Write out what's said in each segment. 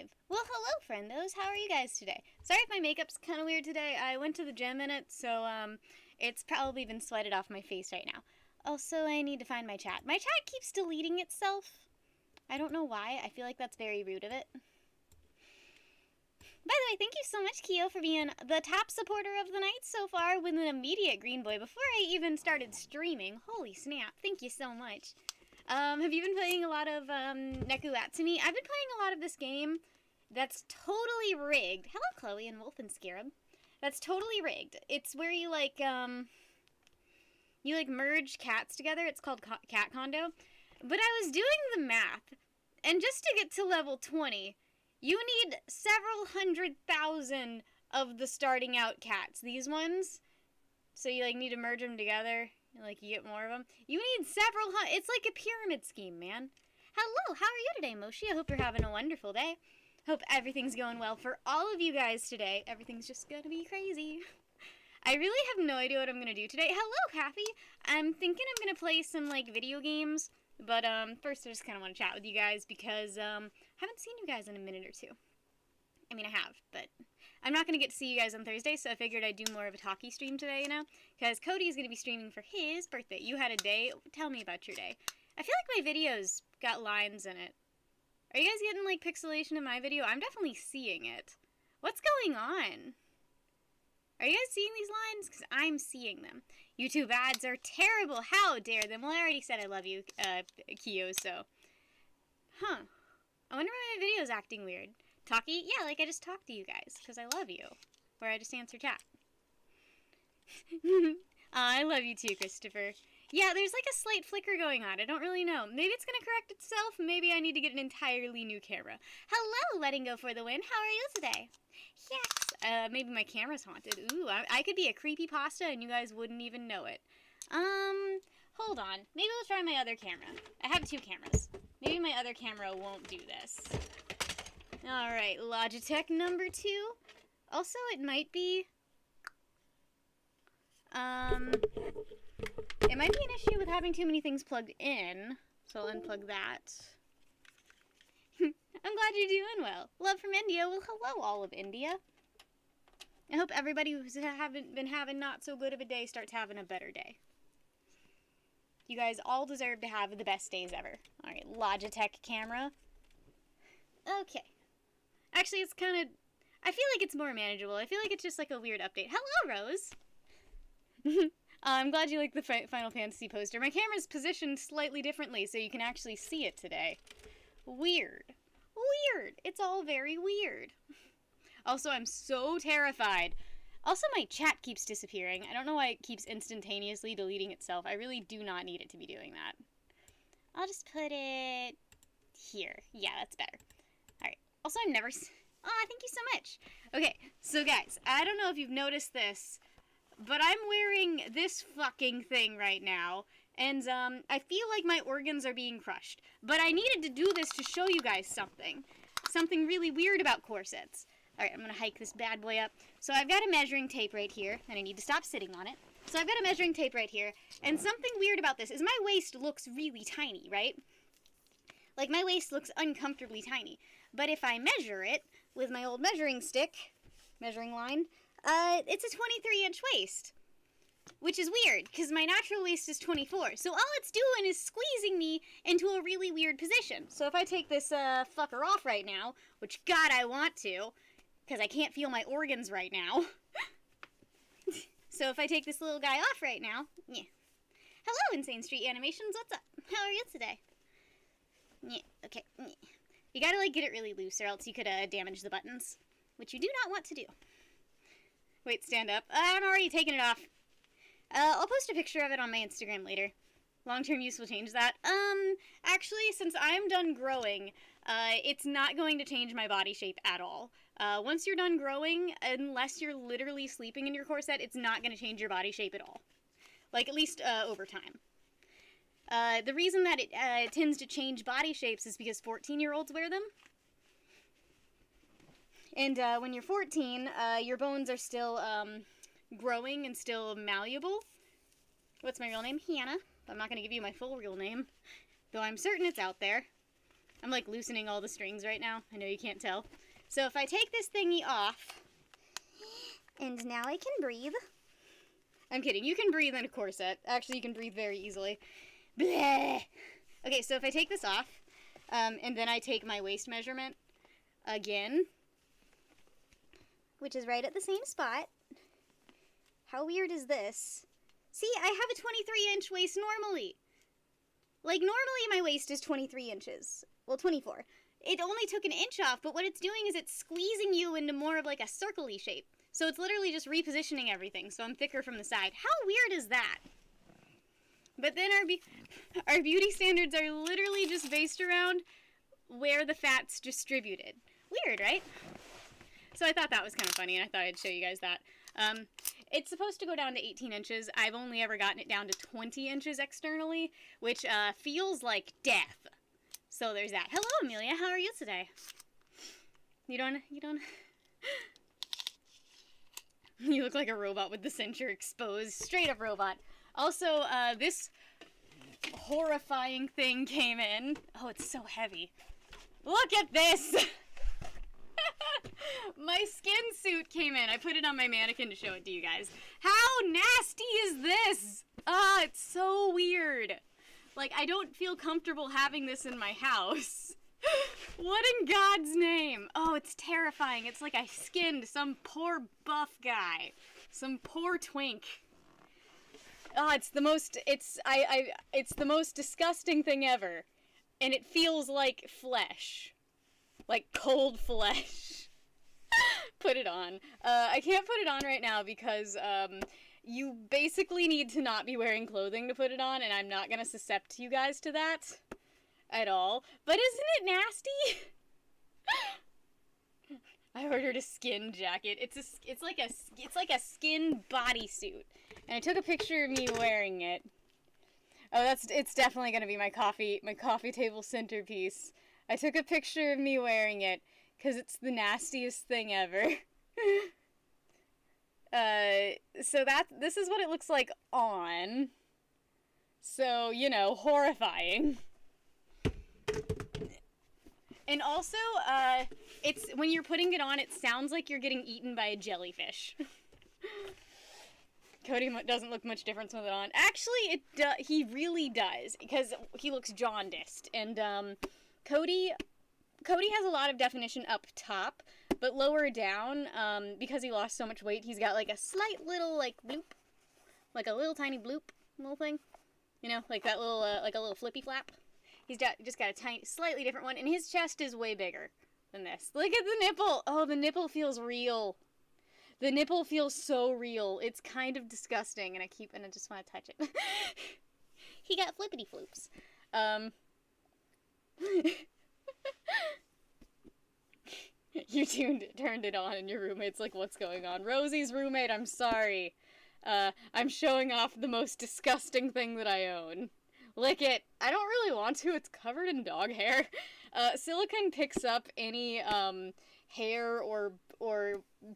live. Well, hello, friendos. How are you guys today? Sorry if my makeup's kind of weird today. I went to the gym in it, so it's probably been sweated off my face right now. Also, I need to find my chat. My chat keeps deleting itself. I don't know why. I feel like that's very rude of it. By the way, thank you so much, Keo, for being the top supporter of the night so far with an immediate green boy before I even started streaming. Holy snap. Thank you so much. Have you been playing a lot of Neku Atsumi? I've been playing a lot of this game that's totally rigged. Hello, Chloe and Wolf and Scarab. That's totally rigged. It's where you merge cats together. It's called Cat Condo. But I was doing the math, and just to get to level 20, you need several 100,000 of the starting out cats. These ones. So you need to merge them together. You get more of them. You need several hundred. It's like a pyramid scheme, man. Hello, how are you today, Moshi? I hope you're having a wonderful day. Hope everything's going well for all of you guys today. Everything's just gonna be crazy. I really have no idea what I'm gonna do today. Hello, Kathy. I'm thinking I'm gonna play some, video games. But, first I just kind of want to chat with you guys because, I haven't seen you guys in a minute or two. I mean, I have, but I'm not going to get to see you guys on Thursday, so I figured I'd do more of a talkie stream today, because Cody is going to be streaming for his birthday. You had a day. Tell me about your day. I feel like my videos got lines in it. Are you guys getting, pixelation in my video? I'm definitely seeing it. What's going on? Are you guys seeing these lines? Because I'm seeing them. YouTube ads are terrible. How dare them? Well, I already said I love you, Keo, so. Huh. I wonder why my video's acting weird. Talkie? Yeah, I just talked to you guys, because I love you. Or I just answer chat. I love you too, Christopher. Yeah, there's a slight flicker going on. I don't really know. Maybe it's going to correct itself. Maybe I need to get an entirely new camera. Hello, Letting Go for the Win. How are you today? Yes. Maybe my camera's haunted. Ooh, I could be a creepypasta and you guys wouldn't even know it. Hold on. Maybe we'll try my other camera. I have two cameras. Maybe my other camera won't do this. Alright, Logitech number 2. Also, it might be... It might be an issue with having too many things plugged in, so I'll unplug that. I'm glad you're doing well. Love from India. Well, hello, all of India. I hope everybody who's been having not so good of a day starts having a better day. You guys all deserve to have the best days ever. Alright, Logitech camera. Okay. Actually, it's kind of... I feel like it's more manageable. I feel like it's just a weird update. Hello, Rose! I'm glad you like the Final Fantasy poster. My camera's positioned slightly differently, so you can actually see it today. Weird. Weird. It's all very weird. Also, I'm so terrified. Also, my chat keeps disappearing. I don't know why it keeps instantaneously deleting itself. I really do not need it to be doing that. I'll just put it here. Yeah, that's better. Alright. Also, I'm never... Aw, thank you so much. Okay, so guys, I don't know if you've noticed this, but I'm wearing this fucking thing right now, and I feel like my organs are being crushed. But I needed to do this to show you guys something. Something really weird about corsets. Alright, I'm gonna hike this bad boy up. So I've got a measuring tape right here, and I need to stop sitting on it. So I've got a measuring tape right here, and something weird about this is my waist looks really tiny, right? My waist looks uncomfortably tiny. But if I measure it with my old measuring stick, measuring line, it's a 23-inch waist. Which is weird, because my natural waist is 24. So all it's doing is squeezing me into a really weird position. So if I take this fucker off right now, which, God, I want to, because I can't feel my organs right now. So if I take this little guy off right now, yeah. Hello, Insane Street Animations, what's up? How are you today? Yeah, okay. Yeah. You gotta, get it really loose, or else you could damage the buttons, which you do not want to do. Wait, stand up. I'm already taking it off. I'll post a picture of it on my Instagram later. Long-term use will change that. Actually, since I'm done growing, it's not going to change my body shape at all. Once you're done growing, unless you're literally sleeping in your corset, it's not going to change your body shape at all. At least, over time. The reason that it tends to change body shapes is because 14-year-olds wear them. And, when you're 14, your bones are still, growing and still malleable. What's my real name? Hannah. I'm not going to give you my full real name, though I'm certain it's out there. I'm like loosening all the strings right now. I know you can't tell. So if I take this thingy off, and now I can breathe. I'm kidding. You can breathe in a corset. Actually, you can breathe very easily. Bleh. Okay, so if I take this off, and then I take my waist measurement again, which is right at the same spot. How weird is this? See, I have a 23-inch waist normally. Like, normally my waist is 23 inches. Well, 24. It only took an inch off, but what it's doing is it's squeezing you into more of like a circle-y shape. So it's literally just repositioning everything, so I'm thicker from the side. How weird is that? But then our beauty standards are literally just based around where the fat's distributed. Weird, right? So I thought that was kind of funny, and I thought I'd show you guys that. It's supposed to go down to 18 inches. I've only ever gotten it down to 20 inches externally, which feels like death. So there's that. Hello, Amelia. How are you today? You don't... You look like a robot with the censure exposed. Straight up robot. Also, this horrifying thing came in. Oh, it's so heavy. Look at this! My skin suit came in. I put it on my mannequin to show it to you guys. How nasty is this? Ah, it's so weird. Like, I don't feel comfortable having this in my house. What in God's name? Oh, it's terrifying. It's like I skinned some poor buff guy. Some poor twink. Oh, it's the most disgusting thing ever. And it feels like flesh. Like cold flesh. Put it on. I can't put it on right now because, you basically need to not be wearing clothing to put it on, and I'm not gonna suscept you guys to that at all. But isn't it nasty? I ordered a skin jacket. It's like a skin bodysuit, and I took a picture of me wearing it. Oh, it's definitely gonna be my coffee table centerpiece. I took a picture of me wearing it because it's the nastiest thing ever. So this is what it looks like on. So, you know, horrifying. And also, it's, when you're putting it on, it sounds like you're getting eaten by a jellyfish. Cody doesn't look much different with it on. Actually, he really does, because he looks jaundiced. And, Cody has a lot of definition up top, but lower down, because he lost so much weight, he's got like a slight little like bloop, like a little tiny bloop little thing, you know, like that little like a little flippy flap. He's just got a tiny, slightly different one, and his chest is way bigger than this. Look at the nipple. Oh, the nipple feels real. The nipple feels so real. It's kind of disgusting, and I just want to touch it. He got flippity floops. You turned it on and your roommate's like, what's going on? Rosie's roommate, I'm sorry. I'm showing off the most disgusting thing that I own. Lick it. I don't really want to. It's covered in dog hair. Silicone picks up any hair or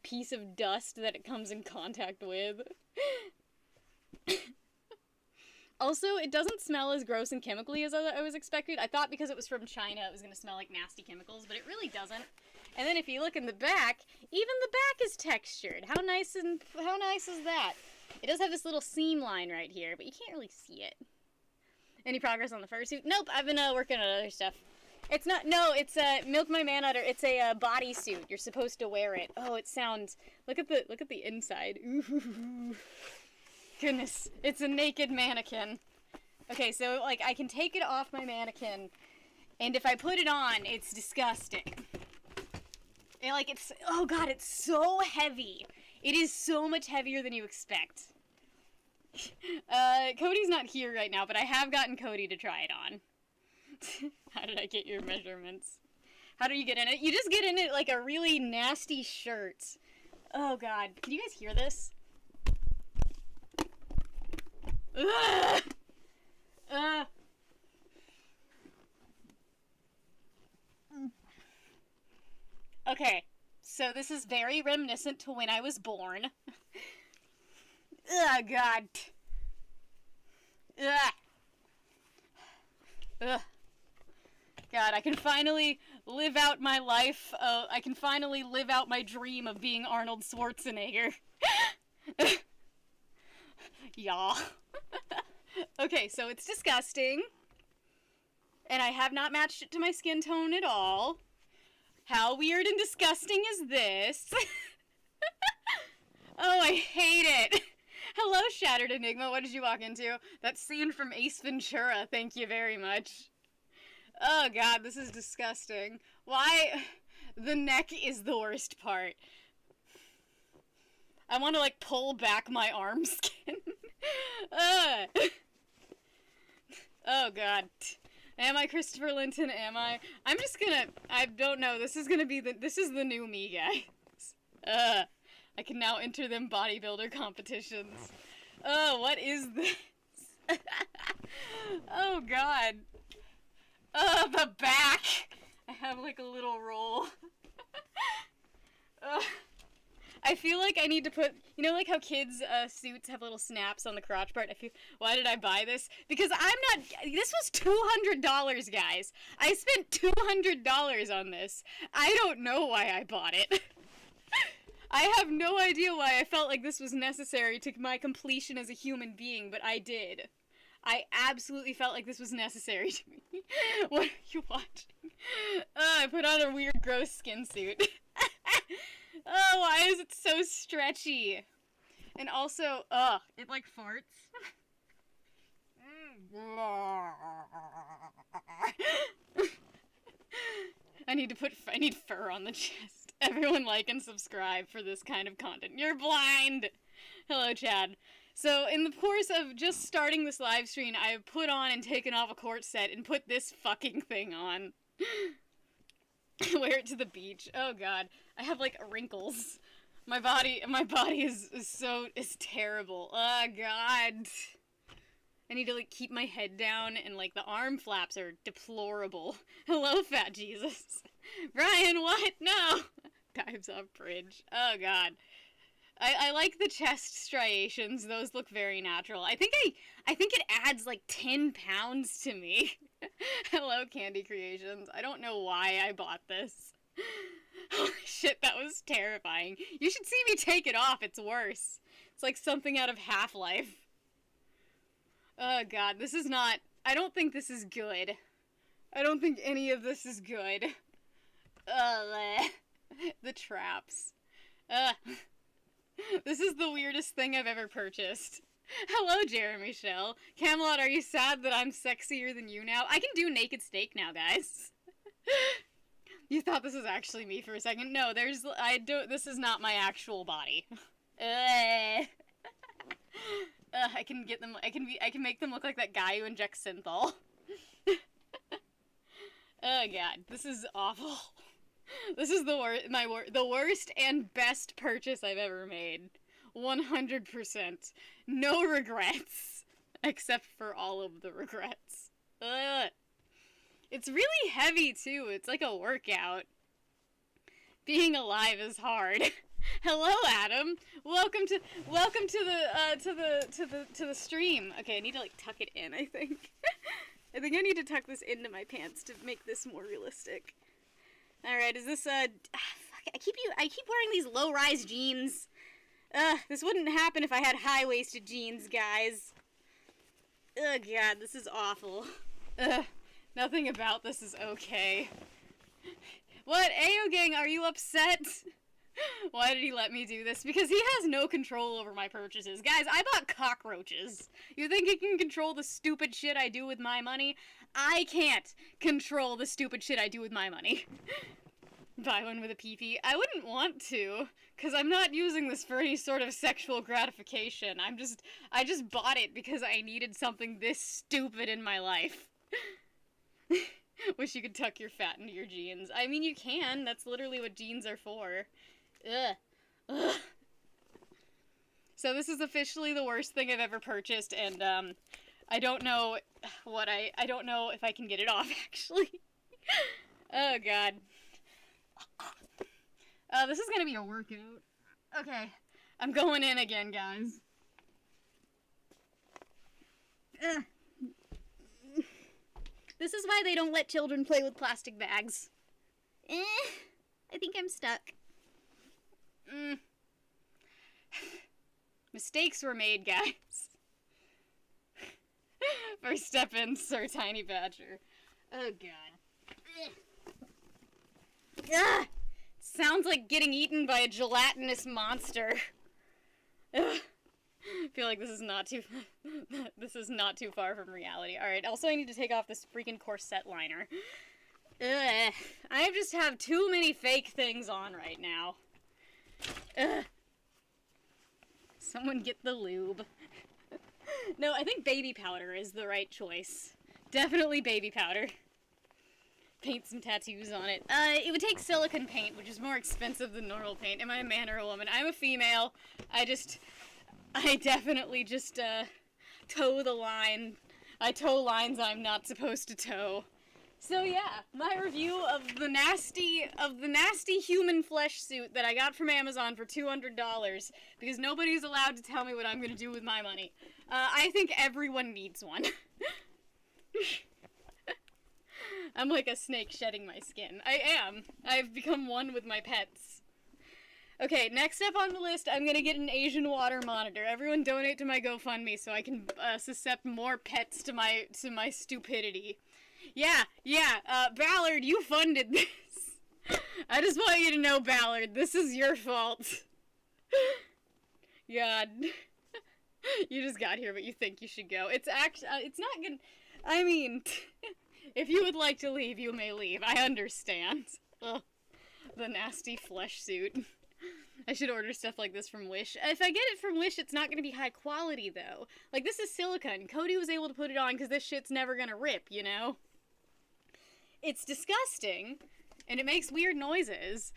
piece of dust that it comes in contact with. Also, it doesn't smell as gross and chemically as I was expected. I thought because it was from China it was going to smell like nasty chemicals, but it really doesn't. And then if you look in the back, even the back is textured. How nice is that? It does have this little seam line right here, but you can't really see it. Any progress on the fursuit? Nope, I've been working on other stuff. It's not, no, it's Milk My Man Udder. It's a bodysuit. You're supposed to wear it. Oh, it sounds, look at the inside. Ooh. Goodness, it's a naked mannequin. Okay, so, like, I can take it off my mannequin, and if I put it on, it's disgusting. And, like, it's, oh god, it's so heavy. It is so much heavier than you expect. Cody's not here right now, but I have gotten Cody to try it on. How did I get your measurements? How do you get in it? You just get in it like a really nasty shirt. Oh god, can you guys hear this? Ugh! Okay, so this is very reminiscent to when I was born. Oh god. Ugh. Ugh. God, I can finally live out my life. I can finally live out my dream of being Arnold Schwarzenegger. Yeah. Okay, so it's disgusting. And I have not matched it to my skin tone at all. How weird and disgusting is this? Oh, I hate it. Hello, Shattered Enigma. What did you walk into? That scene from Ace Ventura. Thank you very much. Oh, God, this is disgusting. Why? The neck is the worst part. I want to, like, pull back my arm skin. Oh, God. Am I Christopher Linton? Am I? I'm just gonna... I don't know. This is gonna be the... This is the new me, guys. I can now enter them bodybuilder competitions. Oh, what is this? Oh, God. The back! I have, like, a little roll. I feel like I need to put... You know, like how kids' suits have little snaps on the crotch part? Why did I buy this? Because I'm not... This was $200, guys. I spent $200 on this. I don't know why I bought it. I have no idea why I felt like this was necessary to my completion as a human being, but I did. I absolutely felt like this was necessary to me. What are you watching? I put on a weird, gross skin suit. Oh, why is it so stretchy? And also, it like farts. I need fur on the chest. Everyone like and subscribe for this kind of content. You're blind! Hello, Chad. So, in the course of just starting this live stream, I have put on and taken off a court set and put this fucking thing on. Wear it to the beach. Oh, God. I have, like, wrinkles. My body is terrible. Oh, God. I need to, like, keep my head down, and, like, the arm flaps are deplorable. Hello, Fat Jesus. Brian, what? No! Dives off bridge. Oh, God. I like the chest striations. Those look very natural. I think it adds, like, 10 pounds to me. Hello, Candy Creations. I don't know why I bought this. Holy shit, that was terrifying. You should see me take it off. It's worse. It's like something out of Half-Life. Oh, God. This is not... I don't think this is good. I don't think any of this is good. The traps. This is the weirdest thing I've ever purchased. Hello, Jeremy Shell. Camelot, are you sad that I'm sexier than you now? I can do naked steak now, guys. You thought this was actually me for a second? No, this is not my actual body. I can make them look like that guy who injects synthol. Oh, God, this is awful. This is the worst and best purchase I've ever made. 100%. No regrets. Except for all of the regrets. It's really heavy, too. It's like a workout. Being alive is hard. Hello, Adam. Welcome to the stream. Okay, I need to, like, tuck it in, I think. I think I need to tuck this into my pants to make this more realistic. Alright, is this, fuck, I keep wearing these low-rise jeans. This wouldn't happen if I had high-waisted jeans, guys. Oh, God, this is awful. Nothing about this is okay. What? Ayo Gang, are you upset? Why did he let me do this? Because he has no control over my purchases. Guys, I bought cockroaches. You think he can control the stupid shit I do with my money? I can't control the stupid shit I do with my money. Buy one with a pee-pee. I wouldn't want to, because I'm not using this for any sort of sexual gratification. I just bought it because I needed something this stupid in my life. Wish you could tuck your fat into your jeans. I mean, you can. That's literally what jeans are for. Ugh. Ugh. So this is officially the worst thing I've ever purchased, and, I don't know I don't know if I can get it off, actually. Oh, God. This is gonna be a workout. Okay. I'm going in again, guys. This is why they don't let children play with plastic bags. I think I'm stuck. Mistakes were made, guys. First step in, Sir Tiny Badger. Oh, God. Ugh. Sounds like getting eaten by a gelatinous monster. Ugh. I feel like this is not too far from reality. Alright, also I need to take off this freaking corset liner. Ugh. I just have too many fake things on right now. Ugh. Someone get the lube. No, I think baby powder is the right choice. Definitely baby powder. Paint some tattoos on it. It would take silicone paint, which is more expensive than normal paint. Am I a man or a woman? I'm a female. I definitely just, toe the line. I toe lines I'm not supposed to toe. So yeah, my review of the nasty human flesh suit that I got from Amazon for $200, because nobody's allowed to tell me what I'm gonna do with my money. I think everyone needs one. I'm like a snake shedding my skin. I am. I've become one with my pets. Okay, next up on the list, I'm gonna get an Asian water monitor. Everyone donate to my GoFundMe so I can suscept more pets to my stupidity. Yeah, Ballard, you funded this. I just want you to know, Ballard, this is your fault. God. You just got here, but you think you should go. It's actually, it's not gonna, I mean, if you would like to leave, you may leave. I understand. Ugh. The nasty flesh suit. I should order stuff like this from Wish. If I get it from Wish, it's not gonna be high quality, though. Like, this is silicone. Cody was able to put it on because this shit's never gonna rip, you know? It's disgusting, and it makes weird noises.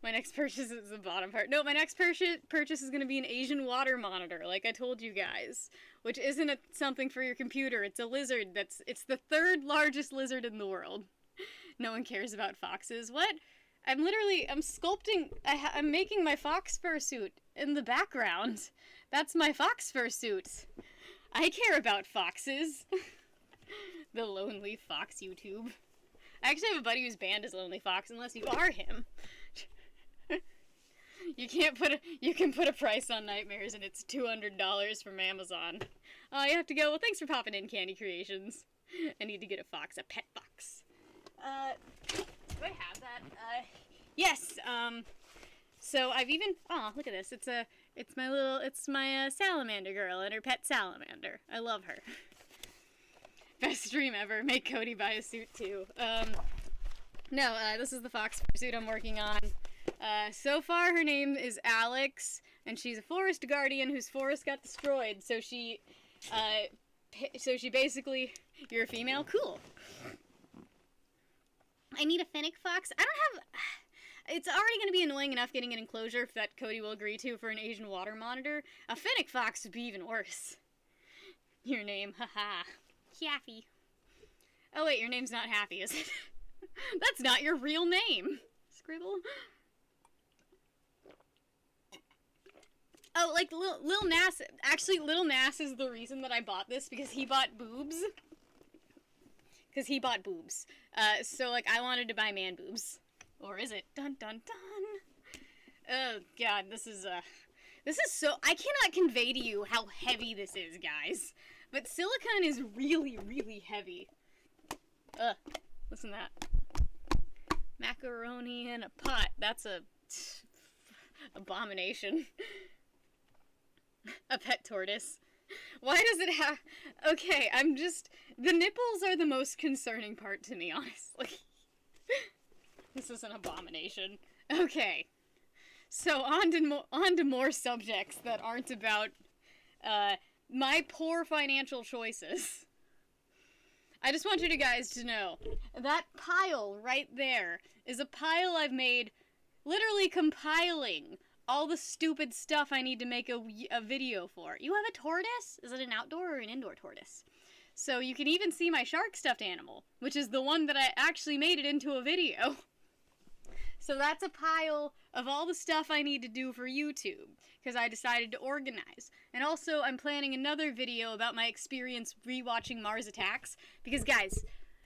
My next purchase is the bottom part. No, my next purchase is gonna be an Asian water monitor, like I told you guys. Which isn't something for your computer. It's a lizard it's the third largest lizard in the world. No one cares about foxes. What? I'm sculpting, I'm making my fox fursuit in the background. That's my fox fursuit. I care about foxes. The Lonely Fox YouTube. I actually have a buddy who's banned as Lonely Fox unless you are him. You can put a price on nightmares and it's $200 from Amazon. Oh, you have to go. Well, thanks for popping in, Candy Creations. I need to get a pet fox. Do I have that? Yes, so I've even, oh, look at this. It's my salamander girl and her pet salamander. I love her. Best stream ever. Make Cody buy a suit too. No, this is the fox suit I'm working on. So far her name is Alex, and she's a forest guardian whose forest got destroyed, so she basically, you're a female? Cool. I need a fennec fox. I don't have, it's already going to be annoying enough getting an enclosure that Cody will agree to for an Asian water monitor. A fennec fox would be even worse. Your name, haha. Happy. Oh wait, your name's not Happy, is it? That's not your real name. Scribble. Oh, like Lil Nas. Actually, Lil Nas is the reason that I bought this, because he bought boobs. So like I wanted to buy man boobs. Or is it? Dun dun dun. Oh god, this is so, I cannot convey to you how heavy this is, guys. But silicone is really, really heavy. Listen to that. Macaroni in a pot. That's a abomination. A pet tortoise. Why does it have... Okay, the nipples are the most concerning part to me, honestly. This is an abomination. Okay. So, on to more subjects that aren't about, my poor financial choices. I just want you guys to know, that pile right there is a pile I've made literally compiling all the stupid stuff I need to make a video for. You have a tortoise? Is it an outdoor or an indoor tortoise? So you can even see my shark stuffed animal, which is the one that I actually made it into a video. So that's a pile of all the stuff I need to do for YouTube, because I decided to organize. And also, I'm planning another video about my experience rewatching Mars Attacks, because guys,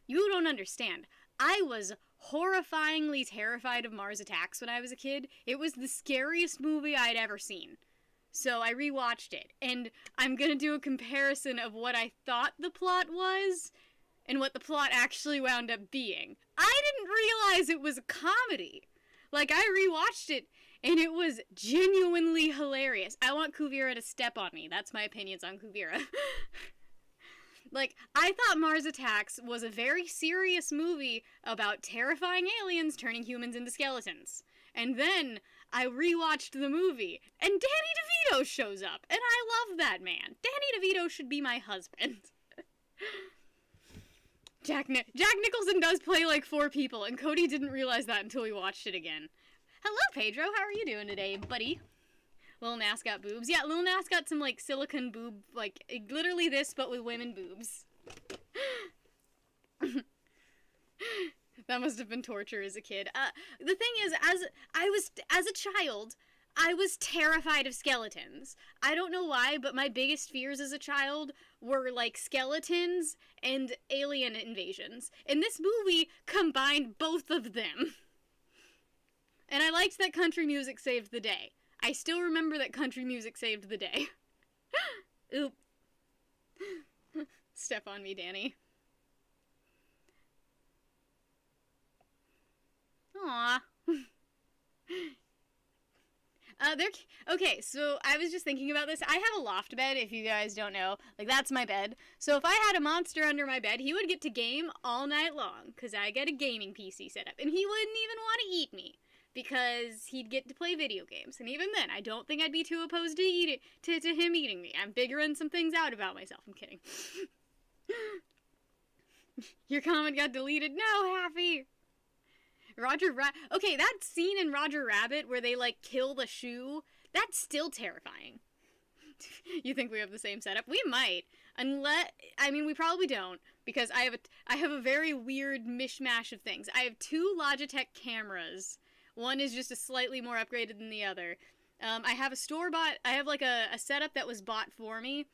you don't understand. I was horrifyingly terrified of Mars Attacks when I was a kid. It was the scariest movie I'd ever seen. So I rewatched it, and I'm gonna do a comparison of what I thought the plot was and what the plot actually wound up being. I didn't realize it was a comedy. Like, I rewatched it, and it was genuinely hilarious. I want Kuvira to step on me. That's my opinions on Kuvira. Like, I thought Mars Attacks was a very serious movie about terrifying aliens turning humans into skeletons. And then I rewatched the movie, and Danny DeVito shows up, and I love that man. Danny DeVito should be my husband. Jack Nicholson does play like 4 people, and Cody didn't realize that until we watched it again. Hello, Pedro. How are you doing today, buddy? Lil Nas got boobs. Yeah, Lil Nas got some, like, silicone boob, like, literally this, but with women boobs. That must have been torture as a kid. The thing is, as a child, I was terrified of skeletons. I don't know why, but my biggest fears as a child were, like, skeletons and alien invasions. And this movie combined both of them. And I liked that country music saved the day. I still remember that country music saved the day. Oop. Step on me, Danny. Aww. Okay, so I was just thinking about this. I have a loft bed, if you guys don't know. Like, that's my bed. So if I had a monster under my bed, he would get to game all night long, because I get a gaming PC set up. And he wouldn't even want to eat me, because he'd get to play video games. And even then, I don't think I'd be too opposed to him eating me. I'm figuring some things out about myself. I'm kidding. Your comment got deleted. No, Happy! Okay, that scene in Roger Rabbit where they, like, kill the shoe, that's still terrifying. You think we have the same setup? We might. We probably don't, because I have a very weird mishmash of things. I have 2 Logitech cameras. One is just a slightly more upgraded than the other. I have I have, like, a setup that was bought for me.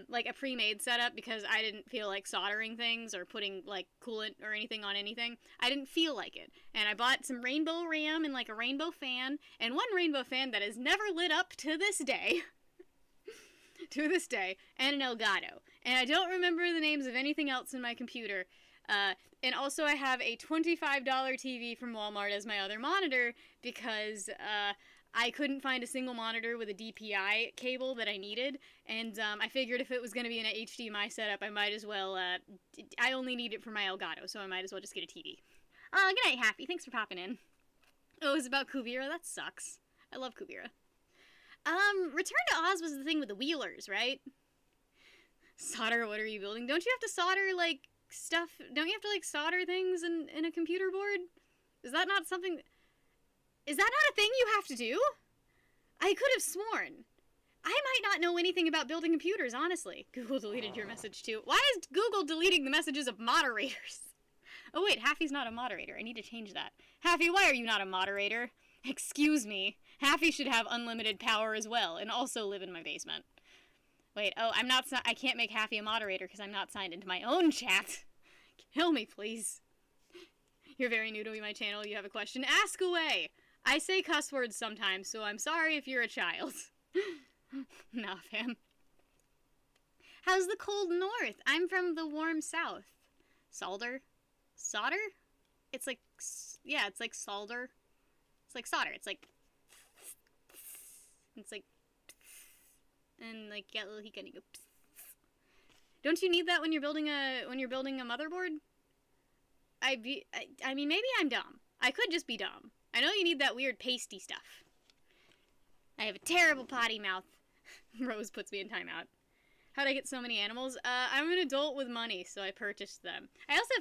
Like a pre-made setup, because I didn't feel like soldering things or putting, like, coolant or anything on anything. I didn't feel like it. And I bought some rainbow RAM and, like, a rainbow fan, and one rainbow fan that is never lit up to this day. To this day. And an Elgato. And I don't remember the names of anything else in my computer. And also I have a $25 TV from Walmart as my other monitor, because, I couldn't find a single monitor with a DPI cable that I needed, and I figured if it was going to be an HDMI setup, I might as well, I only need it for my Elgato, so I might as well just get a TV. Good night, Happy. Thanks for popping in. Oh, it's about Kuvira? That sucks. I love Kuvira. Return to Oz was the thing with the Wheelers, right? Solder, what are you building? Don't you have to solder, like, stuff? Don't you have to, like, solder things in a computer board? Is that not something... Is that not a thing you have to do? I could have sworn. I might not know anything about building computers, honestly. Google deleted your message too. Why is Google deleting the messages of moderators? Oh wait, Haffy's not a moderator. I need to change that. Haffy, why are you not a moderator? Excuse me. Haffy should have unlimited power as well, and also live in my basement. Wait, oh, I can't make Haffy a moderator because I'm not signed into my own chat. Kill me, please. You're very new to my channel. You have a question? Ask away. I say cuss words sometimes, so I'm sorry if you're a child. Nah, fam. How's the cold north? I'm from the warm south. Solder? Solder? It's like, yeah, it's like solder. It's like solder. It's like, and like, yeah, he can go. Don't you need that when you're building a motherboard? I mean, maybe I'm dumb. I could just be dumb. I know you need that weird pasty stuff. I have a terrible potty mouth. Rose puts me in timeout. How'd I get so many animals? I'm an adult with money, so I purchased them. I also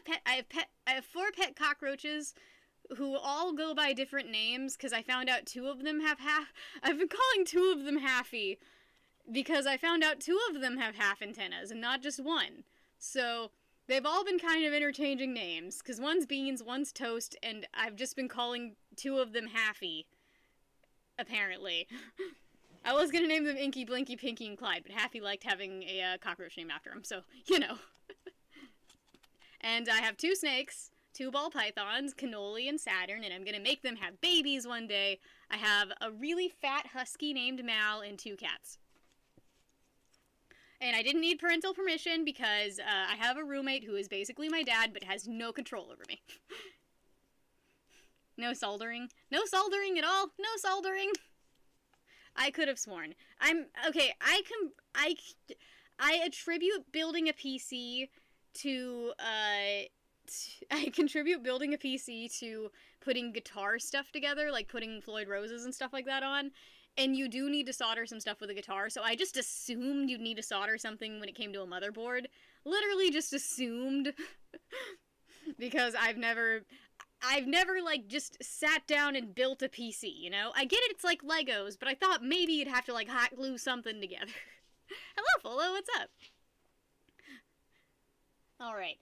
have 4 pet cockroaches who all go by different names, because I found out 2 of them have I've been calling 2 of them Haffy, because I found out 2 of them have half antennas, and not just one. So, They've all been kind of interchanging names, because one's Beans, one's Toast, and I've just been calling two of them Haffy, apparently. I was gonna name them Inky, Blinky, Pinky, and Clyde, but Haffy liked having a cockroach name after him, so, you know. And I have two snakes, two ball pythons, Cannoli and Saturn, and I'm gonna make them have babies one day. I have a really fat husky named Mal and two cats. And I didn't need parental permission because I have a roommate who is basically my dad but has no control over me. No soldering. No soldering at all. No soldering. I could have sworn. Okay, I attribute building a PC to, I contribute building a PC to putting guitar stuff together, like putting Floyd Roses and stuff like that on. And you do need to solder some stuff with a guitar, so I just assumed you'd need to solder something when it came to a motherboard. Literally just assumed. Because I've never, like, just sat down and built a PC, you know? I get it, it's like Legos, but I thought maybe you'd have to, like, hot glue something together. Hello, Folo, what's up? Alright.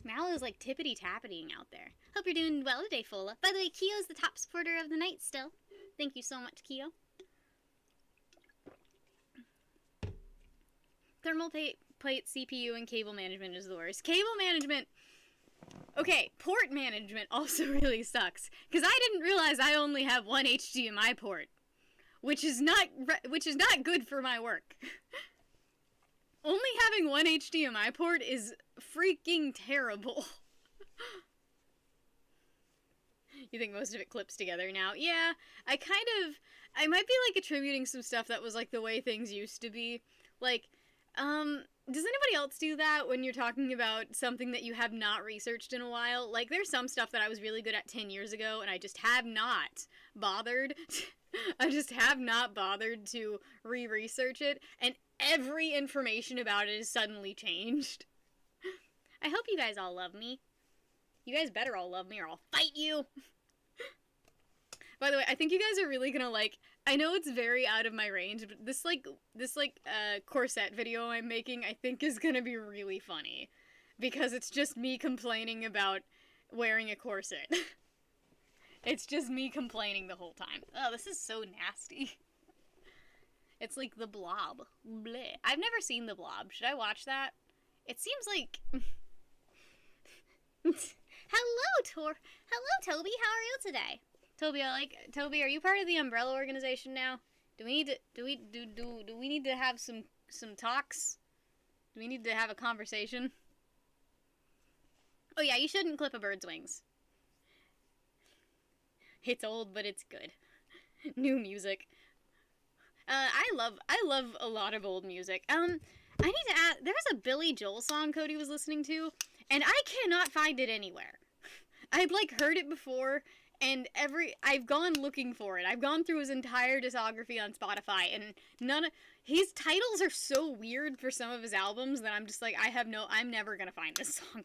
Mal is, like, tippity-tappitying out there. Hope you're doing well today, Fola. By the way, Kiyo's the top supporter of the night still. Thank you so much, Kiyo. Thermal plate, CPU, and cable management is the worst. Cable management... Okay, port management also really sucks. Because I didn't realize I only have one HDMI port. Which is not good for my work. Only having one HDMI port is freaking terrible. You think most of it clips together now? Yeah, I might be, like, attributing some stuff that was, like, the way things used to be. Like, does anybody else do that when you're talking about something that you have not researched in a while? Like, there's some stuff that I was really good at 10 years ago, and I just have not bothered. I just have not bothered to re-research it, and every information about it is suddenly changed. I hope you guys all love me. You guys better all love me or I'll fight you! By the way, I think you guys are really gonna like... I know it's very out of my range, but this corset video I'm making I think is gonna be really funny. Because it's just me complaining about wearing a corset. It's just me complaining the whole time. Oh, this is so nasty. It's like The Blob. Bleh. I've never seen The Blob. Should I watch that? It seems like... Hello, Toby. How are you today? Toby, are you part of the Umbrella organization now? Do we need to have some talks? Do we need to have a conversation? Oh yeah, you shouldn't clip a bird's wings. It's old, but it's good. New music. I love a lot of old music. I need to add, there was a Billy Joel song Cody was listening to, and I cannot find it anywhere. I've, like, heard it before, and I've gone looking for it. I've gone through his entire discography on Spotify, and his titles are so weird for some of his albums that I'm just like, I'm never gonna find this song.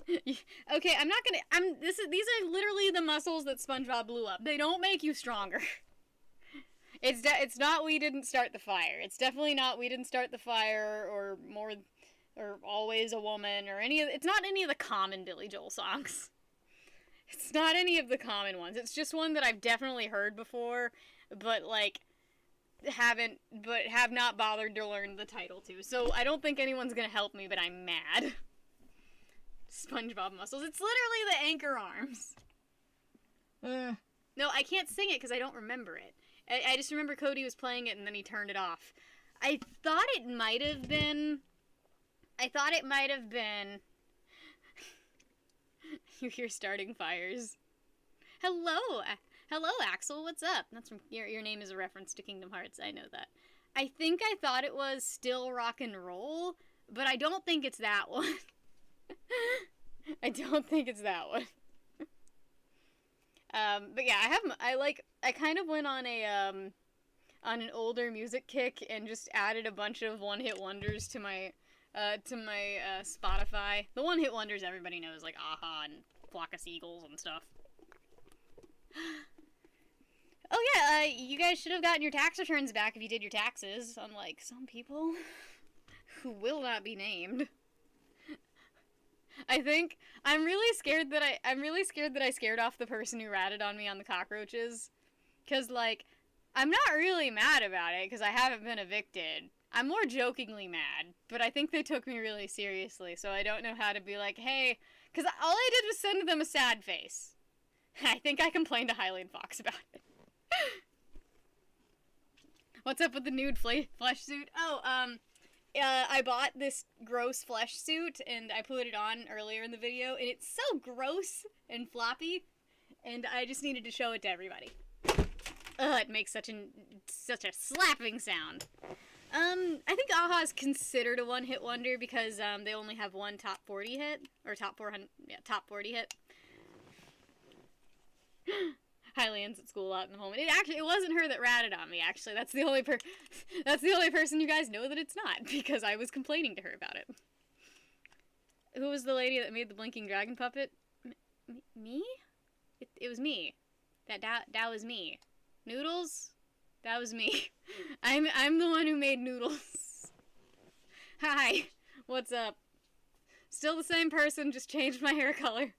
Okay, these are literally the muscles that SpongeBob blew up. They don't make you stronger. It's not We Didn't Start the Fire. It's definitely not We Didn't Start the Fire or Always a Woman or it's not any of the common Billy Joel songs. It's not any of the common ones. It's just one that I've definitely heard before, but like have not bothered to learn the title to. So I don't think anyone's gonna help me, but I'm mad. SpongeBob muscles. It's literally the anchor arms. No, I can't sing it because I don't remember it. I just remember Cody was playing it and then he turned it off. I thought it might have been... You hear starting fires. Hello, Axel, what's up? That's from... Your name is a reference to Kingdom Hearts, I know that. I think I thought it was Still Rock and Roll, but I don't think it's that one. I don't think it's that one. But yeah, I kind of went on an older music kick and just added a bunch of one-hit wonders to my Spotify. The one-hit wonders everybody knows, like Aha and Flock of Seagulls and stuff. Oh yeah, you guys should have gotten your tax returns back if you did your taxes, unlike some people who will not be named. I think I'm really scared that I scared off the person who ratted on me on the cockroaches, cuz like I'm not really mad about it cuz I haven't been evicted. I'm more jokingly mad, but I think they took me really seriously, so I don't know how to be like, "Hey," cuz all I did was send them a sad face. I think I complained to Hylian Fox about it. What's up with the nude flesh suit? Oh, I bought this gross flesh suit, and I put it on earlier in the video, and it's so gross and floppy, and I just needed to show it to everybody. Ugh, it makes such a slapping sound. I think Aha is considered a one-hit wonder because, they only have one top 40 hit, or top 400, yeah, top 40 hit. Hylian's at school a lot in the moment. It wasn't her that ratted on me, actually. That's the only person you guys know that it's not, because I was complaining to her about it. Who was the lady that made the blinking dragon puppet? Me? It was me. That was me. Noodles? That was me. I'm the one who made Noodles. Hi. What's up? Still the same person, just changed my hair color.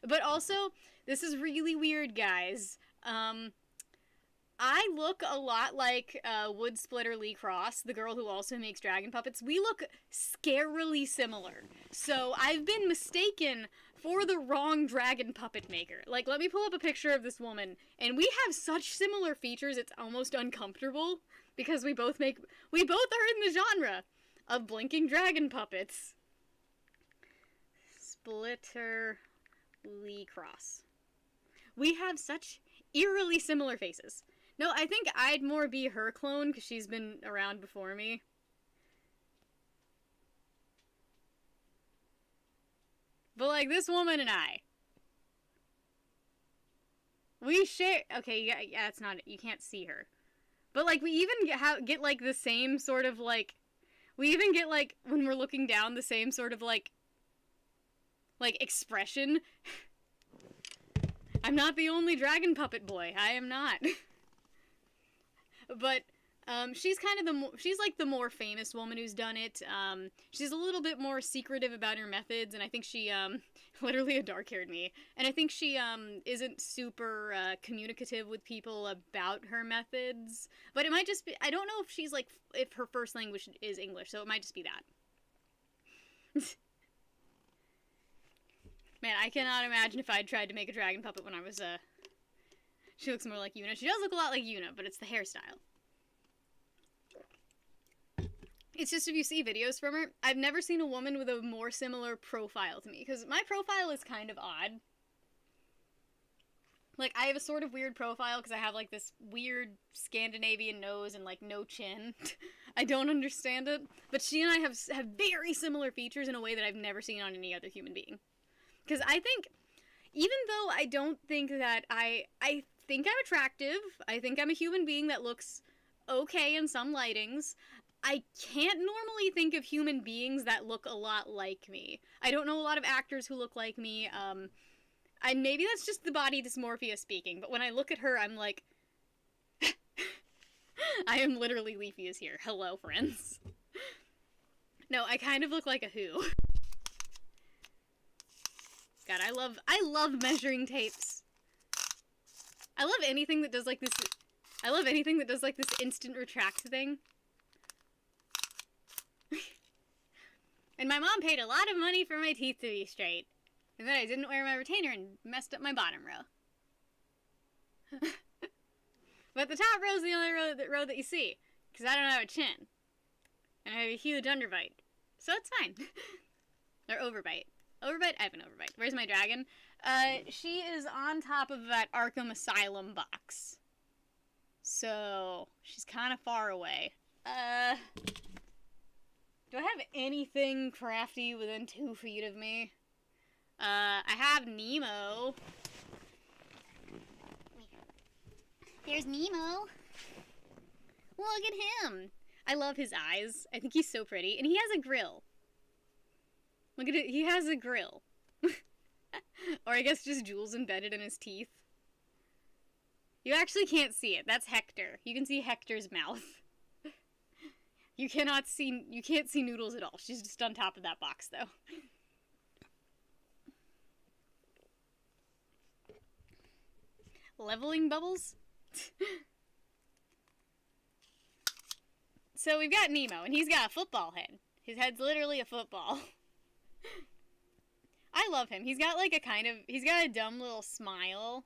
But also, this is really weird, guys. I look a lot like Wood Splitter Lee Cross, the girl who also makes dragon puppets. We look scarily similar. So I've been mistaken for the wrong dragon puppet maker. Like, let me pull up a picture of this woman, and we have such similar features, it's almost uncomfortable, because we both are in the genre of blinking dragon puppets. Splitter Lee Cross. We have such eerily similar faces. No, I think I'd more be her clone, because she's been around before me. But, like, this woman and I. We share... Okay, yeah, it's not... You can't see her. But, like, we even get like, the same sort of, like... We even get, like, when we're looking down, the same sort of, like, expression. I'm not the only dragon puppet boy. I am not. But, she's kind of she's like the more famous woman who's done it. She's a little bit more secretive about her methods, and I think she, literally a dark-haired me. And I think she, isn't super, communicative with people about her methods. But it might just be, I don't know if she's, like, if her first language is English, so it might just be that. Man, I cannot imagine if I'd tried to make a dragon puppet when I was, She looks more like Yuna. She does look a lot like Yuna, but it's the hairstyle. It's just if you see videos from her, I've never seen a woman with a more similar profile to me, because my profile is kind of odd. Like, I have a sort of weird profile because I have, like, this weird Scandinavian nose and, like, no chin. I don't understand it. But she and I have very similar features in a way that I've never seen on any other human being. Because I think, even though I don't think that I think I'm attractive, I think I'm a human being that looks okay in some lightings, I can't normally think of human beings that look a lot like me. I don't know a lot of actors who look like me, maybe that's just the body dysmorphia speaking, but when I look at her, I'm like, I am literally Leafy is here. Hello, friends. No, I kind of look like a who. God, I love measuring tapes. I love anything that does like this. I love anything that does like this instant retract thing. And my mom paid a lot of money for my teeth to be straight. And then I didn't wear my retainer and messed up my bottom row. But the top row is the only row that you see. Because I don't have a chin. And I have a huge underbite. So it's fine. Or overbite. Overbite? I have an overbite. Where's my dragon? She is on top of that Arkham Asylum box. So, she's kind of far away. Do I have anything crafty within 2 feet of me? I have Nemo. There's Nemo. Look at him. I love his eyes. I think he's so pretty. And he has a grill. Look at it. He has a grill. Or I guess just jewels embedded in his teeth. You actually can't see it. That's Hector. You can see Hector's mouth. You can't see Noodles at all. She's just on top of that box, though. Leveling bubbles? So we've got Nemo, and he's got a football head. His head's literally a football. I love him. He's got like he's got a dumb little smile.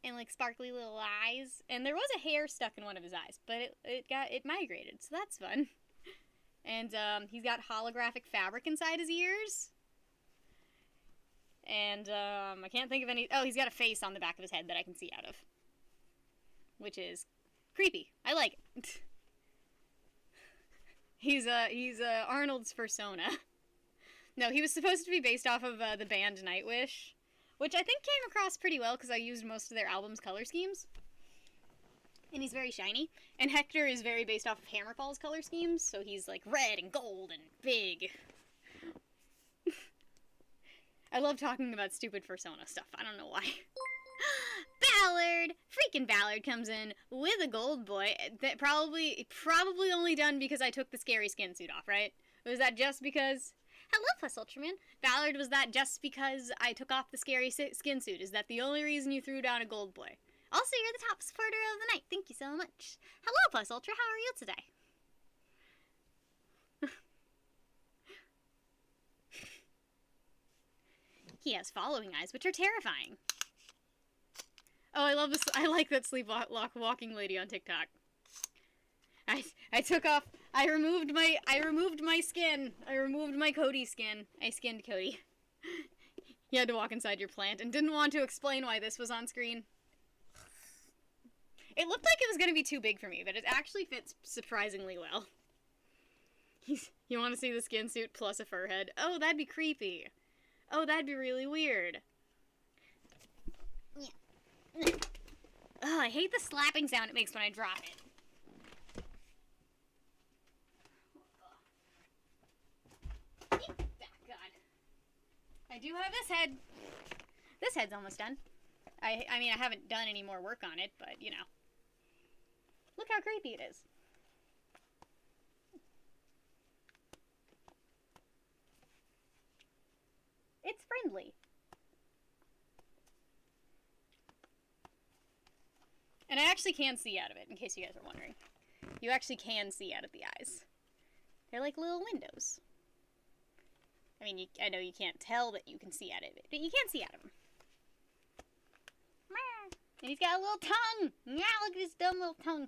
And like sparkly little eyes. And there was a hair stuck in one of his eyes, but it migrated, so that's fun. And he's got holographic fabric inside his ears. And I can't think of any. Oh, he's got a face on the back of his head that I can see out of, which is creepy. I like it. He's Arnold's persona. No, he was supposed to be based off of the band Nightwish, which I think came across pretty well because I used most of their album's color schemes. And he's very shiny. And Hector is very based off of Hammerfall's color schemes, so he's like red and gold and big. I love talking about stupid persona stuff. I don't know why. Ballard! Freaking Ballard comes in with a gold boy. That probably only done because I took the scary skin suit off, right? Was that just because... Hello, Plus Ultraman. Ballard, was that just because I took off the scary skin suit? Is that the only reason you threw down a gold boy? Also, you're the top supporter of the night. Thank you so much. Hello, Plus Ultra. How are you today? He has following eyes, which are terrifying. Oh, I love this. I like that walking lady on TikTok. I took off. I removed my skin. I removed my Cody skin. I skinned Cody. You had to walk inside your plant and didn't want to explain why this was on screen. It looked like it was going to be too big for me, but it actually fits surprisingly well. You want to see the skin suit plus a fur head? Oh, that'd be creepy. Oh, that'd be really weird. Yeah. Oh, I hate the slapping sound it makes when I drop it. God. I do have this head. This head's almost done. I mean, I haven't done any more work on it, but, you know. Look how creepy it is. It's friendly. And I actually can see out of it, in case you guys are wondering. You actually can see out of the eyes. They're like little windows. I mean, I know you can't tell that you can see out of it, but you can see out of them. And he's got a little tongue! Yeah, look at his dumb little tongue.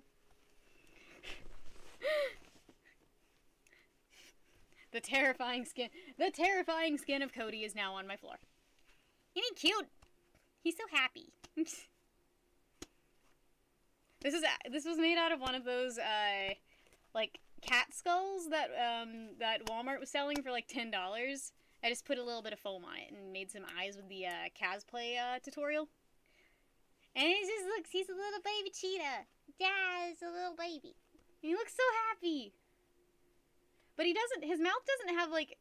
The terrifying skin of Cody is now on my floor. Isn't he cute? He's so happy. This was made out of one of those like cat skulls that that Walmart was selling for like $10. I just put a little bit of foam on it and made some eyes with the cosplay tutorial. And it just looks, he's a little baby cheetah. Yeah, it's a little baby. And he looks so happy. But he doesn't, his mouth doesn't have like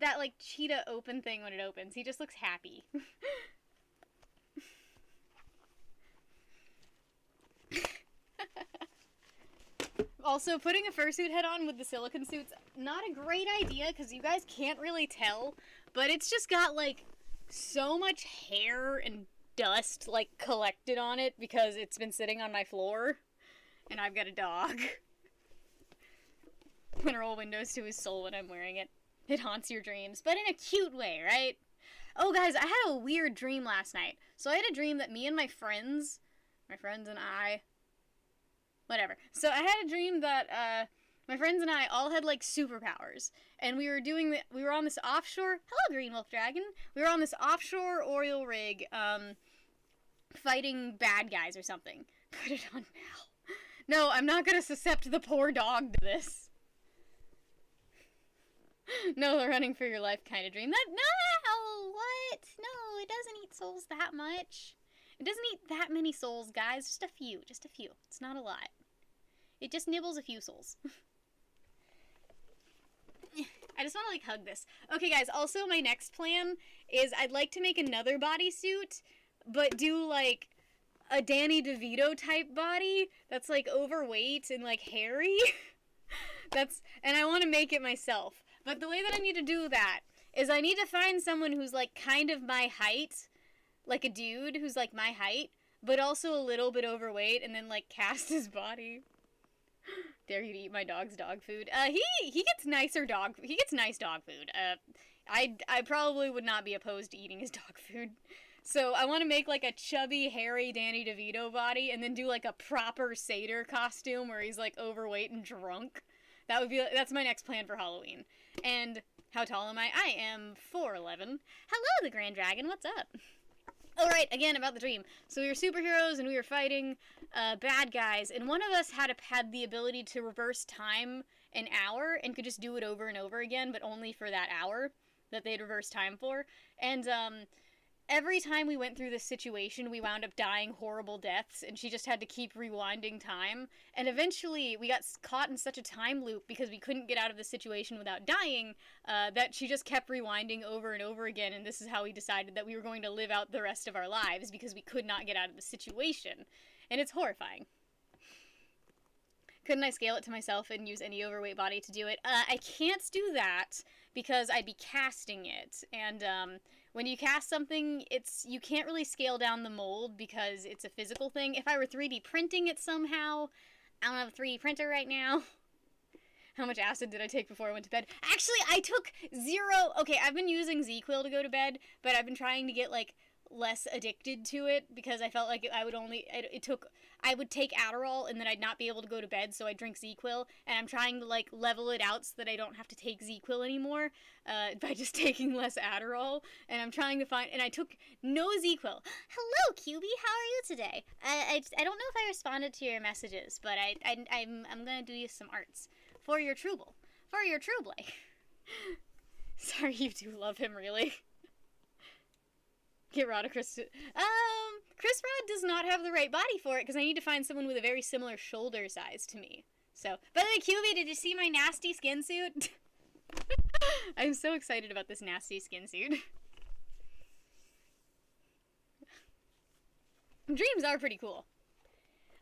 that like cheetah open thing when it opens. He just looks happy. Also, putting a fursuit head on with the silicone suit's not a great idea because you guys can't really tell, but it's just got like so much hair and dust like collected on it because it's been sitting on my floor and I've got a dog. I'm gonna roll windows to his soul when I'm wearing it. It haunts your dreams, but in a cute way, right? Oh guys, I had a weird dream last night. So I had a dream that me and my friends and I, whatever. So I had a dream that my friends and I all had like superpowers, and we were on this offshore. Hello, Green Wolf Dragon. We were on this offshore oil rig, fighting bad guys or something. Put it on now. No, I'm not gonna suscept the poor dog to this. No, the running for your life kind of dream. No, what? No, it doesn't eat souls that much. It doesn't eat that many souls, guys. Just a few. It's not a lot. It just nibbles a few souls. I just want to, like, hug this. Okay, guys, also my next plan is I'd like to make another bodysuit, but do, like, a Danny DeVito type body that's like overweight and like hairy. And I want to make it myself. But the way that I need to do that is I need to find someone who's like kind of my height, like a dude who's like my height, but also a little bit overweight, and then like cast his body. Dare you to eat my dog's dog food? He gets nice dog food. I probably would not be opposed to eating his dog food. So I want to make like a chubby, hairy Danny DeVito body, and then do like a proper satyr costume where he's like overweight and drunk. That's my next plan for Halloween. And how tall am I? I am 4'11". Hello, the Grand Dragon. What's up? Oh, right, again, about the dream. So we were superheroes, and we were fighting bad guys, and one of us had the ability to reverse time an hour, and could just do it over and over again, but only for that hour that they'd reverse time for. And every time we went through this situation, we wound up dying horrible deaths, and she just had to keep rewinding time. And eventually, we got caught in such a time loop because we couldn't get out of the situation without dying, that she just kept rewinding over and over again, and this is how we decided that we were going to live out the rest of our lives, because we could not get out of the situation. And it's horrifying. Couldn't I scale it to myself and use any overweight body to do it? I can't do that, because I'd be casting it, and when you cast something, you can't really scale down the mold because it's a physical thing. If I were 3D printing it somehow, I don't have a 3D printer right now. How much acid did I take before I went to bed? Actually, I took 0. Okay, I've been using ZzzQuil to go to bed, but I've been trying to get like less addicted to it because I felt like I would take Adderall and then I'd not be able to go to bed, so I drink ZzzQuil, and I'm trying to like level it out so that I don't have to take ZzzQuil anymore by just taking less Adderall, and I'm trying to find, and I took no ZzzQuil. Hello, QB, how are you today? I don't know if I responded to your messages, but I'm gonna do you some arts for your Trouble, Sorry, you do love him, really. Get Rod a Chris. Chris Rod does not have the right body for it because I need to find someone with a very similar shoulder size to me. So, by the way, QB, did you see my nasty skin suit? I'm so excited about this nasty skin suit. Dreams are pretty cool.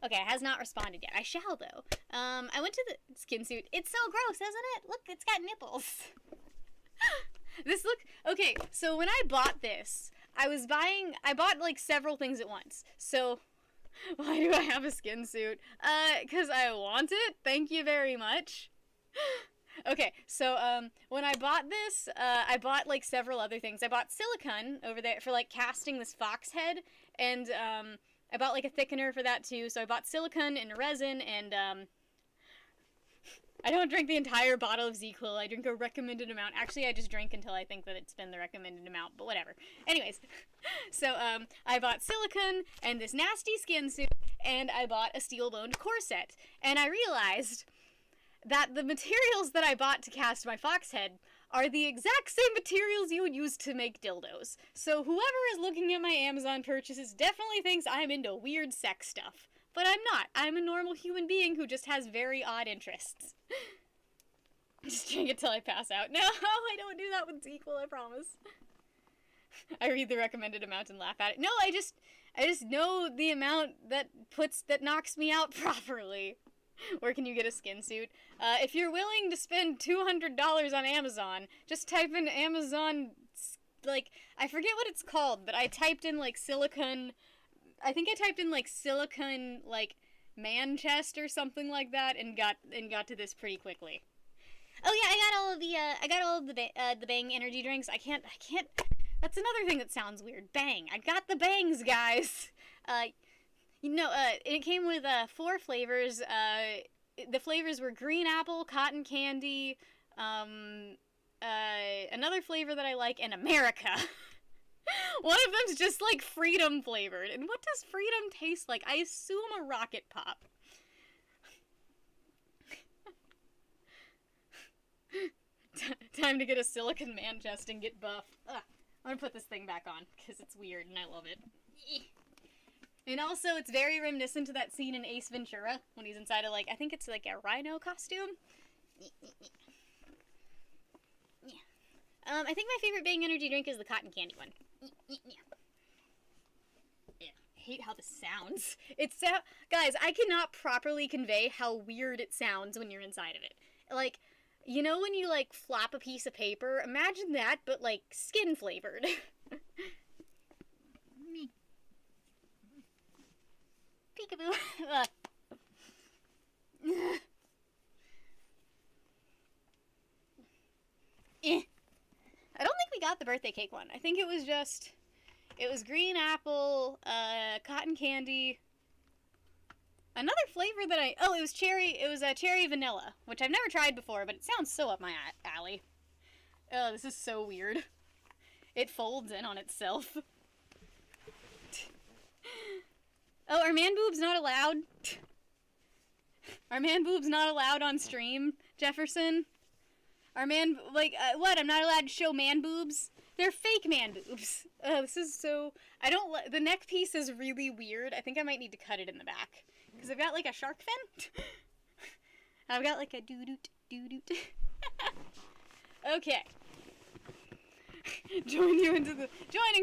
Okay, it has not responded yet. I shall, though. I went to the skin suit. It's so gross, isn't it? Look, it's got nipples. Okay, so when I bought this, I bought like several things at once. So, why do I have a skin suit? 'Cause I want it. Thank you very much. Okay, so, when I bought this, I bought like several other things. I bought silicone over there for like casting this fox head, and, I bought like a thickener for that too. So I bought silicone and resin, and, I don't drink the entire bottle of ZzzQuil. I drink a recommended amount. Actually, I just drink until I think that it's been the recommended amount, but whatever. Anyways, so, I bought silicone and this nasty skin suit, and I bought a steel-boned corset. And I realized that the materials that I bought to cast my fox head are the exact same materials you would use to make dildos. So whoever is looking at my Amazon purchases definitely thinks I'm into weird sex stuff. But I'm not. I'm a normal human being who just has very odd interests. Just drink it till I pass out. No, I don't do that with ZzzQuil, I promise. I read the recommended amount and laugh at it. No, I just know the amount that knocks me out properly. Where can you get a skin suit? If you're willing to spend $200 on Amazon, just type in Amazon, like, I forget what it's called, but I typed in, like, silicone, like, man chest or something like that, and got to this pretty quickly. Oh yeah, I got all of the Bang energy drinks. I can't, that's another thing that sounds weird. Bang. I got the bangs, guys. It came with 4 flavors. The flavors were green apple, cotton candy, another flavor that I like, and America. One of them's just like freedom flavored. And what does freedom taste like? I assume a rocket pop. Time to get a silicone man chest and get buff. Ugh. I'm gonna put this thing back on because it's weird and I love it. And also, it's very reminiscent to that scene in Ace Ventura when he's inside of, like, I think it's like a rhino costume. Yeah. I think my favorite Bang energy drink is the cotton candy one. Yeah. hate how this sounds. Guys, I cannot properly convey how weird it sounds when you're inside of it. Like, you know when you, like, flap a piece of paper? Imagine that, but, like, skin-flavored. Peekaboo. I don't think we got the birthday cake one. I think it was just... It was green apple, cotton candy. Another flavor that it was cherry, cherry vanilla, which I've never tried before, but it sounds so up my alley. Oh, this is so weird. It folds in on itself. Oh, are man boobs not allowed? Are man boobs not allowed on stream, Jefferson? Are man, like, what? I'm not allowed to show man boobs? They're fake man boobs. This is so... the neck piece is really weird. I think I might need to cut it in the back. Because I've got, like, a shark fin. I've got, like, a doo-doot, doo-doot. Okay. Joining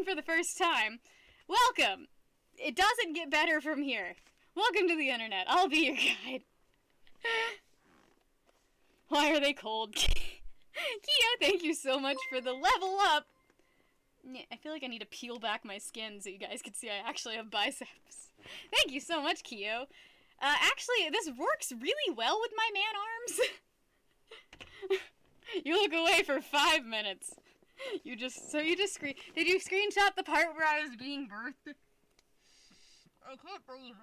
for the first time. Welcome. It doesn't get better from here. Welcome to the internet. I'll be your guide. Why are they cold? Kia, thank you so much for the level up. I feel like I need to peel back my skin so you guys can see I actually have biceps. Thank you so much, Kyo. Actually, this works really well with my man arms. You look away for 5 minutes. Did you screenshot the part where I was being birthed? I can't breathe.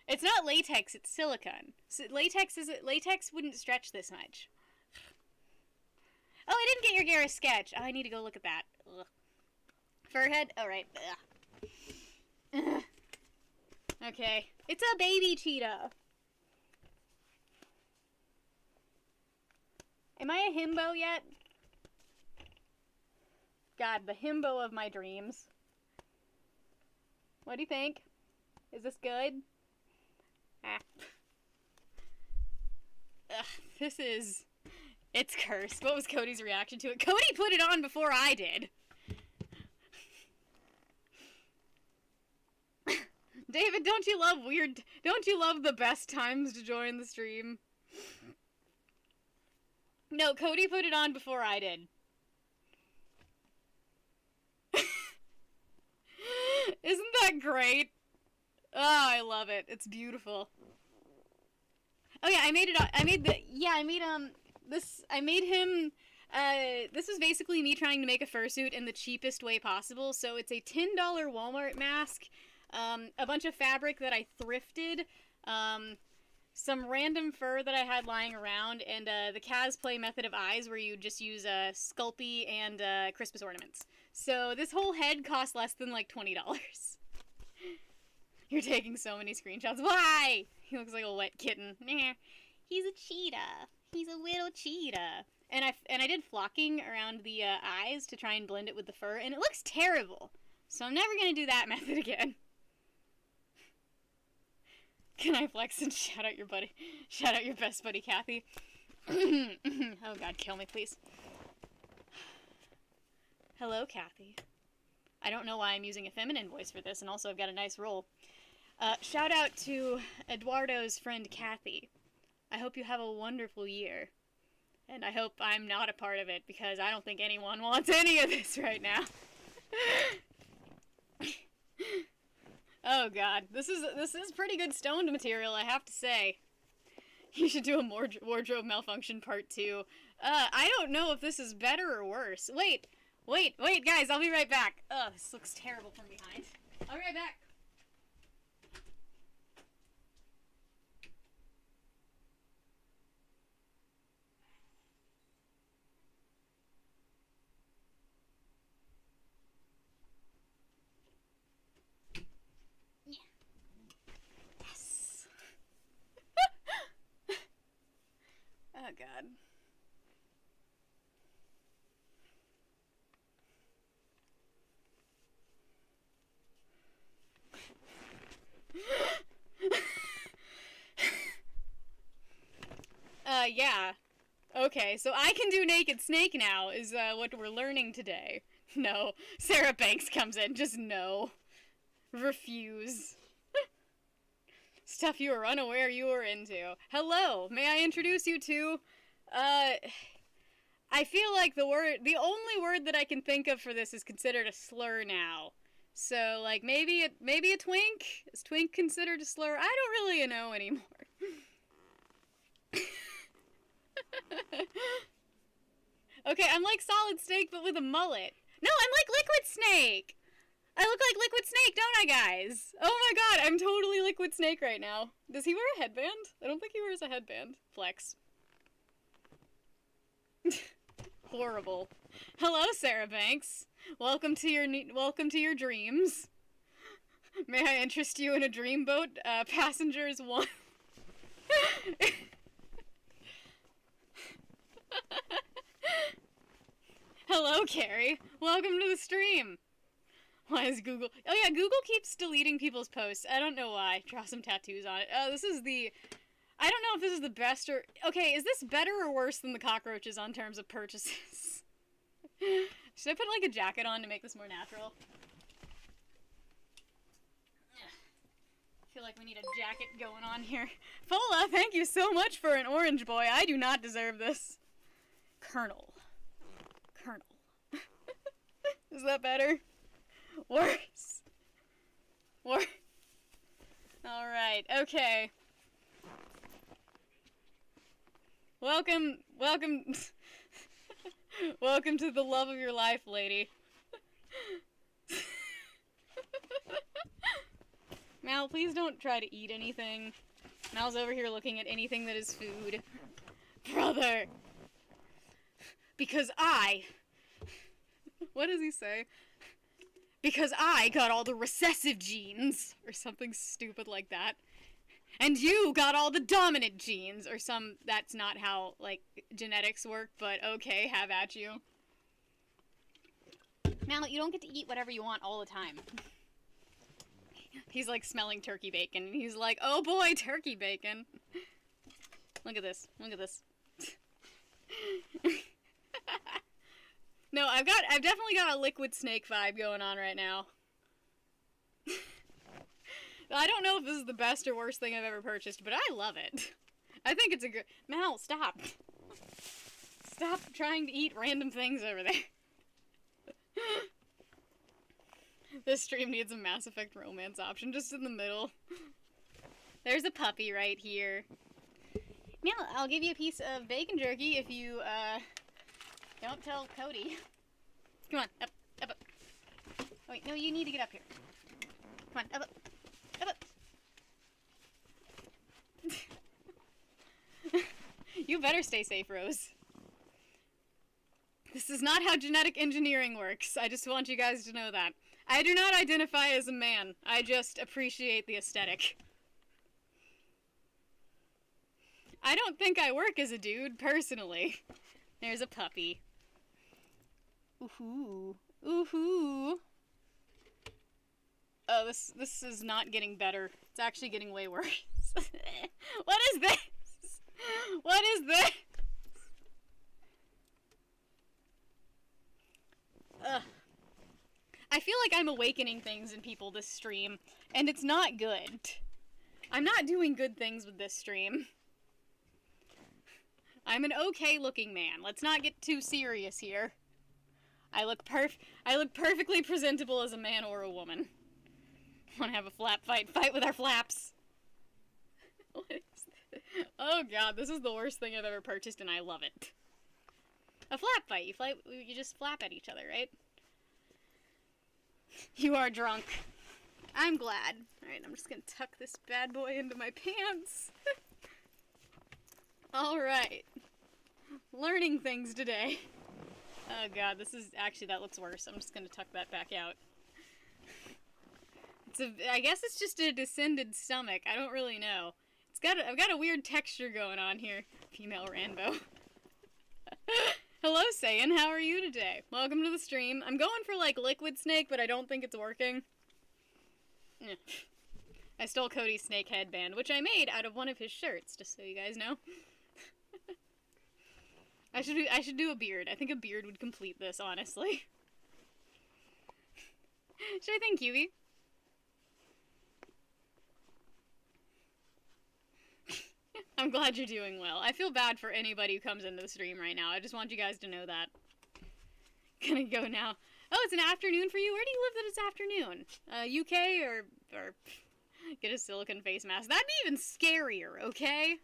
It's not latex, it's silicone. So latex wouldn't stretch this much. Oh, I didn't get your Garrus sketch. Oh, I need to go look at that. Ugh. Furhead? Oh, right. Ugh. Okay. It's a baby cheetah. Am I a himbo yet? God, the himbo of my dreams. What do you think? Is this good? Ah. Ugh, it's cursed. What was Cody's reaction to it? Cody put it on before I did. David, don't you love the best times to join the stream? No, Cody put it on before I did. Isn't that great? Oh, I love it. It's beautiful. Oh yeah, this was basically me trying to make a fursuit in the cheapest way possible. So it's a $10 Walmart mask, a bunch of fabric that I thrifted, some random fur that I had lying around, and the cosplay method of eyes where you just use Sculpey and Christmas ornaments. So this whole head cost less than like $20. You're taking so many screenshots. Why? He looks like a wet kitten. Nah. He's a cheetah. He's a little cheetah. And I did flocking around the eyes to try and blend it with the fur, and it looks terrible. So I'm never gonna do that method again. Can I flex and shout out your buddy? Shout out your best buddy, Kathy. Oh God, kill me, please. Hello, Kathy. I don't know why I'm using a feminine voice for this, and also I've got a nice roll. Shout out to Eduardo's friend Kathy. I hope you have a wonderful year. And I hope I'm not a part of it, because I don't think anyone wants any of this right now. Oh God, this is pretty good stoned material, I have to say. You should do a wardrobe malfunction part 2. I don't know if this is better or worse. Wait, guys, I'll be right back. Ugh, this looks terrible from behind. I'll be right back. Yes. Oh God. Yeah. Okay, so I can do naked snake now, is what we're learning today. No. Sarah Banks comes in. Just no. Refuse. Stuff you were unaware you were into. Hello, may I introduce you to, I feel like the only word that I can think of for this is considered a slur now. So, like, maybe a twink? Is twink considered a slur? I don't really know anymore. Okay, I'm like Solid Snake, but with a mullet. No, I'm like Liquid Snake! I look like Liquid Snake, don't I, guys? Oh my god, I'm totally Liquid Snake right now. Does he wear a headband? I don't think he wears a headband. Flex. Horrible. Hello, Sarah Banks. Welcome to your dreams. May I interest you in a dreamboat? Passengers 1. Hello, Carrie. Welcome to the stream. Why is Google... Oh yeah, Google keeps deleting people's posts. I don't know why. Draw some tattoos on it. Oh, this is the... I don't know if this is the best or... Okay, is this better or worse than the cockroaches on terms of purchases? Should I put, like, a jacket on to make this more natural? I feel like we need a jacket going on here. Fola, thank you so much for an orange boy. I do not deserve this. Colonel. Is that better? Worse. Alright, okay. Welcome welcome to the love of your life, lady. Mal, please don't try to eat anything. Mal's over here looking at anything that is food. Brother! Because I... What does he say? Because I got all the recessive genes, or something stupid like that. And you got all the dominant genes, or that's not how, like, genetics work, but okay, have at you. Mal, you don't get to eat whatever you want all the time. He's, like, smelling turkey bacon, and he's like, oh boy, turkey bacon. Look at this. No, I've definitely got a Liquid Snake vibe going on right now. I don't know if this is the best or worst thing I've ever purchased, but I love it. I think it's a good... Mal, stop. Stop trying to eat random things over there. This stream needs a Mass Effect romance option just in the middle. There's a puppy right here. Mal, I'll give you a piece of bacon jerky if you, don't tell Cody. Come on, up. Oh, wait, no, you need to get up here. Come on, up. You better stay safe, Rose. This is not how genetic engineering works. I just want you guys to know that. I do not identify as a man. I just appreciate the aesthetic. I don't think I work as a dude, personally. There's a puppy. Ooh-hoo. Ooh-hoo. Oh, this is not getting better. It's actually getting way worse. What is this? What is this? Ugh. I feel like I'm awakening things in people this stream, and it's not good. I'm not doing good things with this stream. I'm an okay-looking man. Let's not get too serious here. I look perfectly presentable as a man or a woman. Want to have a flap fight? Fight with our flaps. What is this? Oh god, this is the worst thing I've ever purchased, and I love it. A flap fight. You just flap at each other, right? You are drunk. I'm glad. Alright, I'm just gonna tuck this bad boy into my pants. Alright. Learning things today. Oh god, this is... Actually, that looks worse. I'm just gonna tuck that back out. I guess it's just a descended stomach. I don't really know. I've got a weird texture going on here. Female Rambo. Hello, Saiyan. How are you today? Welcome to the stream. I'm going for, like, Liquid Snake, but I don't think it's working. I stole Cody's snake headband, which I made out of one of his shirts, just so you guys know. I should do a beard. I think a beard would complete this, honestly. Should I thank Kiwi? I'm glad you're doing well. I feel bad for anybody who comes into the stream right now. I just want you guys to know that. Gonna go now. Oh, it's an afternoon for you? Where do you live that it's afternoon? UK or get a silicone face mask? That'd be even scarier, okay?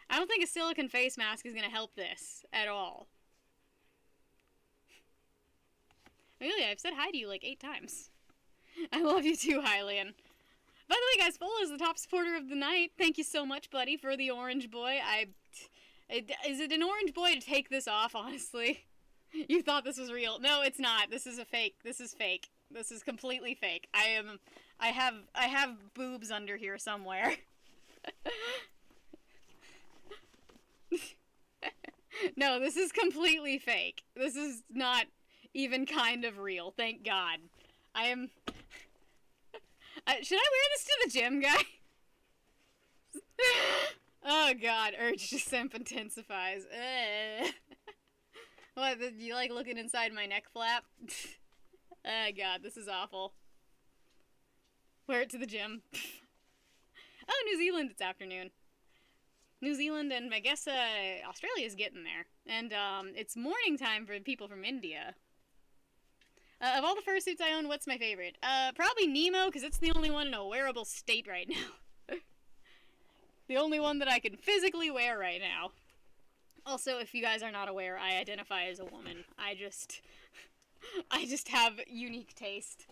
I don't think a silicone face mask is gonna help this at all. Really, I've said hi to you like 8 times. I love you too, Hylian. By the way, guys, Full is the top supporter of the night. Thank you so much, buddy, for the orange boy. Is it an orange boy to take this off, honestly? You thought this was real. No, it's not. This is a fake. This is fake. This is completely fake. I have boobs under here somewhere. No, this is completely fake. This is not even kind of real. Thank God. I am... should I wear this to the gym, guy? Oh God, urge to simp intensifies. What, do you like looking inside my neck flap? Oh God, this is awful. Wear it to the gym. Oh, New Zealand, it's afternoon. New Zealand and I guess Australia's getting there. And it's morning time for people from India. Of all the fursuits I own, what's my favorite? Probably Nemo, because it's the only one in a wearable state right now. The only one that I can physically wear right now. Also, if you guys are not aware, I identify as a woman. I just have unique taste.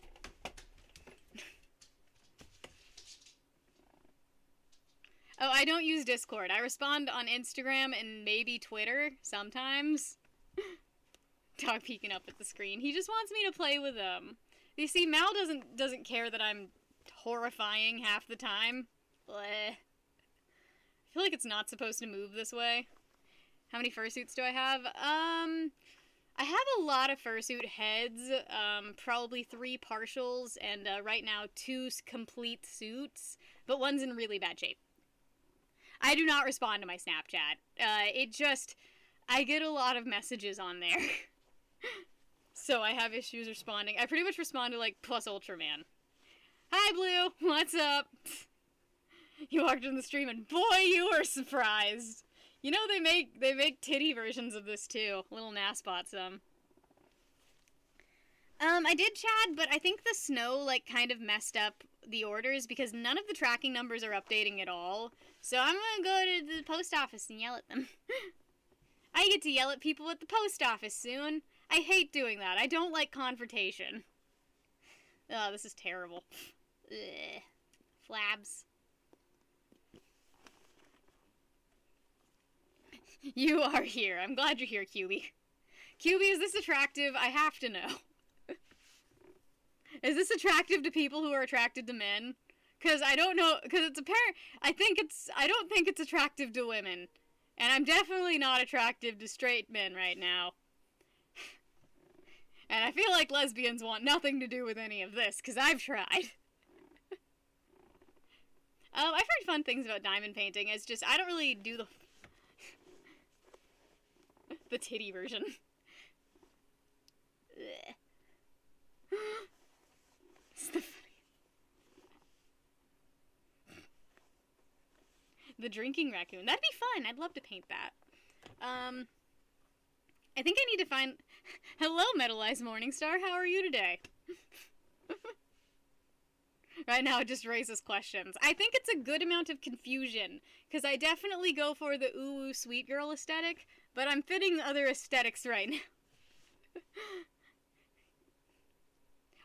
Oh, I don't use Discord. I respond on Instagram and maybe Twitter sometimes. Dog peeking up at the screen. He just wants me to play with him. You see, Mal doesn't care that I'm horrifying half the time. Bleh. I feel like it's not supposed to move this way. How many fursuits do I have? I have a lot of fursuit heads. Probably 3 partials, and right now 2 complete suits, but one's in really bad shape. I do not respond to my Snapchat. I get a lot of messages on there. So I have issues responding. I pretty much respond to, like, plus Ultraman. Hi, Blue! What's up? You walked in the stream and boy, you were surprised! You know, they make titty versions of this, too. Little Naspots, I did, Chad, but I think the snow, like, kind of messed up the orders because none of the tracking numbers are updating at all. So I'm gonna go to the post office and yell at them. I get to yell at people at the post office soon. I hate doing that. I don't like confrontation. Oh, this is terrible. Ugh. Flabs. You are here. I'm glad you're here, QB. QB, is this attractive? I have to know. Is this attractive to people who are attracted to men? Because I don't know, because it's apparent, I don't think it's attractive to women. And I'm definitely not attractive to straight men right now. And I feel like lesbians want nothing to do with any of this, because I've tried. I've heard fun things about diamond painting, it's just, I don't really do the titty version. It's the The drinking raccoon. That'd be fun. I'd love to paint that. I think I need to find... Hello, Metalized Morningstar. How are you today? Right now, it just raises questions. I think it's a good amount of confusion, because I definitely go for the ooh, sweet girl aesthetic, but I'm fitting other aesthetics right now.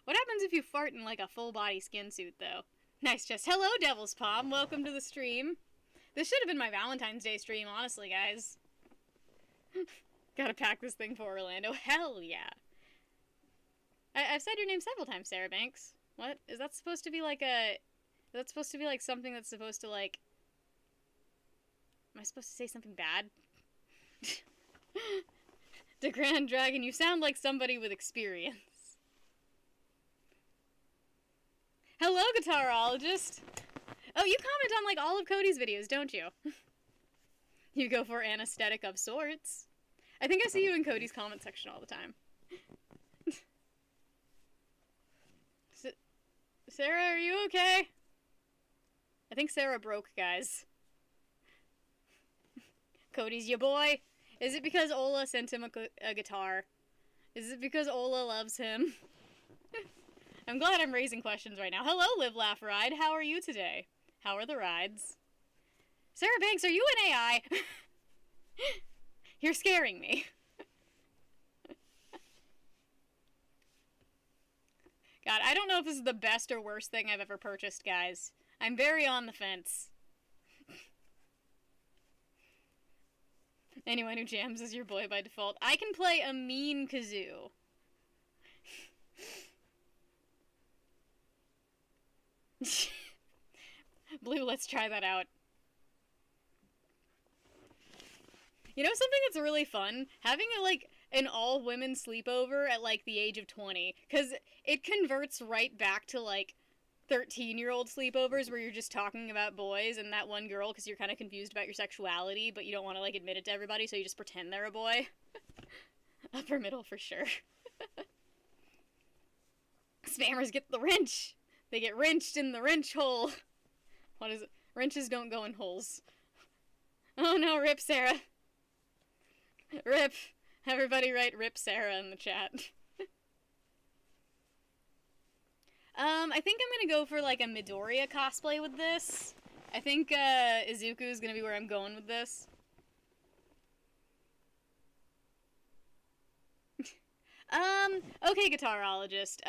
What happens if you fart in, like, a full-body skin suit, though? Nice, just hello, Devil's Palm. Welcome to the stream. This should have been my Valentine's Day stream, honestly, guys. Gotta pack this thing for Orlando. Hell yeah. I've said your name several times, Sarah Banks. What? Is that supposed to be like a... Is that supposed to be like something that's supposed to like... Am I supposed to say something bad? The Grand Dragon, you sound like somebody with experience. Hello, Guitarologist. Oh, you comment on like all of Cody's videos, don't you? You go for an aesthetic of sorts. I think I see you in Cody's comment section all the time. Sarah, are you okay? I think Sarah broke, guys. Cody's your boy. Is it because Ola sent him a guitar? Is it because Ola loves him? I'm glad I'm raising questions right now. Hello, Live, Laugh, Ride. How are you today? How are the rides? Sarah Banks, are you an AI? You're scaring me. God, I don't know if this is the best or worst thing I've ever purchased, guys. I'm very on the fence. Anyone who jams is your boy by default. I can play a mean kazoo. Blue, let's try that out. You know something that's really fun? Having an all-women sleepover at the age of 20. Because it converts right back to 13-year-old sleepovers where you're just talking about boys and that one girl because you're kind of confused about your sexuality, but you don't want to admit it to everybody, so you just pretend they're a boy. Upper middle for sure. Spammers get the wrench. They get wrenched in the wrench hole. What is it? Wrenches don't go in holes. Oh no, rip Sarah. Rip. Everybody write rip Sarah in the chat. I think I'm gonna go for a Midoriya cosplay with this. I think Izuku is gonna be where I'm going with this. Okay, guitarologist.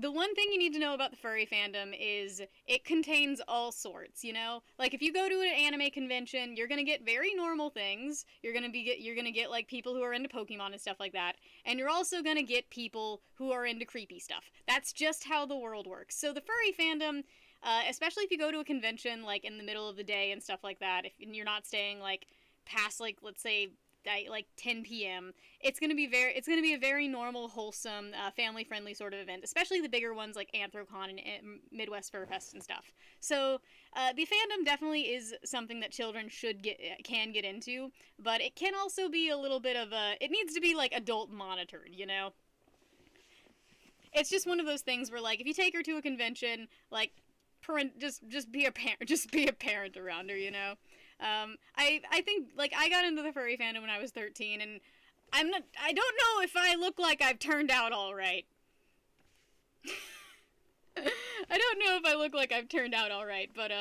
The one thing you need to know about the furry fandom is it contains all sorts, you know? If you go to an anime convention, you're gonna get very normal things. You're gonna get people who are into Pokemon and stuff like that. And you're also gonna get people who are into creepy stuff. That's just how the world works. So the furry fandom, especially if you go to a convention, in the middle of the day and stuff like that, if you're not staying, past, let's say, 10 p.m. It's gonna be a very normal, wholesome, family-friendly sort of event, especially the bigger ones like Anthrocon and Midwest Fur Fest and stuff. So the fandom definitely is something that children can get into, but it can also be a little bit of it needs to be adult monitored, you know. It's just one of those things where if you take her to a convention, just be a parent around her, you know. I think I got into the furry fandom when I was 13, and I don't know if I look like I've turned out all right. I don't know if I look like I've turned out all right, but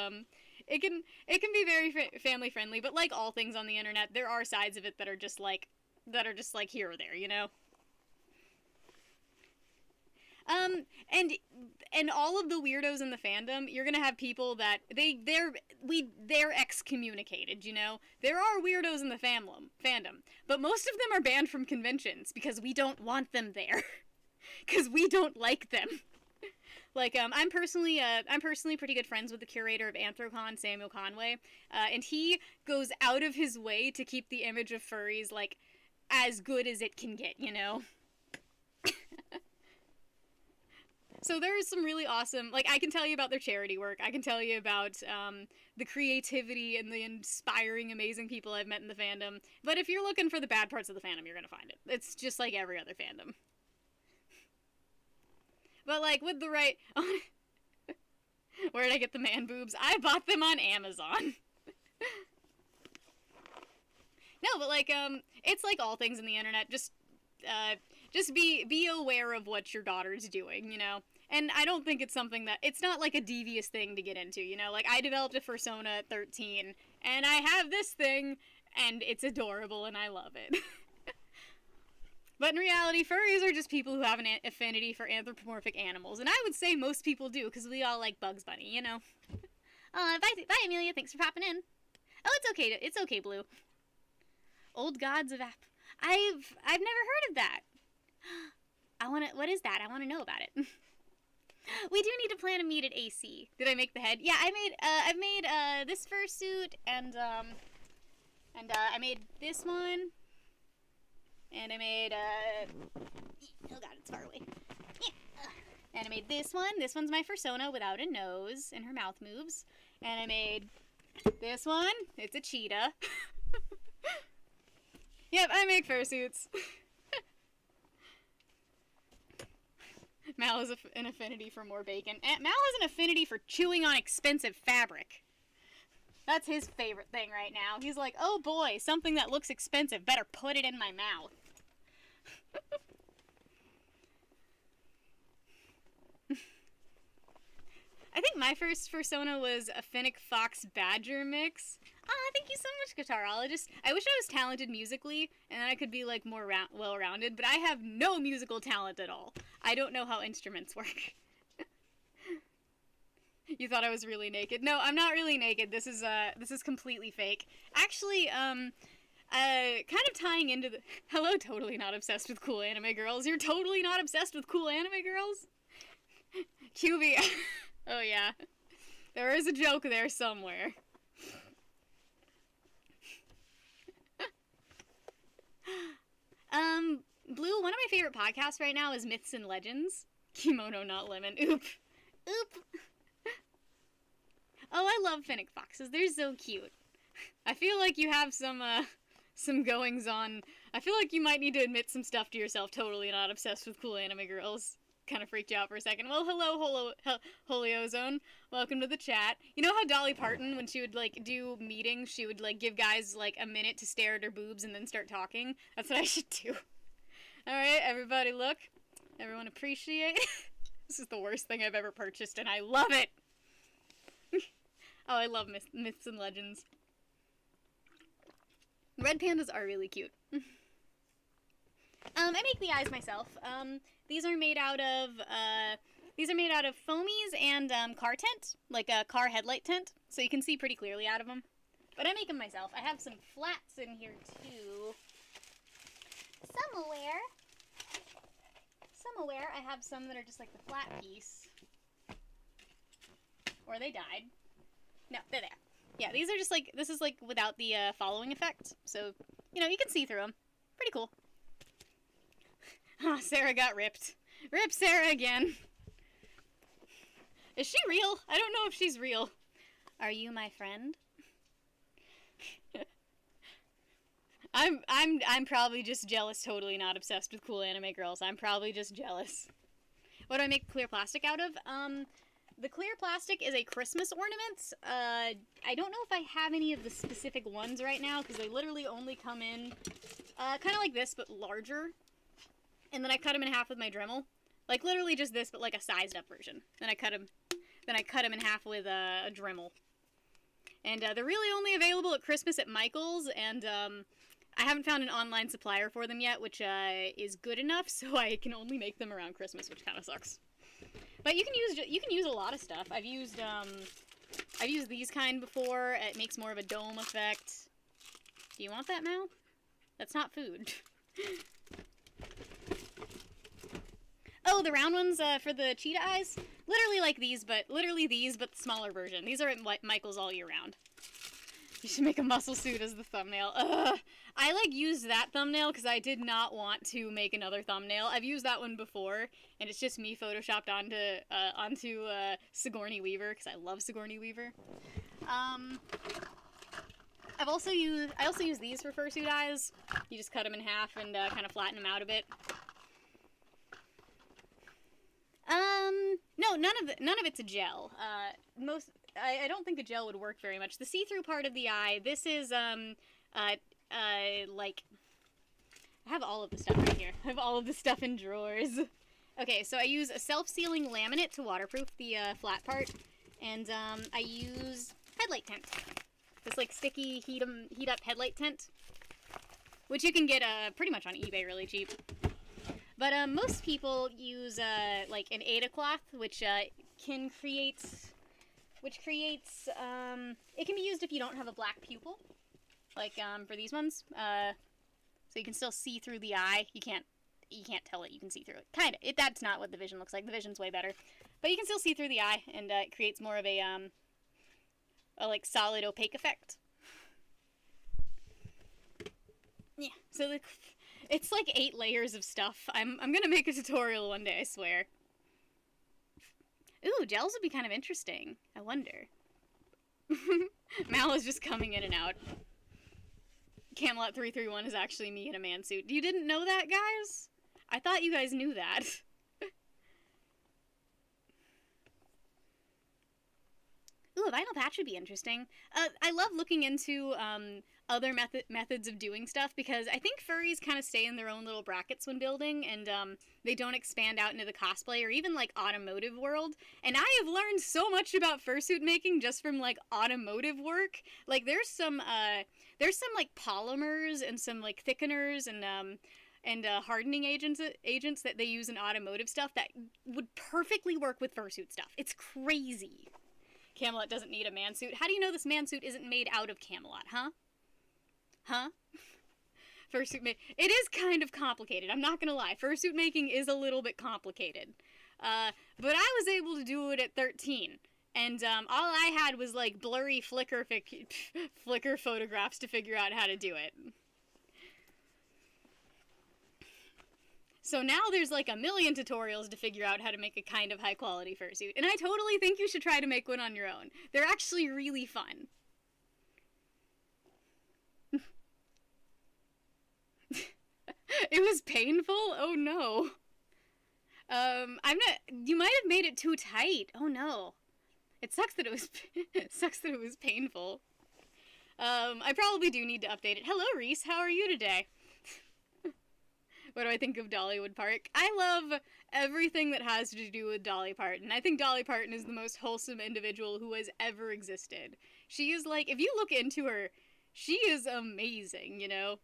it can be very family friendly. But like all things on the internet, there are sides of it that are just here or there, you know. And all of the weirdos in the fandom, you're gonna have people that they're excommunicated, you know? There are weirdos in the fandom, but most of them are banned from conventions because we don't want them there. Because we don't like them. I'm personally pretty good friends with the curator of Anthrocon, Samuel Conway, and he goes out of his way to keep the image of furries, as good as it can get, you know? So there's some really awesome, I can tell you about their charity work. I can tell you about the creativity and the inspiring, amazing people I've met in the fandom. But if you're looking for the bad parts of the fandom, you're going to find it. It's just like every other fandom. But, with the right... Where did I get the man boobs? I bought them on Amazon. No, but, it's like all things in the internet. Just be aware of what your daughter's doing, you know? And I don't think it's something that... It's not, a devious thing to get into, you know? I developed a fursona at 13, and I have this thing, and it's adorable, and I love it. But in reality, furries are just people who have an affinity for anthropomorphic animals, and I would say most people do, because we all like Bugs Bunny, you know? Bye, Amelia. Thanks for popping in. Oh, it's okay, Blue. Old Gods of I've never heard of that. What is that? I want to know about it. We do need to plan a meet at AC. Did I make the head? Yeah, I've made this fursuit, and I made this one, and I made, oh god, it's far away. Yeah. And I made this one. This one's my fursona without a nose, and her mouth moves. And I made this one. It's a cheetah. Yep, I make fursuits. Mal has an affinity for more bacon. Mal has an affinity for chewing on expensive fabric. That's his favorite thing right now. He's like, oh boy, something that looks expensive. Better put it in my mouth. I think my first fursona was a Finnick Fox Badger mix. Ah, thank you so much, Guitarologist. I wish I was talented musically, and then I could be, like, more well-rounded, but I have no musical talent at all. I don't know how instruments work. You thought I was really naked? No, I'm not really naked. This is completely fake. Actually, kind of tying into the... Hello, totally not obsessed with cool anime girls. You're totally not obsessed with cool anime girls? QB... Oh, yeah. There is a joke there somewhere. Blue, one of my favorite podcasts right now is Myths and Legends. Kimono, not lemon. Oop. Oop. Oh, I love Finnick Foxes. They're so cute. I feel like you have some goings on. I feel like you might need to admit some stuff to yourself. Totally not obsessed with cool anime girls. Kind of freaked you out for a second. Well, hello, Holy Ozone. Welcome to the chat. You know how Dolly Parton, when she would, like, do meetings, she would, like, give guys, like, a minute to stare at her boobs and then start talking? That's what I should do. Alright, everybody look. Everyone appreciate. This is the worst thing I've ever purchased, and I love it! Oh, I love Myths and Legends. Red pandas are really cute. I make the eyes myself. These are made out of foamies and car tent, like a car headlight tent, so you can see pretty clearly out of them. But I make them myself. I have some flats in here too. Somewhere I have some that are just like the flat piece. Or they died. No, they're there. Yeah, these are just like, this is like without the following effect, so, you know, you can see through them. Pretty cool. Oh, Sarah got ripped. Rip Sarah again. Is she real? I don't know if she's real. Are you my friend? I'm probably just jealous, totally not obsessed with cool anime girls. I'm probably just jealous. What do I make clear plastic out of? The clear plastic is a Christmas ornament. I don't know if I have any of the specific ones right now, because they literally only come in kind of like this, but larger. And then I cut them in half with my Dremel. Like, literally just this, but like a sized up version. Then I cut them in half with a Dremel. And they're really only available at Christmas at Michael's, and I haven't found an online supplier for them yet, which is good enough, so I can only make them around Christmas, which kind of sucks. But you can use a lot of stuff. I've used these kind before. It makes more of a dome effect. Do you want that, Mal? That's not food. Oh, the round ones for the cheetah eyes? Literally like these, but the smaller version. These are at Michael's all year round. You should make a muscle suit as the thumbnail. Ugh. I, like, used that thumbnail because I did not want to make another thumbnail. I've used that one before, and it's just me photoshopped onto Sigourney Weaver, because I love Sigourney Weaver. I also use these for fursuit eyes. You just cut them in half and kind of flatten them out a bit. No, none of it's a gel. I don't think a gel would work very much. The see-through part of the eye, this is, like, I have all of the stuff right here. I have all of the stuff in drawers. Okay, so I use a self-sealing laminate to waterproof the, flat part, and, I use headlight tent. This, like, sticky heat-up headlight tent, which you can get, pretty much on eBay really cheap. But, most people use, like, an Ada cloth, which creates, it can be used if you don't have a black pupil, like, for these ones, so you can still see through the eye. You can't tell it, you can see through it. Kinda. That's not what the vision looks like. The vision's way better. But you can still see through the eye, and, it creates more of a like, solid opaque effect. Yeah, so it's like 8 layers of stuff. I'm gonna make a tutorial one day, I swear. Ooh, gels would be kind of interesting. I wonder. Mal is just coming in and out. Camelot 331 is actually me in a man suit. You didn't know that, guys? I thought you guys knew that. Ooh, a vinyl patch would be interesting. I love looking into other methods of doing stuff, because I think furries kind of stay in their own little brackets when building, and they don't expand out into the cosplay or even, like, automotive world. And I have learned so much about fursuit making just from, like, automotive work. Like, there's some like, polymers and some, like, thickeners and hardening agents that they use in automotive stuff that would perfectly work with fursuit stuff. It's crazy. Camelot doesn't need a man suit. How do you know this man suit isn't made out of Camelot, huh? Huh? Fursuit it is kind of complicated, I'm not gonna lie. Fursuit making is a little bit complicated. But I was able to do it at 13. And all I had was, like, blurry flicker photographs to figure out how to do it. So now there's, like, a million tutorials to figure out how to make a kind of high-quality fursuit. And I totally think you should try to make one on your own. They're actually really fun. It was painful? Oh, no. You might have made it too tight. Oh, no. It sucks that it was painful. I probably do need to update it. Hello, Reese. How are you today? What do I think of Dollywood Park? I love everything that has to do with Dolly Parton. I think Dolly Parton is the most wholesome individual who has ever existed. She is, like, if you look into her, she is amazing, you know?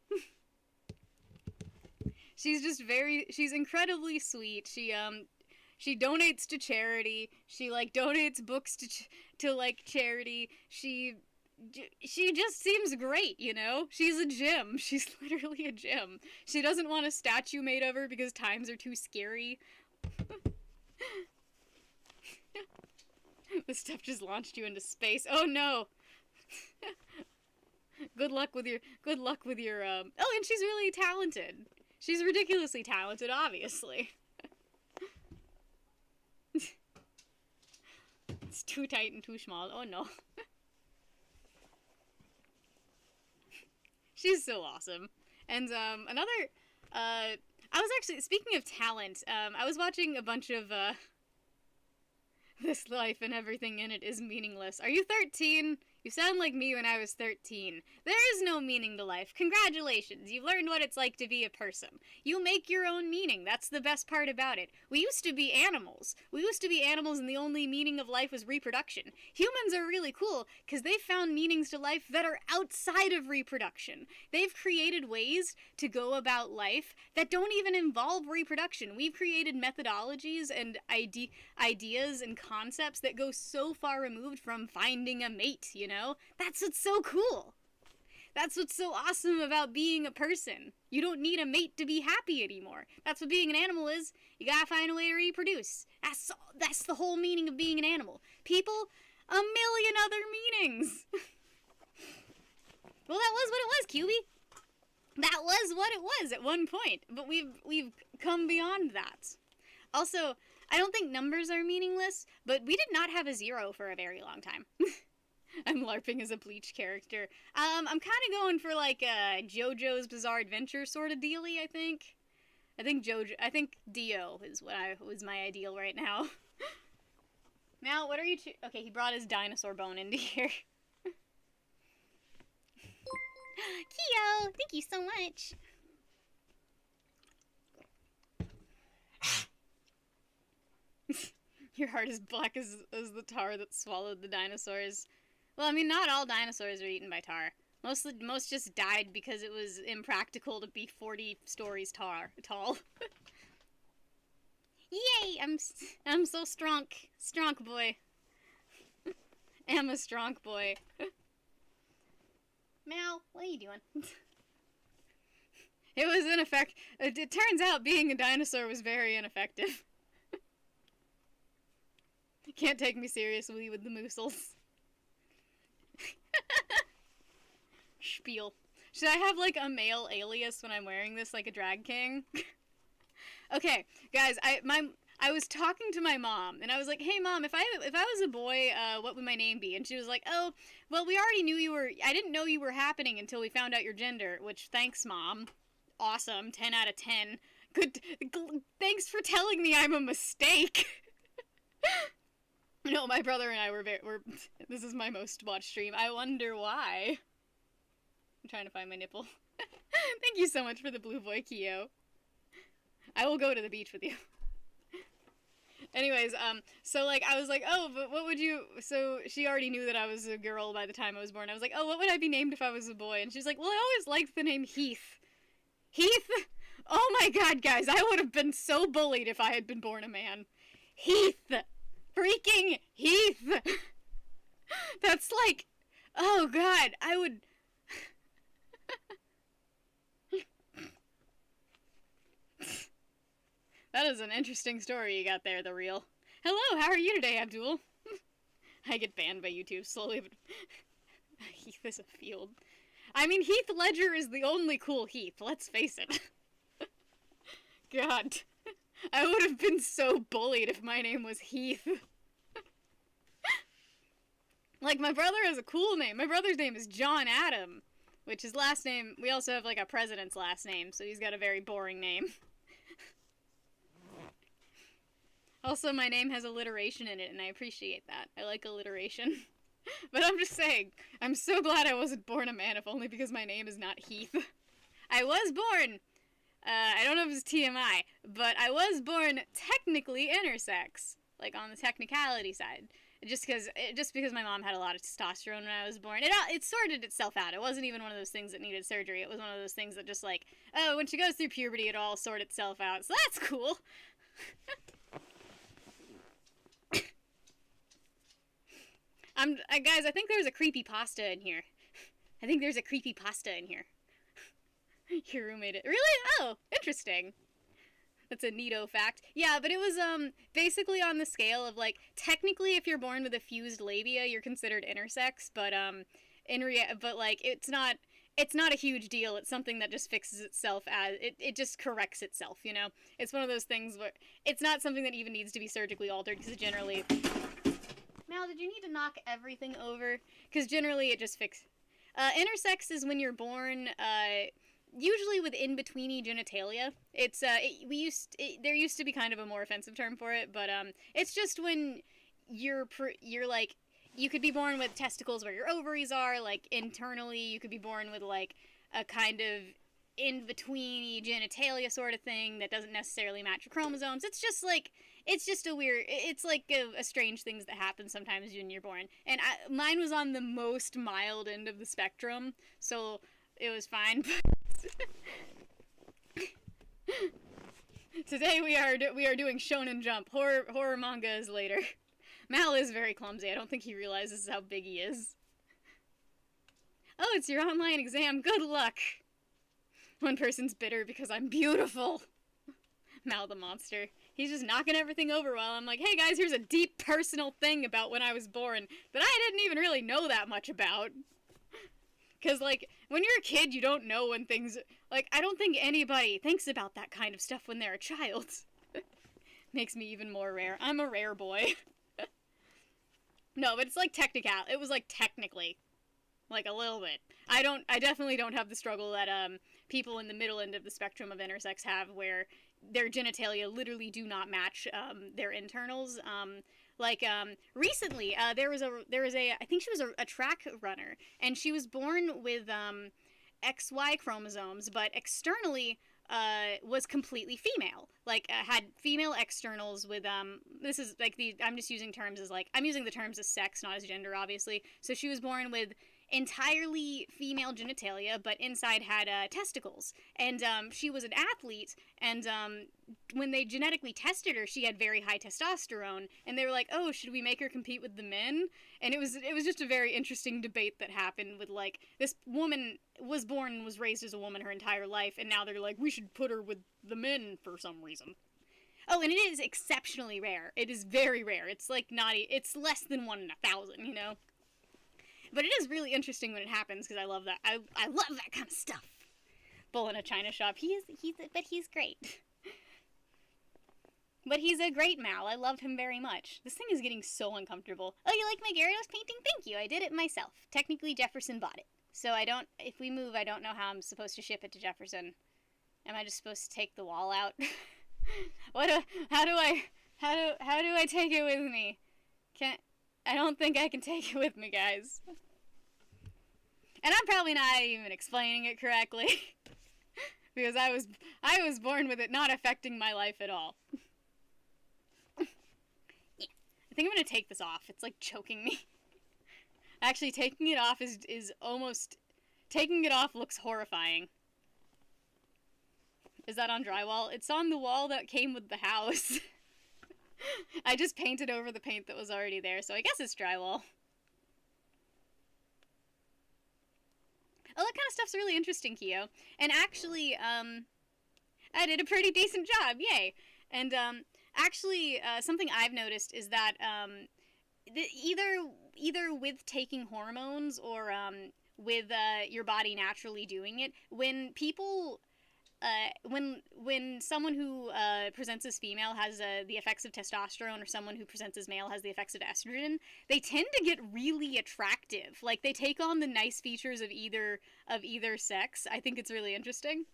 She's incredibly sweet. She donates to charity. She, like, donates books to like, charity. She just seems great, you know? She's a gem. She's literally a gem. She doesn't want a statue made of her because times are too scary. This stuff just launched you into space. Oh, no. Good luck with your, oh, and she's really talented. She's ridiculously talented, obviously. It's too tight and too small. Oh, no. She's so awesome. And, I was actually, speaking of talent, I was watching a bunch of, This life and everything in it is meaningless. Are you 13? You sound like me when I was 13. There is no meaning to life. Congratulations, you've learned what it's like to be a person. You make your own meaning. That's the best part about it. We used to be animals. And the only meaning of life was reproduction. Humans are really cool because they've found meanings to life that are outside of reproduction. They've created ways to go about life that don't even involve reproduction. We've created methodologies and ideas and concepts that go so far removed from finding a mate, you know? That's what's so cool. That's what's so awesome about being a person. You don't need a mate to be happy anymore. That's what being an animal is. You gotta find a way to reproduce. That's the whole meaning of being an animal. People, a million other meanings. Well, that was what it was, QB. That was what it was at one point. But we've come beyond that. Also, I don't think numbers are meaningless, but we did not have a 0 for a very long time. I'm LARPing as a Bleach character. I'm kind of going for, like, a JoJo's Bizarre Adventure sort of dealy, I think. I think Dio is was my ideal right now. Now, what are you okay, he brought his dinosaur bone into here. Kyo, thank you so much. Your heart is black as the tar that swallowed the dinosaurs. Well, I mean, not all dinosaurs are eaten by tar. Most just died because it was impractical to be 40 stories tall. Yay! I'm so strong. Strong boy. I'm a strong boy. Meow, what are you doing? It was ineffective. It turns out being a dinosaur was very ineffective. Can't take me seriously with the moosels. Spiel. Should I have, like, a male alias when I'm wearing this, like a drag king? Okay, guys, I I was talking to my mom, and I was like, hey, Mom, if I was a boy, what would my name be? And she was like, oh, well, we already knew you were... I didn't know you were happening until we found out your gender, which, thanks, Mom. Awesome. 10 out of 10. Good. Thanks for telling me I'm a mistake. No, my brother and I were this is my most watched stream. I wonder why. I'm trying to find my nipple. Thank you so much for the blue boy, Kyo. I will go to the beach with you. Anyways, so, like, I was like, oh, but what would you... So, she already knew that I was a girl by the time I was born. I was like, oh, what would I be named if I was a boy? And she's like, well, I always liked the name Heath. Heath? Oh my god, guys, I would have been so bullied if I had been born a man. Heath! Freaking Heath! That's like... Oh god, I would... That is an interesting story you got there, the real. Hello, how are you today, Abdul? I get banned by YouTube slowly, but... Heath is a field. I mean, Heath Ledger is the only cool Heath, let's face it. God. I would have been so bullied if my name was Heath. Like, my brother has a cool name. My brother's name is John Adam, which his last name... We also have, like, a president's last name, so he's got a very boring name. Also, my name has alliteration in it, and I appreciate that. I like alliteration. But I'm just saying, I'm so glad I wasn't born a man, if only because my name is not Heath. I was born, I don't know if it's TMI, but I was born technically intersex. Like, on the technicality side. Just because my mom had a lot of testosterone when I was born. It sorted itself out. It wasn't even one of those things that needed surgery. It was one of those things that just, like, oh, when she goes through puberty, it'll all sort itself out. So that's cool. Guys, I think there's a creepypasta in here. I think there's a creepypasta in here. Your roommate... Really? Oh, interesting. That's a neato fact. Yeah, but it was, basically on the scale of, like, technically if you're born with a fused labia, you're considered intersex, but, but, like, it's not a huge deal. It's something that just fixes itself as... It just corrects itself, you know? It's one of those things where... It's not something that even needs to be surgically altered, because generally... Mal, did you need to knock everything over? Because generally it just fixes... intersex is when you're born, usually with in-betweeny genitalia. It's, there used to be kind of a more offensive term for it, but, it's just when you're like, you could be born with testicles where your ovaries are, like, internally, you could be born with, like, a kind of in-betweeny genitalia sort of thing that doesn't necessarily match your chromosomes. It's just, like, it's just a weird, it's like a strange things that happen sometimes when you're born. And mine was on the most mild end of the spectrum, so it was fine. Today we are doing Shonen Jump. Horror manga is later. Mal is very clumsy. I don't think he realizes how big he is. Oh, it's your online exam. Good luck. One person's bitter because I'm beautiful. Mal the monster. He's just knocking everything over while I'm like, hey guys, here's a deep personal thing about when I was born that I didn't even really know that much about. Because, like, when you're a kid, you don't know when things... Like, I don't think anybody thinks about that kind of stuff when they're a child. Makes me even more rare. I'm a rare boy. No, but it's like it was like technically. Like, a little bit. I definitely don't have the struggle that, people in the middle end of the spectrum of intersex have, where their genitalia literally do not match, their internals. Recently, there was a, I think she was a track runner, and she was born with, XY chromosomes, but externally, was completely female. Like, had female externals with, this is, like, I'm just using terms as, like, I'm using the terms as sex, not as gender, obviously. So she was born with entirely female genitalia, but inside had, testicles. And, she was an athlete, and, when they genetically tested her, she had very high testosterone, and they were like, oh, should we make her compete with the men? And it was just a very interesting debate that happened with, like, this woman was born and was raised as a woman her entire life, and now they're like, we should put her with the men for some reason. Oh, and it is exceptionally rare. It is very rare. It's, like, it's less than 1 in 1,000, you know? But it is really interesting when it happens, because I love that. I love that kind of stuff. Bull in a china shop. But he's great. But he's a great Mal. I love him very much. This thing is getting so uncomfortable. Oh, you like my Gyarados painting? Thank you. I did it myself. Technically, Jefferson bought it. So I don't, if we move, I don't know how I'm supposed to ship it to Jefferson. Am I just supposed to take the wall out? How do I take it with me? I don't think I can take it with me, guys. And I'm probably not even explaining it correctly. Because I was born with it not affecting my life at all. I think I'm gonna take this off. It's like choking me. Actually, taking it off is almost... Taking it off looks horrifying. Is that on drywall? It's on the wall that came with the house. I just painted over the paint that was already there, so I guess it's drywall. Oh, that kind of stuff's really interesting, Kyo. And actually, I did a pretty decent job, yay! And, actually, something I've noticed is that, either with taking hormones or, with, your body naturally doing it, when people... when someone who presents as female has the effects of testosterone, or someone who presents as male has the effects of estrogen, they tend to get really attractive. Like, they take on the nice features of either sex. I think it's really interesting.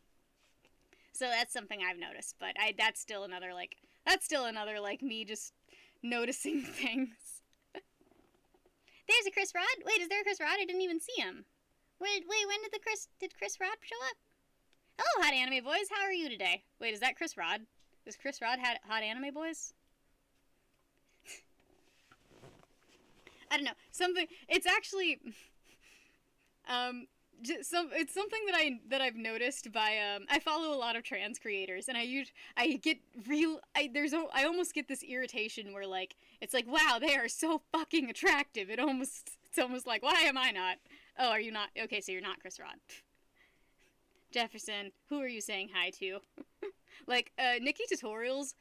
So that's something I've noticed, but that's still another me just noticing things. There's a Chris Rod. Wait, is there a Chris Rod? I didn't even see him. Wait, when did Chris Rod show up? Hello, Hot Anime Boys. How are you today? Wait, is that Chris Rod? Is Chris Rod Hot Anime Boys? I don't know. It's actually... it's something that I've noticed by... I follow a lot of trans creators, and I almost get this irritation where, like, it's like, wow, they are so fucking attractive. It's almost like, why am I not? Oh, are you not? Okay, so you're not Chris Rod. Jefferson, who are you saying hi to? Like, Nikki Tutorials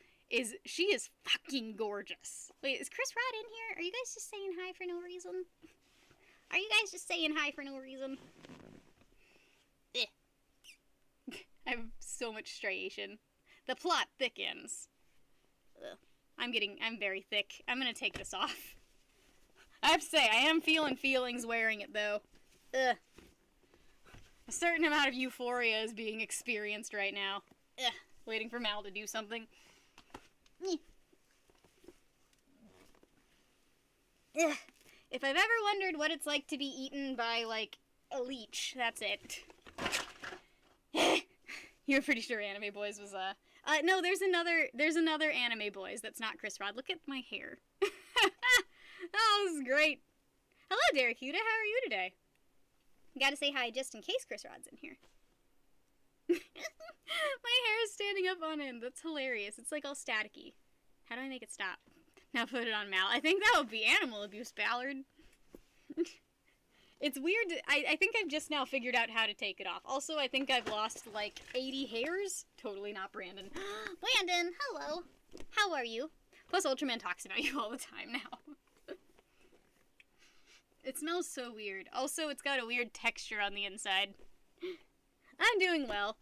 she is fucking gorgeous. Wait, is Chris Rod in here? Are you guys just saying hi for no reason? Are you guys just saying hi for no reason? I have so much striation. The plot thickens. Ugh. I'm very thick. I'm gonna take this off. I have to say, I am feeling feelings wearing it, though. Ugh. A certain amount of euphoria is being experienced right now. Ugh, waiting for Mal to do something. Ugh. If I've ever wondered what it's like to be eaten by, like, a leech, that's it. You're pretty sure Anime Boys was, no, there's another Anime Boys that's not Chris Rod. Look at my hair. Oh, this is great. Hello, Derek Huda. How are you today? Gotta say hi just in case Chris Rod's in here. My hair is standing up on end. That's hilarious. It's like all staticky. How do I make it stop? Now put it on Mal. I think that would be animal abuse, Ballard. It's weird. I think I've just now figured out how to take it off. Also, I think I've lost like 80 hairs. Totally not Brandon. Brandon, hello. How are you? Plus, Ultraman talks about you all the time now. It smells so weird. Also, it's got a weird texture on the inside. I'm doing well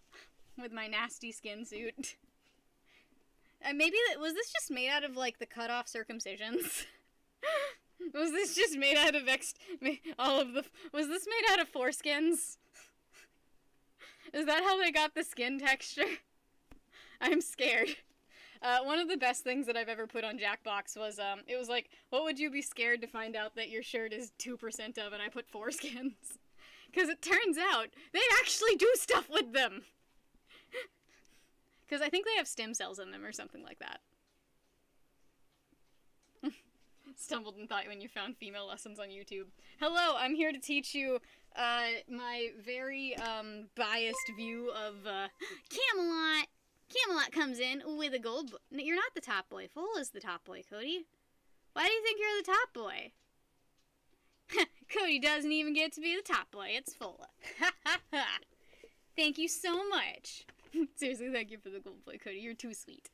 with my nasty skin suit. Maybe was this just made out of like the cut-off circumcisions? Was this just made out of was this made out of foreskins? Is that how they got the skin texture? I'm scared. One of the best things that I've ever put on Jackbox was, it was like, what would you be scared to find out that your shirt is 2% of? And I put foreskins. Because it turns out, they actually do stuff with them! Because I think they have stem cells in them or something like that. Stumbled and thought when you found female lessons on YouTube. Hello, I'm here to teach you, my very, biased view of, Camelot. Camelot comes in with a gold... You're not the top boy. Full is the top boy, Cody. Why do you think you're the top boy? Cody doesn't even get to be the top boy. It's Full. Ha ha ha. Thank you so much. Seriously, thank you for the gold boy, Cody. You're too sweet.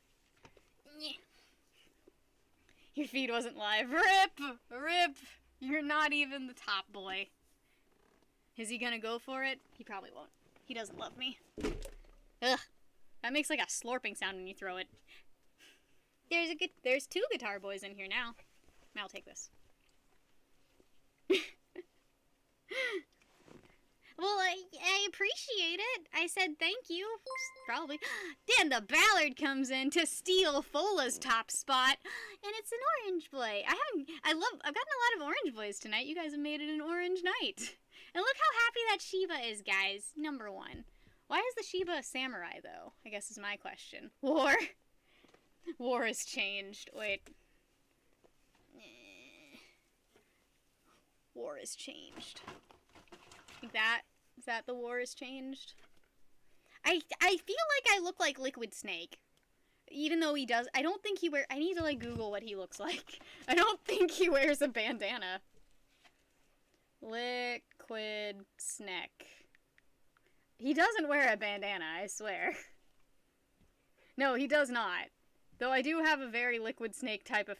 Your feed wasn't live. Rip! Rip! You're not even the top boy. Is he gonna go for it? He probably won't. He doesn't love me. Ugh. That makes like a slurping sound when you throw it. there's two guitar boys in here now. I'll take this. Well, I appreciate it. I said thank you. Probably. Then the Ballard comes in to steal Fola's top spot, and it's an orange boy. I've gotten a lot of orange boys tonight. You guys have made it an orange night. And look how happy that Shiba is, guys. Number one. Why is the Shiba a samurai, though? I guess is my question. War. War has changed. Wait. War has changed. Like that. Is that the war has changed? I feel like I look like Liquid Snake. Even though he does. I don't think he I need to, like, Google what he looks like. I don't think he wears a bandana. Liquid Snake. He doesn't wear a bandana, I swear. No, he does not. Though I do have a very Liquid Snake type of...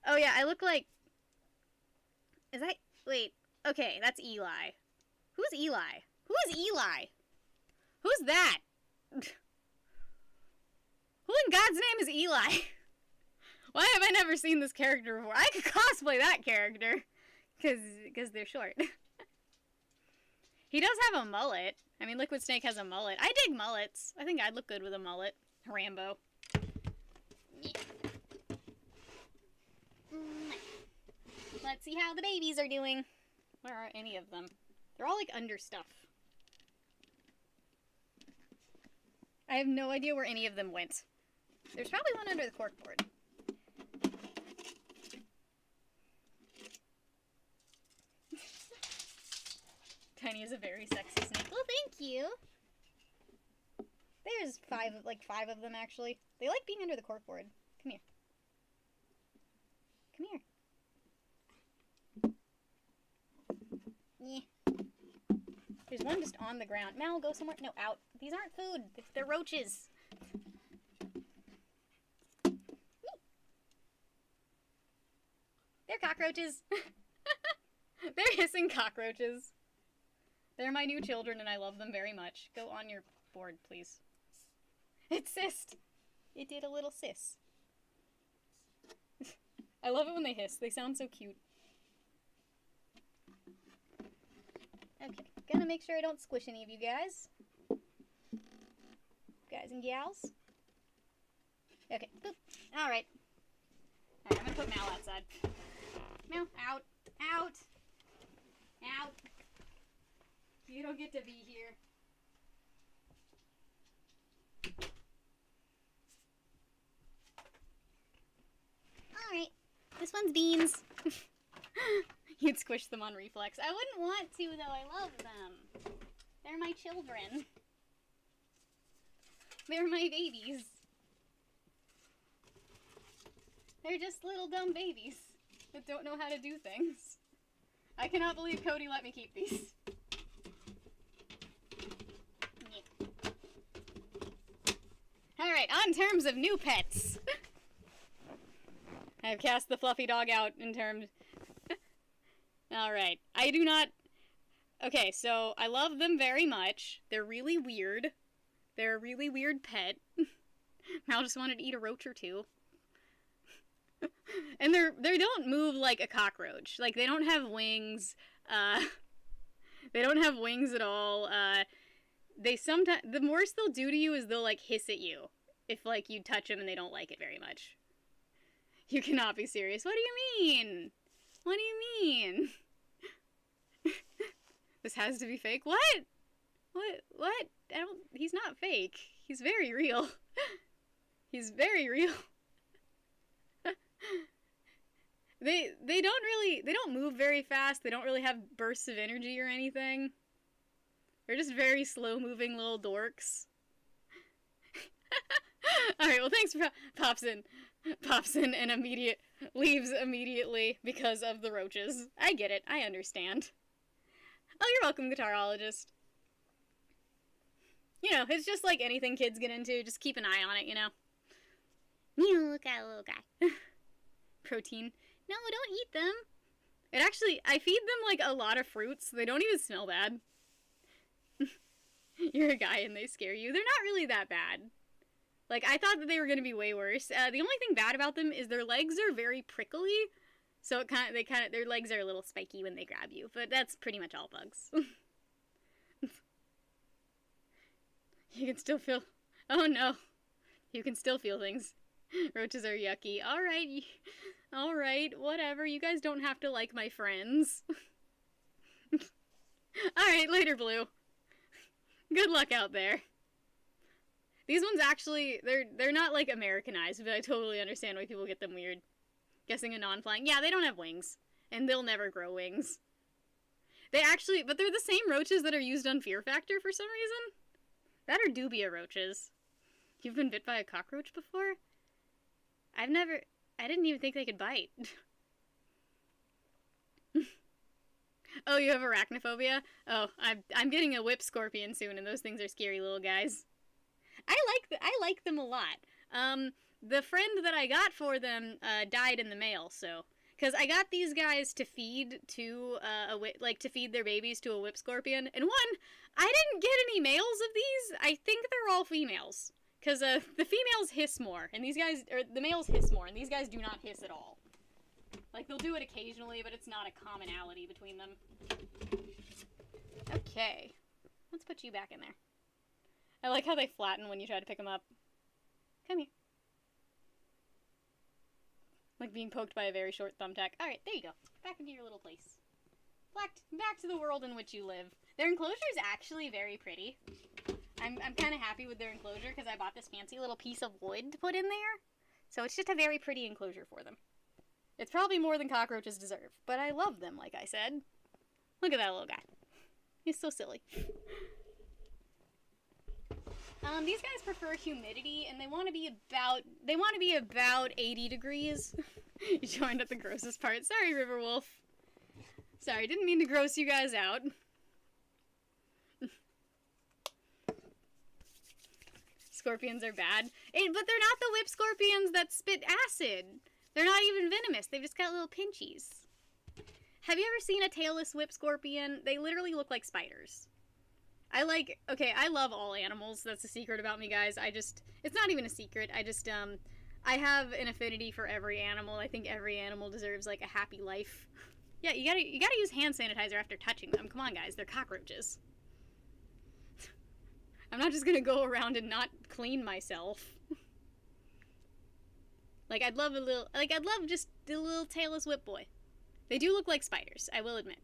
Oh, yeah, I look like... Is that... Wait. Okay, that's Eli. Who's Eli? Who is Eli? Who's that? Who in God's name is Eli? Why have I never seen this character before? I could cosplay that character. Because they're short. He does have a mullet. I mean, Liquid Snake has a mullet. I dig mullets. I think I'd look good with a mullet. Rambo. Yeah. Let's see how the babies are doing. Where are any of them? They're all, like, under stuff. I have no idea where any of them went. There's probably one under the corkboard. Tiny is a very sexy snake. Well, thank you. There's five of them, actually. They like being under the corkboard. Come here. Come here. Yeah. There's one just on the ground. Mal, go somewhere. No, out. These aren't food. They're roaches. They're cockroaches. They're hissing cockroaches. They're my new children, and I love them very much. Go on your board, please. It sissed. It did a little sis. I love it when they hiss. They sound so cute. Okay, gonna make sure I don't squish any of you guys. Guys and gals. Okay, boop. Alright. Alright, I'm gonna put Mal outside. Mal, out. Out. Out. You don't get to be here. Alright. This one's Beans. You'd squish them on reflex. I wouldn't want to, though. I love them. They're my children. They're my babies. They're just little dumb babies that don't know how to do things. I cannot believe Cody let me keep these. Alright, on terms of new pets. I've cast the fluffy dog out in terms... Alright, I do not... Okay, so I love them very much. They're really weird. They're a really weird pet. Mal just wanted to eat a roach or two. And they don't move like a cockroach. Like, they don't have wings. They don't have wings at all. They sometimes... The worst they'll do to you is they'll, like, hiss at you. If, like, you touch them and they don't like it very much. You cannot be serious. What do you mean? What do you mean? This has to be fake? What? What? He's not fake. He's very real. He's very real. They don't move very fast. They don't really have bursts of energy or anything. They're just very slow-moving little dorks. Alright, well, thanks for pops in and leaves immediately because of the roaches. I get it. I understand. Oh, you're welcome, guitarologist. You know, it's just like anything kids get into. Just keep an eye on it, you know? You look at a little guy. Protein. No, don't eat them. I feed them, like, a lot of fruits. They don't even smell bad. You're a guy and they scare you. They're not really that bad. Like, I thought that they were going to be way worse. The only thing bad about them is their legs are very prickly. So their legs are a little spiky when they grab you. But that's pretty much all bugs. You can still feel... Oh no. You can still feel things. Roaches are yucky. Alright, whatever. You guys don't have to like my friends. Alright, later, Blue. Good luck out there. These ones actually, they're not, like, Americanized, but I totally understand why people get them weird. Guessing a non-flying. Yeah, they don't have wings. And they'll never grow wings. But they're the same roaches that are used on Fear Factor for some reason. That are dubia roaches. You've been bit by a cockroach before? I didn't even think they could bite. Oh, you have arachnophobia? Oh, I'm getting a whip scorpion soon, and those things are scary little guys. I like them a lot. The friend that I got for them died in the mail, so because I got these guys to feed to to feed their babies to a whip scorpion, and I didn't get any males of these. I think they're all females. Because the females hiss more, and the males hiss more, and these guys do not hiss at all. Like, they'll do it occasionally, but it's not a commonality between them. Okay. Let's put you back in there. I like how they flatten when you try to pick them up. Come here. Like being poked by a very short thumbtack. Alright, there you go. Back into your little place. Back to the world in which you live. Their enclosure is actually very pretty. I'm kind of happy with their enclosure because I bought this fancy little piece of wood to put in there. So it's just a very pretty enclosure for them. It's probably more than cockroaches deserve, but I love them, like I said. Look at that little guy. He's so silly. These guys prefer humidity, and they want to be about 80 degrees. You joined at the grossest part. Sorry, Riverwolf. Sorry, didn't mean to gross you guys out. Scorpions are bad. But they're not the whip scorpions that spit acid. They're not even venomous. They've just got little pinchies. Have you ever seen a tailless whip scorpion? They literally look like spiders. I love all animals. That's a secret about me, guys. It's not even a secret. I have an affinity for every animal. I think every animal deserves, like, a happy life. Yeah, you gotta use hand sanitizer after touching them. Come on, guys. They're cockroaches. I'm not just gonna go around and not clean myself. I'd love just the little tailless whip boy. They do look like spiders, I will admit.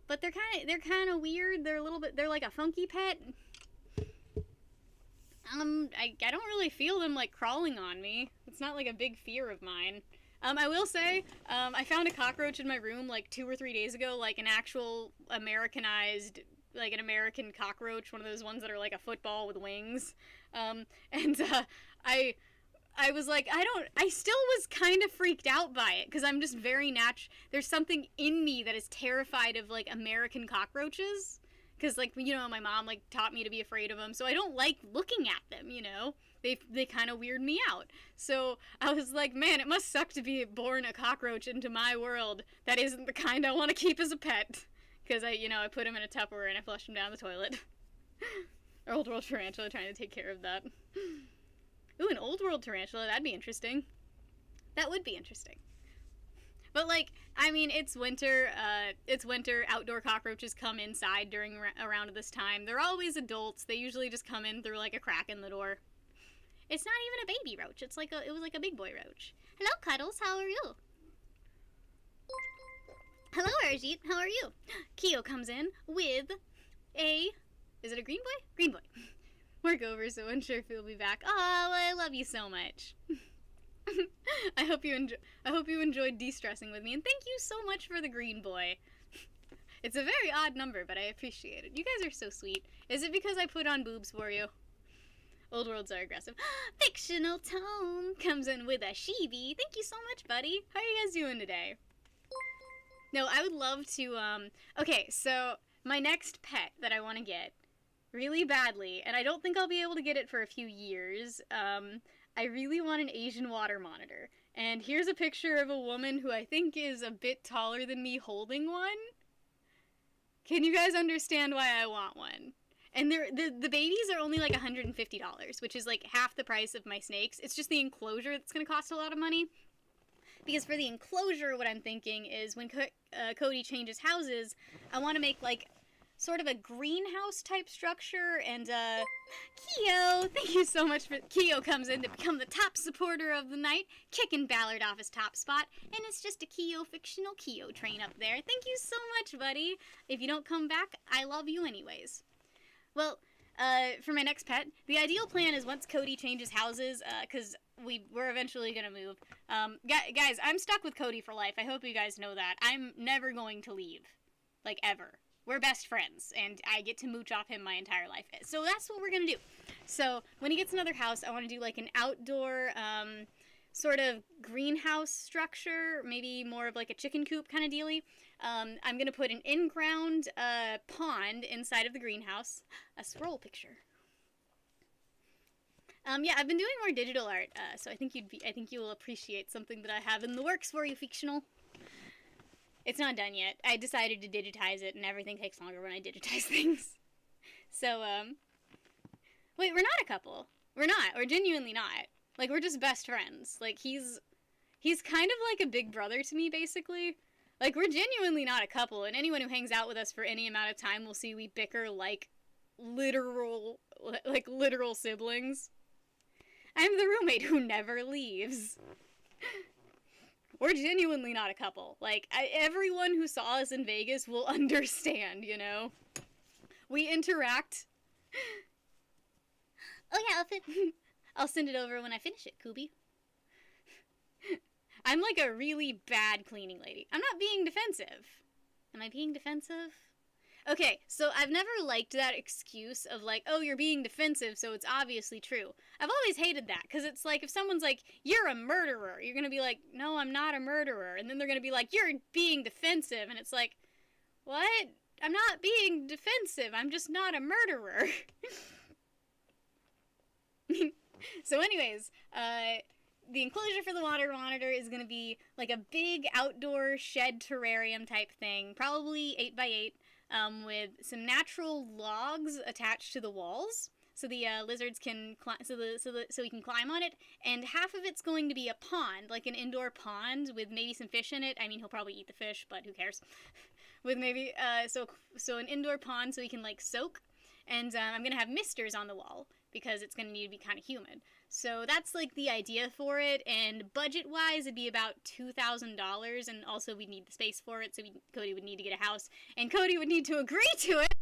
But they're kind of weird. They're like a funky pet. I don't really feel them, like, crawling on me. It's not, like, a big fear of mine. I will say, I found a cockroach in my room, like, 2 or 3 days ago, like, an actual Americanized, like, an American cockroach, one of those ones that are like a football with wings. I was like, I still was kind of freaked out by it, because I'm just very there's something in me that is terrified of, like, American cockroaches, because, like, you know, my mom, like, taught me to be afraid of them, so I don't like looking at them, you know? They kind of weird me out. So I was like, man, it must suck to be born a cockroach into my world that isn't the kind I want to keep as a pet, because I put him in a Tupperware and I flushed him down the toilet. Old world tarantula trying to take care of that. Ooh, an old world tarantula, that'd be interesting. That would be interesting. But, like, I mean, it's winter, outdoor cockroaches come inside around this time. They're always adults, they usually just come in through, like, a crack in the door. It's not even a baby roach, it was like a big boy roach. Hello, Cuddles, how are you? Hello, Arjit, how are you? Keo comes in with is it a green boy? Green boy. Work over, so unsure if he'll be back. Oh, I love you so much. I hope you enjoyed de-stressing with me, and thank you so much for the green boy. It's a very odd number, but I appreciate it. You guys are so sweet. Is it because I put on boobs for you? Old worlds are aggressive. Fictional Tone comes in with a Sheeby. Thank you so much, buddy. How are you guys doing today? No, I would love to, okay, so my next pet that I want to get really badly, and I don't think I'll be able to get it for a few years, I really want an Asian water monitor. And here's a picture of a woman who I think is a bit taller than me holding one. Can you guys understand why I want one? And the babies are only like $150, which is like half the price of my snakes. It's just the enclosure that's going to cost a lot of money. Because for the enclosure, what I'm thinking is when Cody changes houses, I want to make like sort of a greenhouse type structure. And Keo, thank you so much for Keo comes in to become the top supporter of the night, kicking Ballard off his top spot, and it's just a Keo fictional Keo train up there. Thank you so much, buddy. If you don't come back, I love you anyways. Well, for my next pet, the ideal plan is once Cody changes houses, because we're eventually going to move. Guys, I'm stuck with Cody for life. I hope you guys know that. I'm never going to leave. Like, ever. We're best friends, and I get to mooch off him my entire life. So that's what we're going to do. So when he gets another house, I want to do, like, an outdoor, sort of greenhouse structure, maybe more of, like, a chicken coop kind of dealy. I'm going to put an in-ground pond inside of the greenhouse. A scroll picture. Yeah, I've been doing more digital art, so I think you will appreciate something that I have in the works for you, fictional. It's not done yet. I decided to digitize it, and everything takes longer when I digitize things. So, wait, we're not a couple. We're not. We're genuinely not. Like, we're just best friends. Like, he's kind of like a big brother to me, basically. Like, we're genuinely not a couple, and anyone who hangs out with us for any amount of time will see we bicker like literal siblings. I'm the roommate who never leaves. We're genuinely not a couple. Like, everyone who saw us in Vegas will understand, you know? We interact. Oh yeah, I'll send it over when I finish it, Kubi. I'm like a really bad cleaning lady. I'm not being defensive. Am I being defensive? Okay, so I've never liked that excuse of like, oh, you're being defensive, so it's obviously true. I've always hated that, because it's like, if someone's like, you're a murderer, you're gonna be like, no, I'm not a murderer. And then they're gonna be like, you're being defensive. And it's like, what? I'm not being defensive. I'm just not a murderer. So anyways, the enclosure for the water monitor is going to be like a big outdoor shed terrarium type thing, probably 8x8, with some natural logs attached to the walls, so the lizards can so we can climb on it. And half of it's going to be a pond, like an indoor pond with maybe some fish in it. I mean, he'll probably eat the fish, but who cares? With maybe so an indoor pond so he can like soak. And I'm gonna have misters on the wall because it's gonna need to be kind of humid. So that's like the idea for it, and budget-wise, it'd be about $2,000, and also we'd need the space for it, so Cody would need to get a house, and Cody would need to agree to it,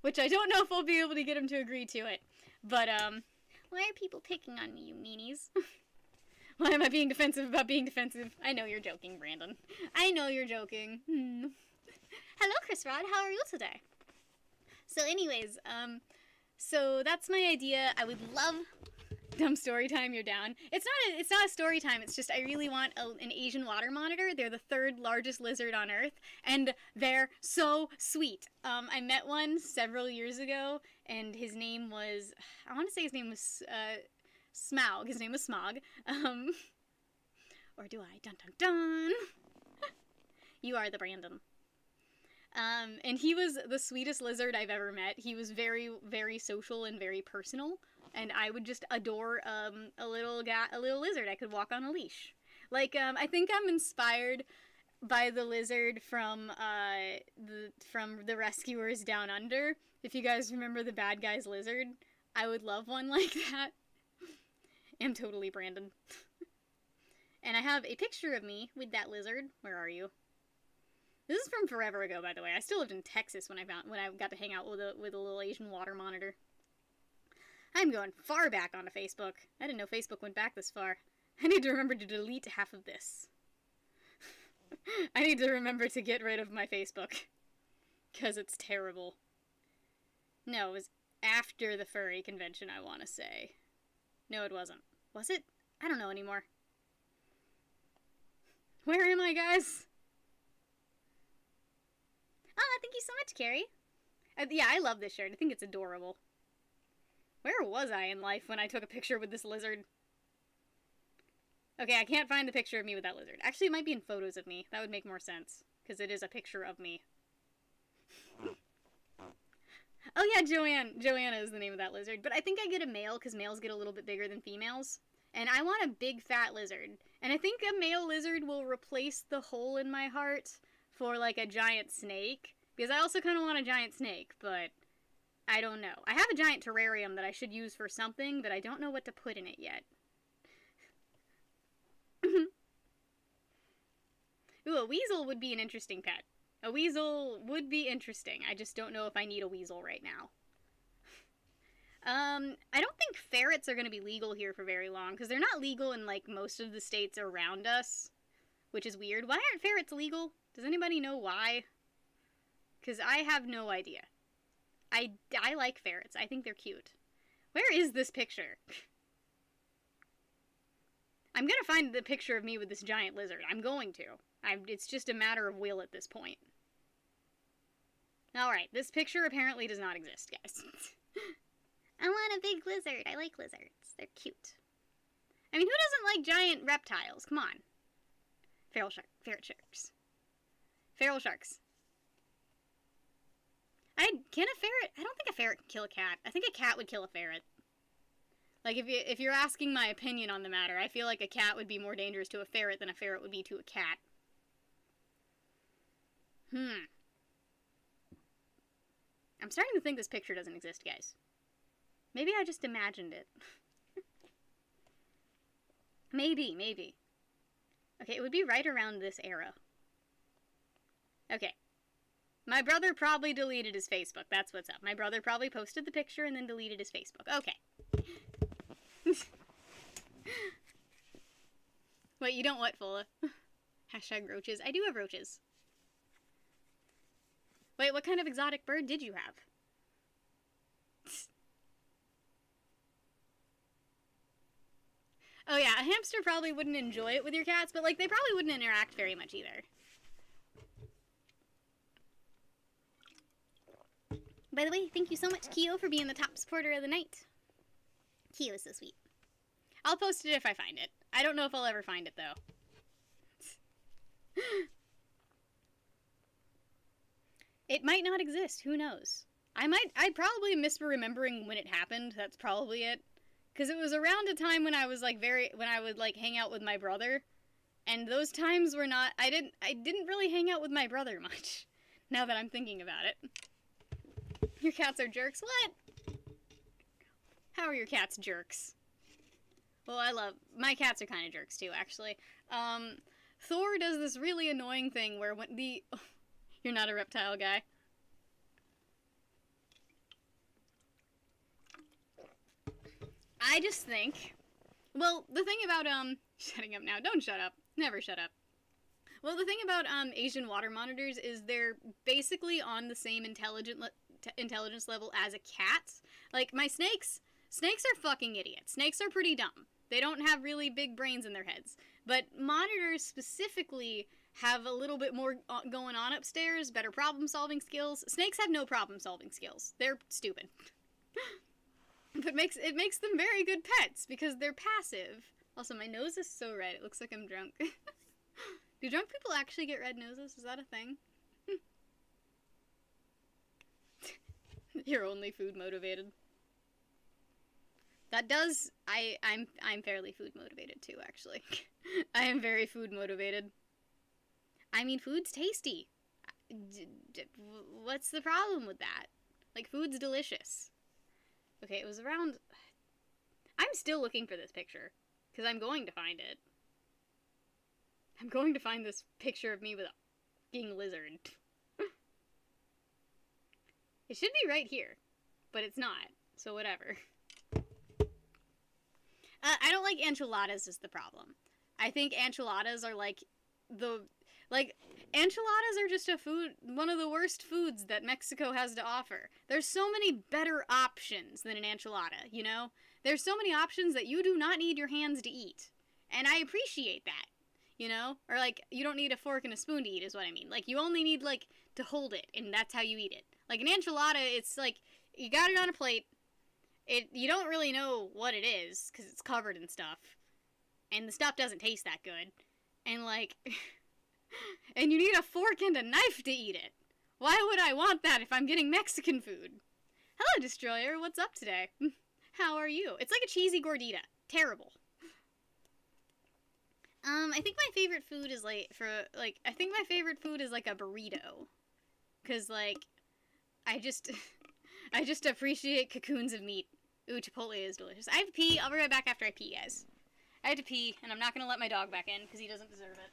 which I don't know if we'll be able to get him to agree to it. But, why are people picking on me, you meanies? Why am I being defensive about being defensive? I know you're joking, Brandon. I know you're joking. Hello, Chris Rod, how are you today? So anyways, so that's my idea. I would love... Dumb story time, you're down. It's not a story time, it's just I really want an Asian water monitor. They're the third largest lizard on Earth, and they're so sweet. I met one several years ago, and his name was, I want to say his name was Smaug. His name was Smaug. Or do I? Dun dun dun! You are the Brandon. And he was the sweetest lizard I've ever met. He was very, very social and very personal. And I would just adore a little lizard I could walk on a leash. Like, I think I'm inspired by the lizard from the Rescuers Down Under. If you guys remember the bad guy's lizard, I would love one like that. I'm totally Brandon. And I have a picture of me with that lizard. Where are you? This is from forever ago, by the way. I still lived in Texas when I got to hang out with a little Asian water monitor. I'm going far back onto Facebook. I didn't know Facebook went back this far. I need to remember to delete half of this. I need to remember to get rid of my Facebook. Because it's terrible. No, it was after the furry convention, I want to say. No, it wasn't. Was it? I don't know anymore. Where am I, guys? Oh, thank you so much, Carrie. Yeah, I love this shirt. I think it's adorable. Where was I in life when I took a picture with this lizard? Okay, I can't find the picture of me with that lizard. Actually, it might be in photos of me. That would make more sense, because it is a picture of me. Oh yeah, Joanna is the name of that lizard. But I think I get a male because males get a little bit bigger than females. And I want a big fat lizard. And I think a male lizard will replace the hole in my heart for like a giant snake. Because I also kind of want a giant snake, but I don't know. I have a giant terrarium that I should use for something, but I don't know what to put in it yet. Ooh, a weasel would be an interesting pet. A weasel would be interesting. I just don't know if I need a weasel right now. I don't think ferrets are going to be legal here for very long, because they're not legal in, like, most of the states around us, which is weird. Why aren't ferrets legal? Does anybody know why? Because I have no idea. I like ferrets. I think they're cute. Where is this picture? I'm gonna find the picture of me with this giant lizard. I'm going to. It's just a matter of will at this point. Alright, this picture apparently does not exist, guys. I want a big lizard. I like lizards. They're cute. I mean, who doesn't like giant reptiles? Come on. Ferret sharks. Feral sharks. Can a ferret? I don't think a ferret can kill a cat. I think a cat would kill a ferret. Like, if you're asking my opinion on the matter, I feel like a cat would be more dangerous to a ferret than a ferret would be to a cat. I'm starting to think this picture doesn't exist, guys. Maybe I just imagined it. Maybe. Okay, it would be right around this era. Okay. My brother probably deleted his Facebook. That's what's up. My brother probably posted the picture and then deleted his Facebook. Okay. Wait, you don't what, Fola? Hashtag roaches. I do have roaches. Wait, what kind of exotic bird did you have? Oh yeah, a hamster probably wouldn't enjoy it with your cats, but like they probably wouldn't interact very much either. By the way, thank you so much, Kyo, for being the top supporter of the night. Kyo is so sweet. I'll post it if I find it. I don't know if I'll ever find it, though. It might not exist. Who knows? I probably misremembering when it happened. That's probably it. Because it was around a time when I was, like, when I would, like, hang out with my brother. And those times were not, I didn't really hang out with my brother much. Now that I'm thinking about it. Your cats are jerks? What? How are your cats jerks? Well, my cats are kind of jerks too, actually. Thor does this really annoying thing where when you're not a reptile guy. I just think, well, the thing about, shutting up now, don't shut up, never shut up. Well, the thing about, Asian water monitors is they're basically on the same intelligence level as a cat. Like, my snakes are fucking idiots. Snakes are pretty dumb. They don't have really big brains in their heads. But monitors specifically have a little bit more going on upstairs, better problem-solving skills. Snakes have no problem-solving skills. They're stupid. But it makes them very good pets, because they're passive. Also, my nose is so red, it looks like I'm drunk. Do drunk people actually get red noses? Is that a thing? You're only food motivated. That does, I'm fairly food motivated too, actually. I am very food motivated. I mean, food's tasty. What's the problem with that? Like, food's delicious. Okay, it was around, I'm still looking for this picture, because I'm going to find it. I'm going to find this picture of me with a fucking lizard. It should be right here, but it's not, so whatever. I don't like enchiladas is the problem. I think enchiladas are enchiladas are just one of the worst foods that Mexico has to offer. There's so many better options than an enchilada, you know? There's so many options that you do not need your hands to eat. And I appreciate that, you know? Or, like, you don't need a fork and a spoon to eat is what I mean. Like, you only need, like, to hold it, and that's how you eat it. Like, an enchilada, it's like, you got it on a plate. You don't really know what it is, because it's covered in stuff. And the stuff doesn't taste that good. And, like, and you need a fork and a knife to eat it. Why would I want that if I'm getting Mexican food? Hello, Destroyer. What's up today? How are you? It's like a cheesy gordita. Terrible. I think my favorite food is like a burrito. Cause like, I just appreciate cocoons of meat. Ooh, Chipotle is delicious. I have to pee. I'll be right back after I pee, guys. I have to pee, and I'm not gonna let my dog back in, because he doesn't deserve it.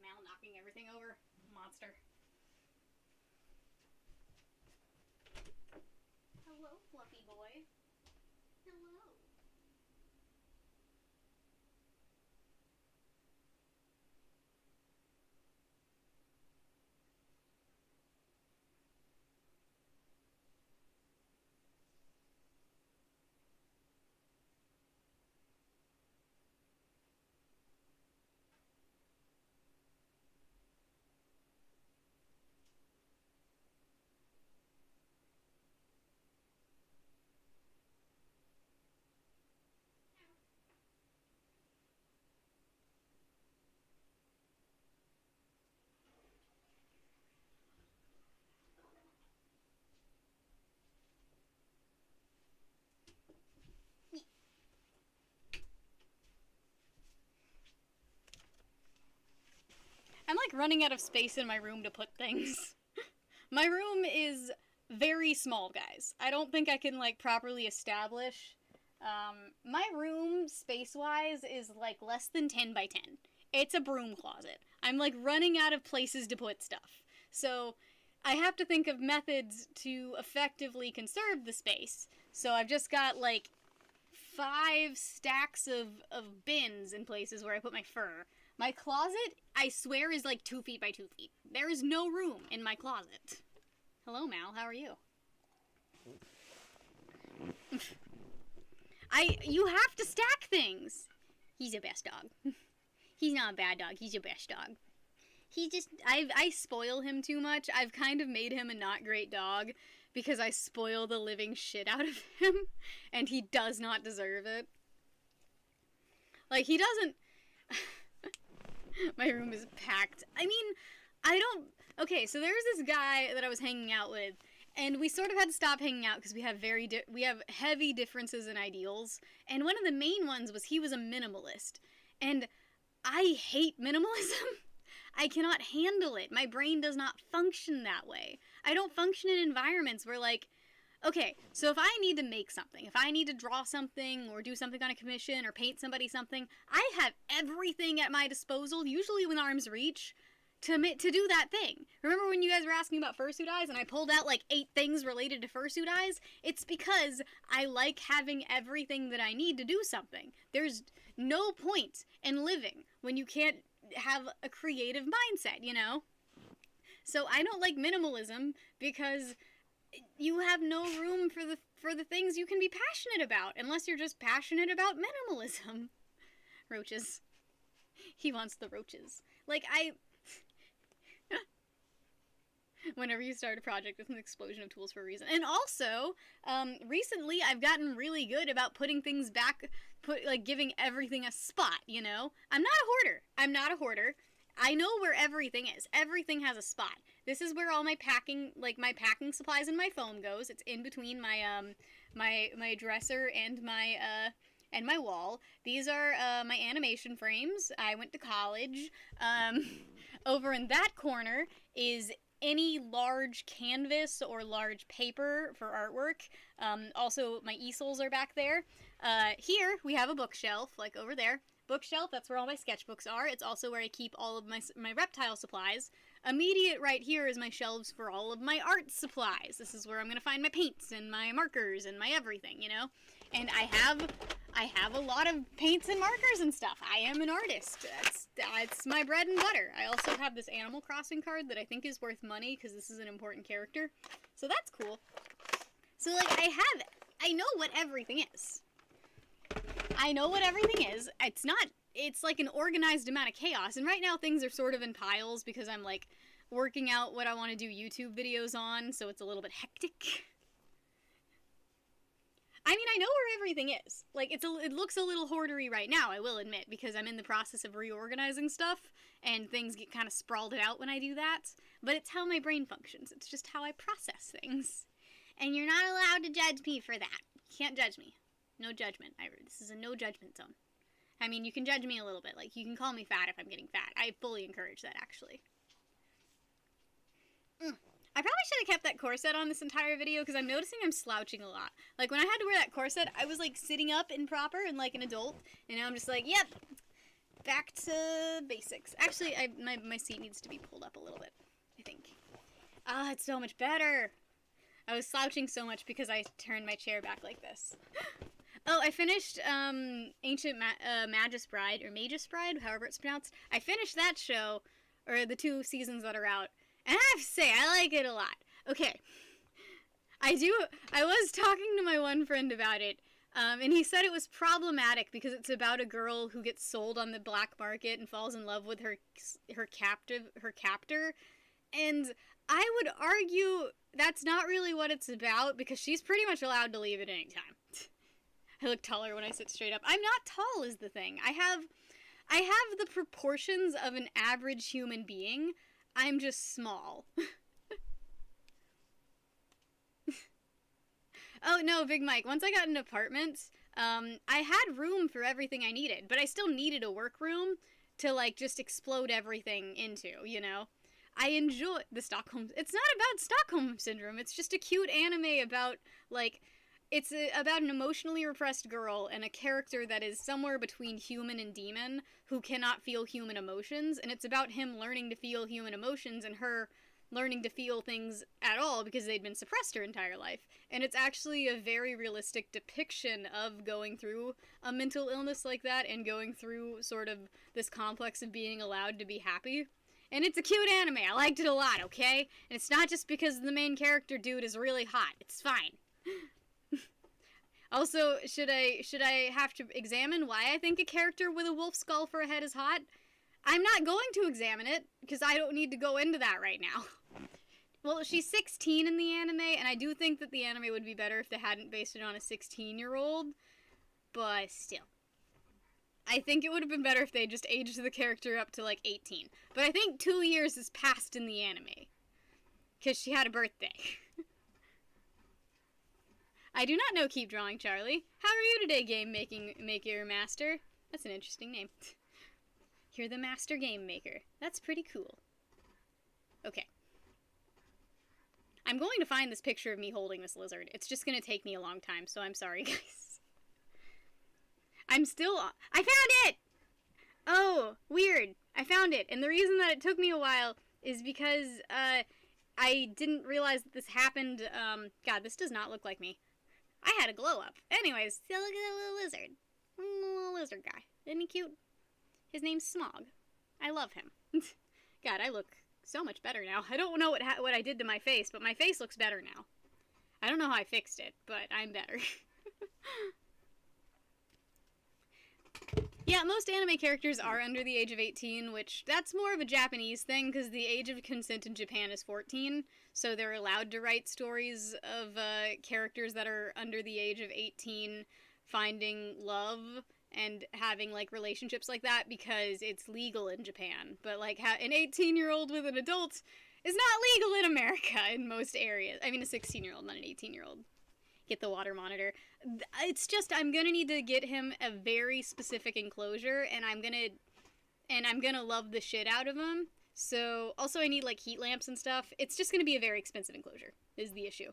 Mal knocking everything over. Monster. Hello, fluffy boy. Hello. I'm like running out of space in my room to put things. My room is very small, guys. I don't think I can like properly establish. My room, space-wise, is like less than 10 by 10. It's a broom closet. I'm like running out of places to put stuff. So I have to think of methods to effectively conserve the space. So I've just got like 5 stacks of bins in places where I put my fur. My closet, I swear, is like 2 feet by 2 feet. There is no room in my closet. Hello, Mal. How are you? You have to stack things. He's your best dog. He's not a bad dog. He's your best dog. He just, I spoil him too much. I've kind of made him a not great dog because I spoil the living shit out of him, and he does not deserve it. Like, he doesn't... My room is packed. I mean, okay, so there was this guy that I was hanging out with, and we sort of had to stop hanging out because we have heavy differences in ideals, and one of the main ones was he was a minimalist, and I hate minimalism. I cannot handle it. My brain does not function that way. I don't function in environments where, like, okay, so if I need to make something, if I need to draw something or do something on a commission or paint somebody something, I have everything at my disposal, usually within arm's reach, to do that thing. Remember when you guys were asking about fursuit eyes and I pulled out like 8 things related to fursuit eyes? It's because I like having everything that I need to do something. There's no point in living when you can't have a creative mindset, you know? So I don't like minimalism because you have no room for the things you can be passionate about, unless you're just passionate about minimalism. Roaches. He wants the roaches. Like, whenever you start a project, it's an explosion of tools for a reason. And also, recently I've gotten really good about putting things back, giving everything a spot, you know? I'm not a hoarder. I know where everything is. Everything has a spot. This is where all my packing supplies and my foam goes. It's in between my my dresser and my wall. These are my animation frames. I went to college. Over in that corner is any large canvas or large paper for artwork. Also, my easels are back there. Here we have a bookshelf, like over there. Bookshelf, that's where all my sketchbooks are. It's also where I keep all of my reptile supplies. Immediate right here is my shelves for all of my art supplies. This is where I'm going to find my paints and my markers and my everything, you know? And I have a lot of paints and markers and stuff. I am an artist. It's my bread and butter. I also have this Animal Crossing card that I think is worth money because this is an important character. So that's cool. So, like, I know what everything is. I know what everything is. It's like an organized amount of chaos. And right now things are sort of in piles because I'm like working out what I want to do YouTube videos on. So it's a little bit hectic. I mean, I know where everything is. Like, it looks a little hoardery right now, I will admit, because I'm in the process of reorganizing stuff, and things get kind of sprawled out when I do that. But it's how my brain functions. It's just how I process things. And you're not allowed to judge me for that. You can't judge me. No judgment. This is a no judgment zone. I mean, you can judge me a little bit. Like, you can call me fat if I'm getting fat. I fully encourage that, actually. I probably should have kept that corset on this entire video, because I'm noticing I'm slouching a lot. Like, when I had to wear that corset, I was, like, sitting up improper and like an adult, and now I'm just like, yep, back to basics. Actually, my seat needs to be pulled up a little bit, I think. Ah, it's so much better. I was slouching so much because I turned my chair back like this. Oh, I finished Ancient Magus Bride, or Magus Bride, however it's pronounced. I finished that show, or the 2 seasons that are out, and I have to say, I like it a lot. Okay. I was talking to my one friend about it, and he said it was problematic because it's about a girl who gets sold on the black market and falls in love with her captor, and I would argue that's not really what it's about, because she's pretty much allowed to leave at any time. I look taller when I sit straight up. I'm not tall is the thing. I have the proportions of an average human being. I'm just small. Oh no, Big Mike, once I got an apartment, I had room for everything I needed, but I still needed a workroom to, like, just explode everything into, you know? I enjoy the Stockholm... It's not about Stockholm Syndrome, it's just a cute anime about, like... It's about an emotionally repressed girl and a character that is somewhere between human and demon who cannot feel human emotions, and it's about him learning to feel human emotions and her learning to feel things at all because they'd been suppressed her entire life. And it's actually a very realistic depiction of going through a mental illness like that and going through sort of this complex of being allowed to be happy. And it's a cute anime. I liked it a lot, okay? And it's not just because the main character dude is really hot. It's fine. Also, should I have to examine why I think a character with a wolf skull for a head is hot? I'm not going to examine it, because I don't need to go into that right now. Well, she's 16 in the anime, and I do think that the anime would be better if they hadn't based it on a 16-year-old, but still. I think it would have been better if they just aged the character up to, like, 18. But I think 2 years has passed in the anime, because she had a birthday. I do not know Keep Drawing, Charlie. How are you today, Game Maker Master? That's an interesting name. You're the Master Game Maker. That's pretty cool. Okay. I'm going to find this picture of me holding this lizard. It's just going to take me a long time, so I'm sorry, guys. I found it! Oh, weird. I found it. And the reason that it took me a while is because, I didn't realize that this happened, God, this does not look like me. I had a glow up. Anyways, look at that little lizard. Little lizard guy. Isn't he cute? His name's Smog. I love him. God, I look so much better now. I don't know what I did to my face, but my face looks better now. I don't know how I fixed it, but I'm better. Yeah, most anime characters are under the age of 18, which that's more of a Japanese thing, because the age of consent in Japan is 14, so they're allowed to write stories of characters that are under the age of 18 finding love and having, like, relationships like that, because it's legal in Japan. But, like, an 18-year-old with an adult is not legal in America in most areas. I mean, a 16-year-old, not an 18-year-old. Get the water monitor. It's just, I'm gonna need to get him a very specific enclosure, and I'm gonna love the shit out of him. So, also I need, like, heat lamps and stuff. It's just gonna be a very expensive enclosure, is the issue.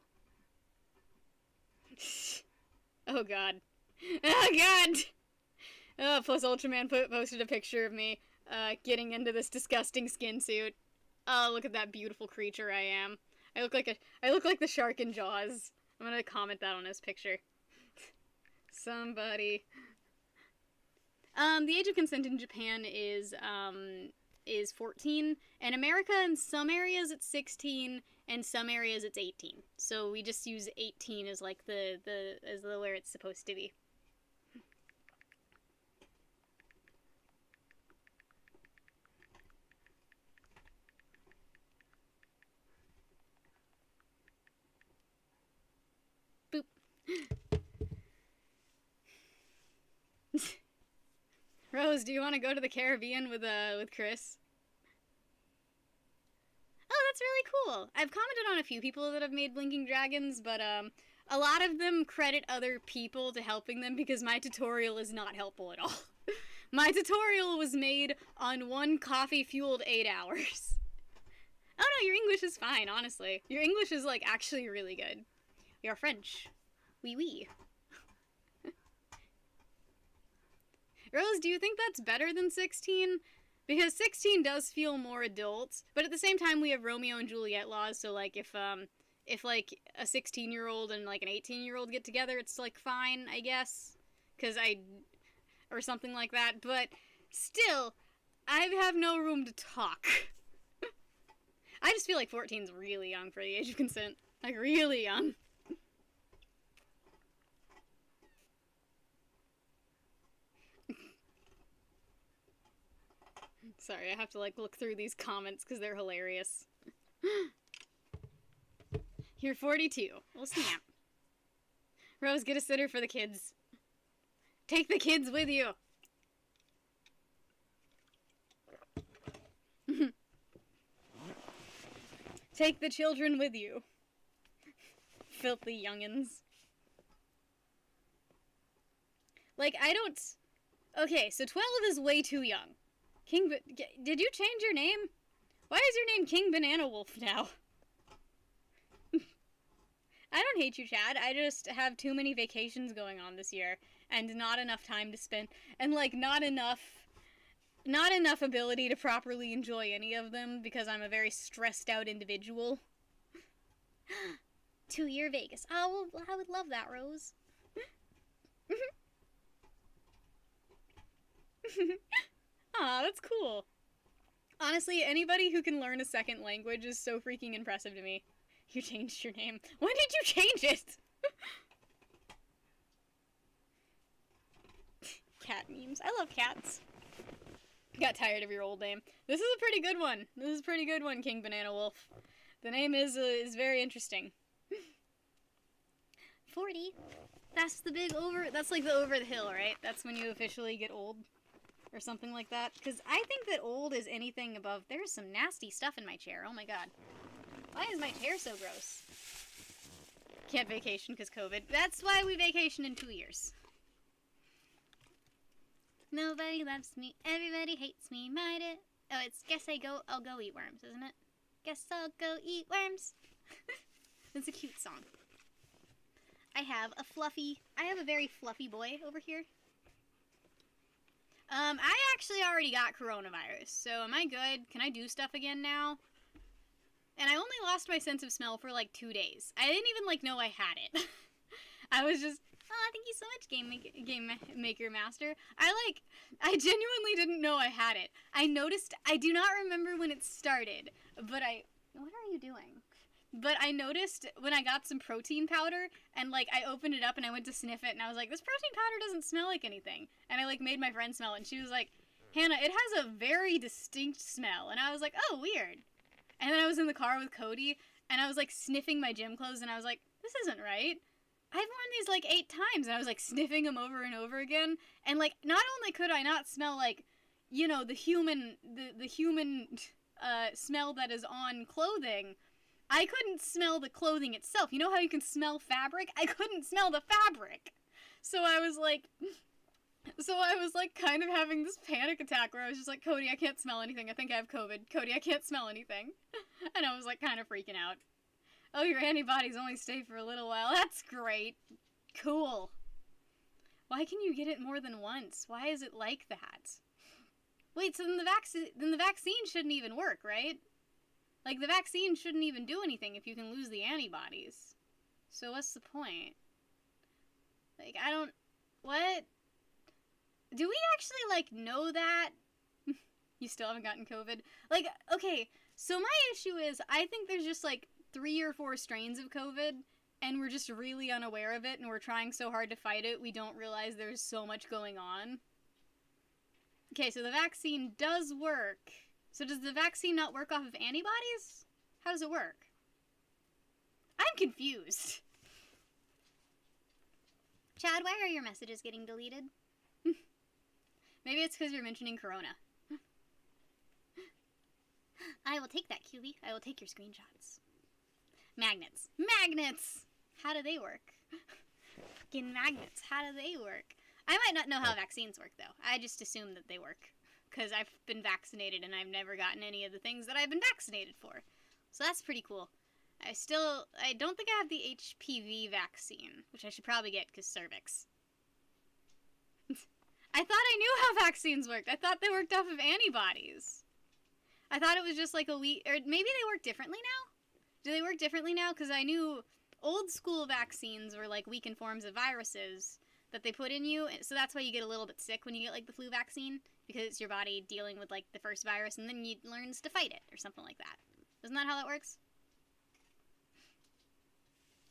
Oh god. Oh god! Oh, plus Ultraman posted a picture of me, getting into this disgusting skin suit. Oh, look at that beautiful creature I am. I look like the shark in Jaws. I'm gonna comment that on his picture. Somebody. The age of consent in Japan is 14. In America, in some areas it's 16, and some areas it's 18. So we just use 18 as, like, as where it's supposed to be. Boop. Rose, do you want to go to the Caribbean with Chris? Oh, that's really cool. I've commented on a few people that have made blinking dragons, but a lot of them credit other people to helping them because my tutorial is not helpful at all. My tutorial was made on one coffee-fueled 8 hours. Oh no, your English is fine, honestly. Your English is, like, actually really good. You're French. Oui, oui. Rose, do you think that's better than 16? Because 16 does feel more adult, but at the same time we have Romeo and Juliet laws, so, like, if like, a 16-year-old and, like, an 18-year-old get together, it's, like, fine, I guess. Or something like that, but still, I have no room to talk. I just feel like 14's really young for the age of consent. Like, really young. Sorry, I have to, like, look through these comments because they're hilarious. You're 42. Well, snap. Rose, get a sitter for the kids. Take the kids with you. Take the children with you. Filthy youngins. Like, I don't... Okay, so 12 is way too young. Did you change your name? Why is your name King Banana Wolf now? I don't hate you, Chad. I just have too many vacations going on this year and not enough time to spend, and, like, not enough ability to properly enjoy any of them because I'm a very stressed out individual. 2-year Vegas. Oh, well, I would love that, Rose. Aw, that's cool. Honestly, anybody who can learn a second language is so freaking impressive to me. You changed your name. When did you change it? Cat memes. I love cats. Got tired of your old name. This is a pretty good one. This is a pretty good one, King Banana Wolf. The name is very interesting. 40. That's the big that's like the over the hill, right? That's when you officially get old. Or something like that. Because I think that old is anything above... There's some nasty stuff in my chair. Oh my god. Why is my chair so gross? Can't vacation because COVID. That's why we vacation in 2 years. Nobody loves me. Everybody hates me. Oh, it's I'll go eat worms, isn't it? Guess I'll go eat worms. It's a cute song. I have a very fluffy boy over here. I actually already got coronavirus, so am I good? Can I do stuff again now? And I only lost my sense of smell for, like, 2 days. I didn't even, like, know I had it. I was just, oh, thank you so much, Game Maker Master. I genuinely didn't know I had it. I do not remember when it started, but what are you doing? But I noticed when I got some protein powder, and, like, I opened it up and I went to sniff it, and I was like, this protein powder doesn't smell like anything. And I, like, made my friend smell it, and she was like, Hannah, it has a very distinct smell. And I was like, oh, weird. And then I was in the car with Cody, and I was, like, sniffing my gym clothes, and I was like, this isn't right. I've worn these, like, 8 times, and I was, like, sniffing them over and over again. And, like, not only could I not smell, like, you know, the human smell that is on clothing, I couldn't smell the clothing itself. You know how you can smell fabric? I couldn't smell the fabric. So I was like, kind of having this panic attack where I was just like, Cody, I can't smell anything. I think I have COVID. Cody, I can't smell anything. And I was, like, kind of freaking out. Oh, your antibodies only stay for a little while. That's great. Cool. Why can you get it more than once? Why is it like that? Wait, so then the vaccine shouldn't even work, right? Like, the vaccine shouldn't even do anything if you can lose the antibodies. So what's the point? Like, what? Do we actually, like, know that? You still haven't gotten COVID? Like, okay, so my issue is, I think there's just, like, 3 or 4 strains of COVID, and we're just really unaware of it, and we're trying so hard to fight it, we don't realize there's so much going on. Okay, so the vaccine does work. So does the vaccine not work off of antibodies? How does it work? I'm confused. Chad, why are your messages getting deleted? Maybe it's because you're mentioning Corona. I will take that, QB. I will take your screenshots. Magnets. Magnets! How do they work? Fucking magnets. How do they work? I might not know how vaccines work, though. I just assume that they work. Because I've been vaccinated and I've never gotten any of the things that I've been vaccinated for. So that's pretty cool. I don't think I have the HPV vaccine, which I should probably get because cervix. I thought I knew how vaccines worked. I thought they worked off of antibodies. I thought it was just like or maybe they work differently now? Do they work differently now? Because I knew old school vaccines were like weakened forms of viruses that they put in you, so that's why you get a little bit sick when you get like the flu vaccine, because it's your body dealing with like the first virus and then you learns to fight it or something like that. Isn't that how that works?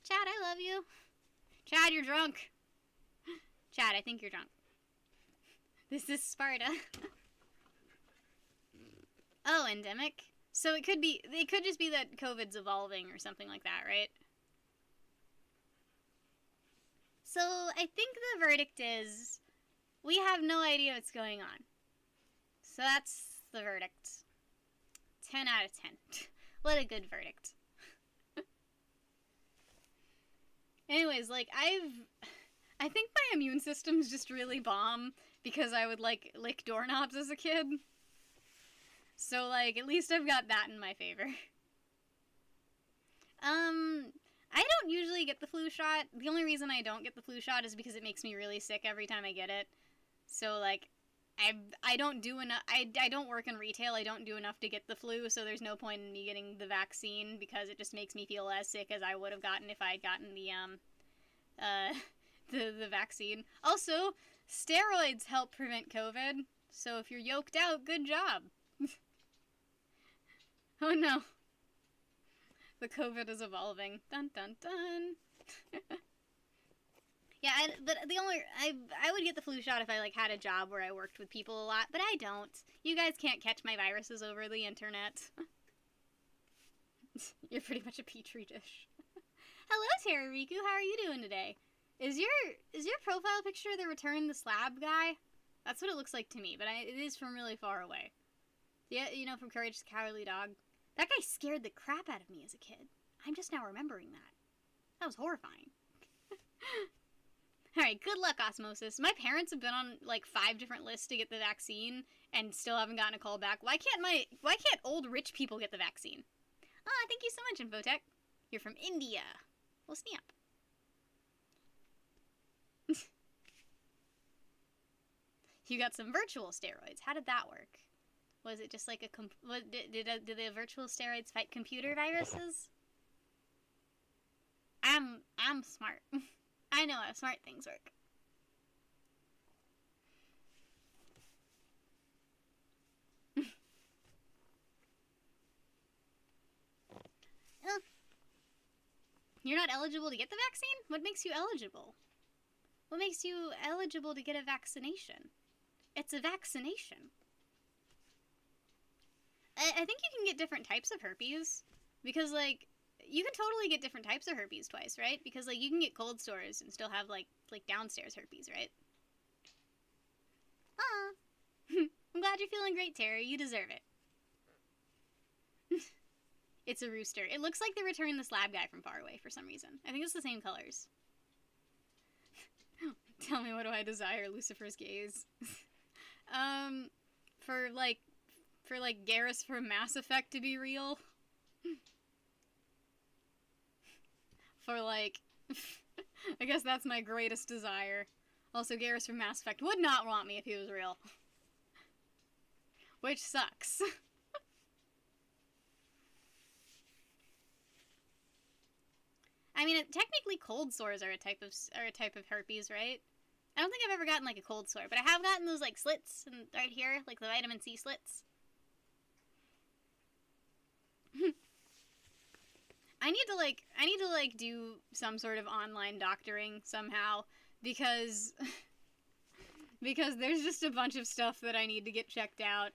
Chad, I love you. Chad, you're drunk. Chad, I think you're drunk. This is Sparta. Oh, endemic? So it could just be that COVID's evolving or something like that, right? So I think the verdict is we have no idea what's going on. So that's the verdict. 10 out of 10. What a good verdict. Anyways, like, I think my immune system's just really bomb because I would, like, lick doorknobs as a kid. So, like, at least I've got that in my favor. I don't usually get the flu shot. The only reason I don't get the flu shot is because it makes me really sick every time I get it. So, like, I don't do enough. I don't work in retail. I don't do enough to get the flu, so there's no point in me getting the vaccine because it just makes me feel as sick as I would have gotten if I had gotten the vaccine. Also, steroids help prevent COVID. So if you're yoked out, good job. Oh no. The COVID is evolving. Dun dun dun. Yeah, but I would get the flu shot if I, like, had a job where I worked with people a lot, but I don't. You guys can't catch my viruses over the internet. You're pretty much a petri dish. Hello, Terry Riku. How are you doing today? Is your profile picture the Return the Slab guy? That's what it looks like to me, but it is from really far away. Yeah, you know, from Courage the Cowardly Dog. That guy scared the crap out of me as a kid. I'm just now remembering that. That was horrifying. Alright, good luck, Osmosis. My parents have been on, like, 5 different lists to get the vaccine and still haven't gotten a call back. Why can't old rich people get the vaccine? Ah, thank you so much, Infotech. You're from India. Well, snap. You got some virtual steroids. How did that work? Was it just like did the virtual steroids fight computer viruses? I'm smart. I know how smart things work. You're not eligible to get the vaccine? What makes you eligible? What makes you eligible to get a vaccination? It's a vaccination. I think you can get different types of herpes. Because, like, you can totally get different types of herpes twice, right? Because, like, you can get cold sores and still have, like downstairs herpes, right? Aw. I'm glad you're feeling great, Terry. You deserve it. It's a rooster. It looks like the Return the Slab guy from far away for some reason. I think it's the same colors. Tell me, what do I desire? Lucifer's gaze. For Garrus from Mass Effect to be real. For, like, I guess that's my greatest desire. Also, Garrus from Mass Effect would not want me if he was real. Which sucks. I mean, technically cold sores are a type of herpes, right? I don't think I've ever gotten, like, a cold sore, but I have gotten those, like, slits right here, like the vitamin C slits. I need to do some sort of online doctoring somehow, because there's just a bunch of stuff that I need to get checked out.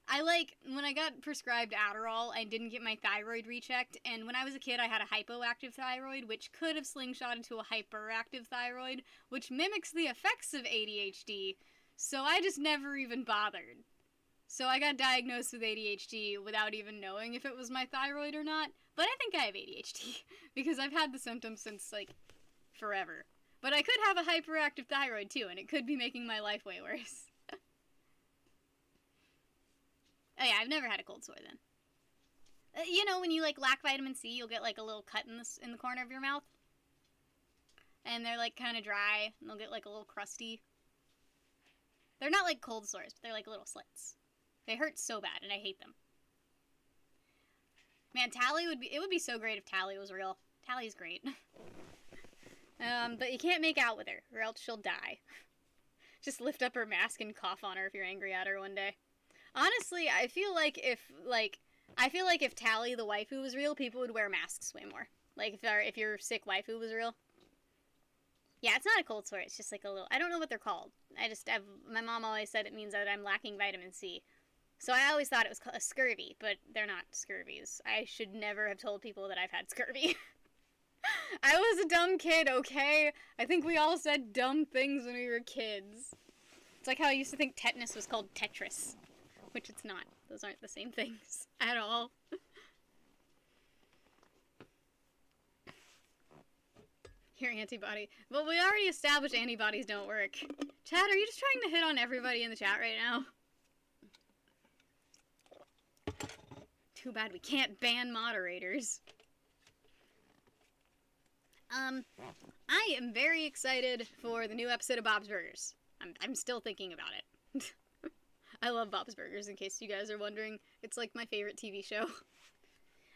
When I got prescribed Adderall, I didn't get my thyroid rechecked, and when I was a kid, I had a hypoactive thyroid, which could have slingshotted to a hyperactive thyroid, which mimics the effects of ADHD. So I just never even bothered. So I got diagnosed with ADHD without even knowing if it was my thyroid or not. But I think I have ADHD because I've had the symptoms since, like, forever. But I could have a hyperactive thyroid too, and it could be making my life way worse. Oh yeah, I've never had a cold sore then. You know, when you, like, lack vitamin C, you'll get, like, a little cut in the corner of your mouth. And they're, like, kind of dry, and they'll get, like, a little crusty. They're not, like, cold sores, but they're, like, little slits. They hurt so bad, and I hate them. Man, it would be so great if Tally was real. Tally's great. But you can't make out with her, or else she'll die. Just lift up her mask and cough on her if you're angry at her one day. Honestly, I feel like if Tally the waifu was real, people would wear masks way more. Like, if your sick waifu was real. Yeah, it's not a cold sore, it's just like a little, I don't know what they're called. My mom always said it means that I'm lacking vitamin C. So I always thought it was a scurvy, but they're not scurvies. I should never have told people that I've had scurvy. I was a dumb kid, okay? I think we all said dumb things when we were kids. It's like how I used to think tetanus was called Tetris. Which it's not. Those aren't the same things at all. Your antibody. Well, we already established antibodies don't work. Chad, are you just trying to hit on everybody in the chat right now? Too bad we can't ban moderators. I am very excited for the new episode of Bob's Burgers. I'm still thinking about it. I love Bob's Burgers, in case you guys are wondering. It's like my favorite TV show.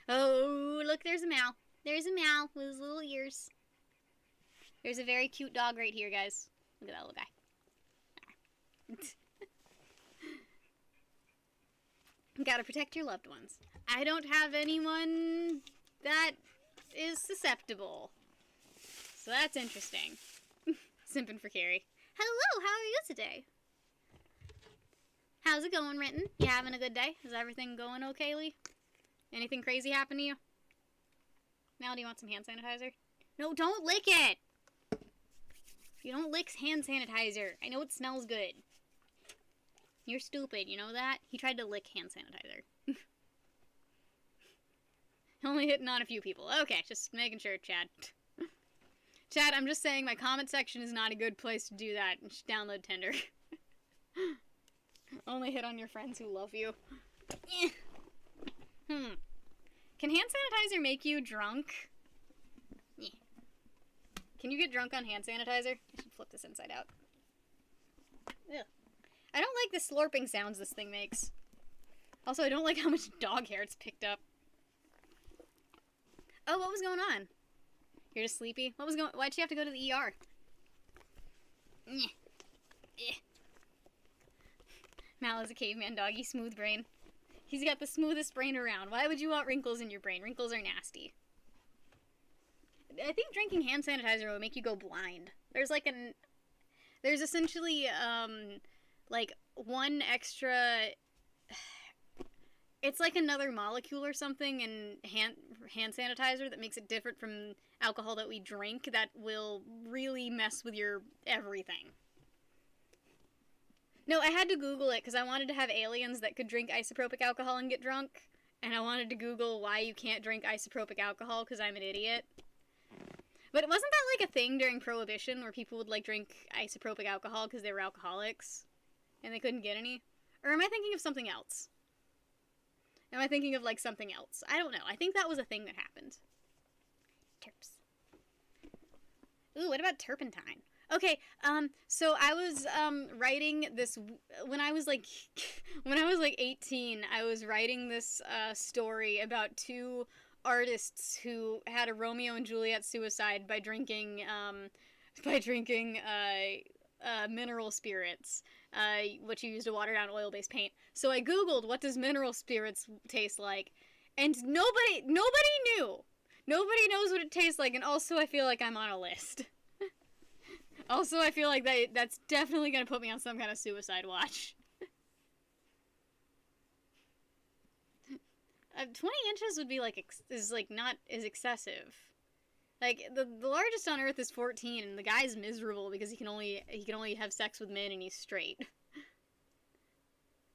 Oh, look, there's a Mal. There's a Mal with his little ears. There's a very cute dog right here, guys. Look at that little guy. Gotta protect your loved ones. I don't have anyone that is susceptible. So that's interesting. Simping for Carrie. Hello, how are you today? How's it going, Renton? You having a good day? Is everything going okay, Lee? Anything crazy happen to you? Mal, do you want some hand sanitizer? No, don't lick it! You don't lick hand sanitizer. I know it smells good. You're stupid, you know that? He tried to lick hand sanitizer. Only hitting on a few people. Okay, just making sure, Chad. Chad, I'm just saying my comment section is not a good place to do that. You should download Tinder. Only hit on your friends who love you. Can hand sanitizer make you drunk? Can you get drunk on hand sanitizer? I should flip this inside out. Ugh. I don't like the slurping sounds this thing makes. Also, I don't like how much dog hair it's picked up. Oh, what was going on? You're just sleepy? Why'd you have to go to the ER? Mal is a caveman doggy, smooth brain. He's got the smoothest brain around. Why would you want wrinkles in your brain? Wrinkles are nasty. I think drinking hand sanitizer will make you go blind. There's essentially, like, one extra, it's like another molecule or something in hand sanitizer that makes it different from alcohol that we drink that will really mess with your everything. No, I had to Google it because I wanted to have aliens that could drink isopropyl alcohol and get drunk. And I wanted to Google why you can't drink isopropyl alcohol because I'm an idiot. But wasn't that like a thing during Prohibition where people would like drink isopropyl alcohol because they were alcoholics and they couldn't get any? Or am I thinking of something else? Am I thinking of like something else? I don't know. I think that was a thing that happened. Terps. Ooh, what about turpentine? Okay, so I was, writing this, when I was like 18, I was writing this, story about two artists who had a Romeo and Juliet suicide by drinking mineral spirits, which you use to water down oil-based paint. So I Googled, what does mineral spirits taste like? And nobody knew. Nobody knows what it tastes like, and also I feel like I'm on a list. Also, I feel like that's definitely gonna put me on some kind of suicide watch. 20 inches would be like, is like not as excessive. Like, the largest on Earth is 14, and the guy's miserable because he can only have sex with men and he's straight.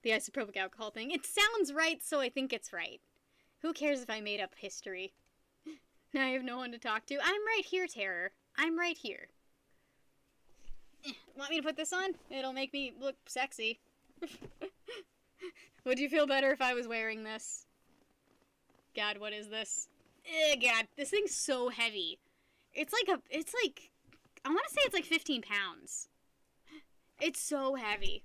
The isopropyl alcohol thing. It sounds right, so I think it's right. Who cares if I made up history? Now I have no one to talk to. I'm right here, Terror. I'm right here. Want me to put this on? It'll make me look sexy. Would you feel better if I was wearing this? God, what is this? God, this thing's so heavy. It's like, I want to say it's like 15 pounds. It's so heavy.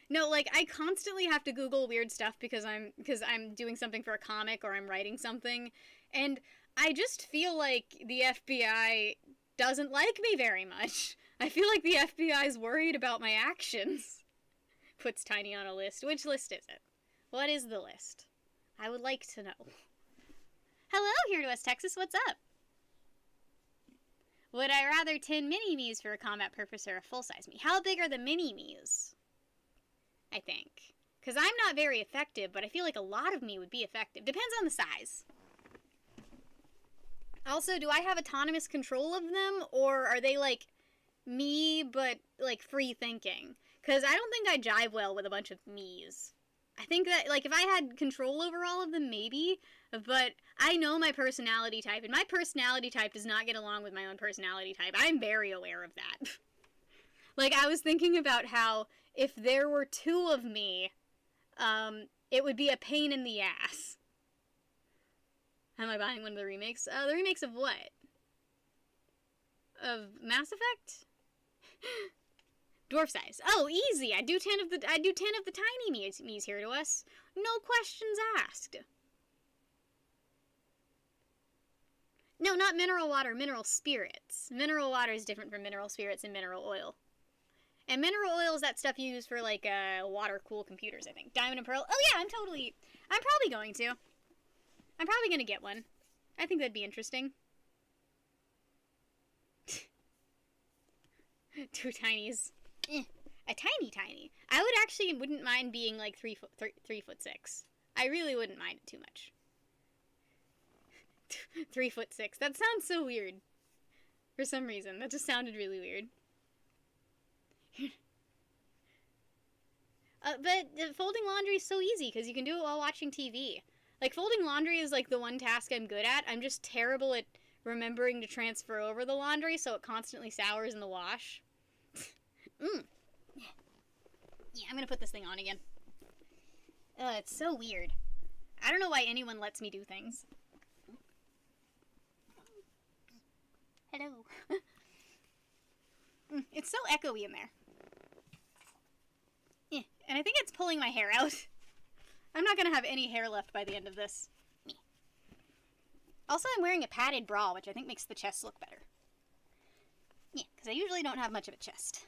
No, like, I constantly have to Google weird stuff because I'm doing something for a comic or I'm writing something, and I just feel like the FBI doesn't like me very much. I feel like the FBI's worried about my actions. Puts Tiny on a list. Which list is it? What is the list? I would like to know. Hello, here to West Texas, what's up? Would I rather 10 mini-me's for a combat purpose or a full-size me? How big are the mini-me's? I think. Because I'm not very effective, but I feel like a lot of me would be effective. Depends on the size. Also, do I have autonomous control of them, or are they, like, me, but, like, free thinking? Because I don't think I jive well with a bunch of me's. I think that, like, if I had control over all of them, maybe, but I know my personality type, and my personality type does not get along with my own personality type. I'm very aware of that. Like, I was thinking about how if there were 2 of me, it would be a pain in the ass. Am I buying one of the remakes? The remakes of what? Of Mass Effect? Dwarf size. Oh, easy. I do 10 of the tiny me's here to us. No questions asked. No, not mineral water, mineral spirits. Mineral water is different from mineral spirits and mineral oil. And mineral oil is that stuff you use for, like, water-cool computers, I think. Diamond and Pearl. Oh, yeah, I'm probably going to. I'm probably going to get one. I think that'd be interesting. 2 tinies. A tiny. I wouldn't mind being, like, 3 foot 6. I really wouldn't mind it too much. 3 foot 6. That sounds so weird. For some reason. That just sounded really weird. But folding laundry is so easy because you can do it while watching TV. Like, folding laundry is, like, the one task I'm good at. I'm just terrible at remembering to transfer over the laundry, so it constantly sours in the wash. Yeah, I'm gonna put this thing on again. It's so weird. I don't know why anyone lets me do things. Hello. It's so echoey in there. Yeah, and I think it's pulling my hair out. I'm not gonna have any hair left by the end of this. Me. Also, I'm wearing a padded bra, which I think makes the chest look better. Yeah, because I usually don't have much of a chest.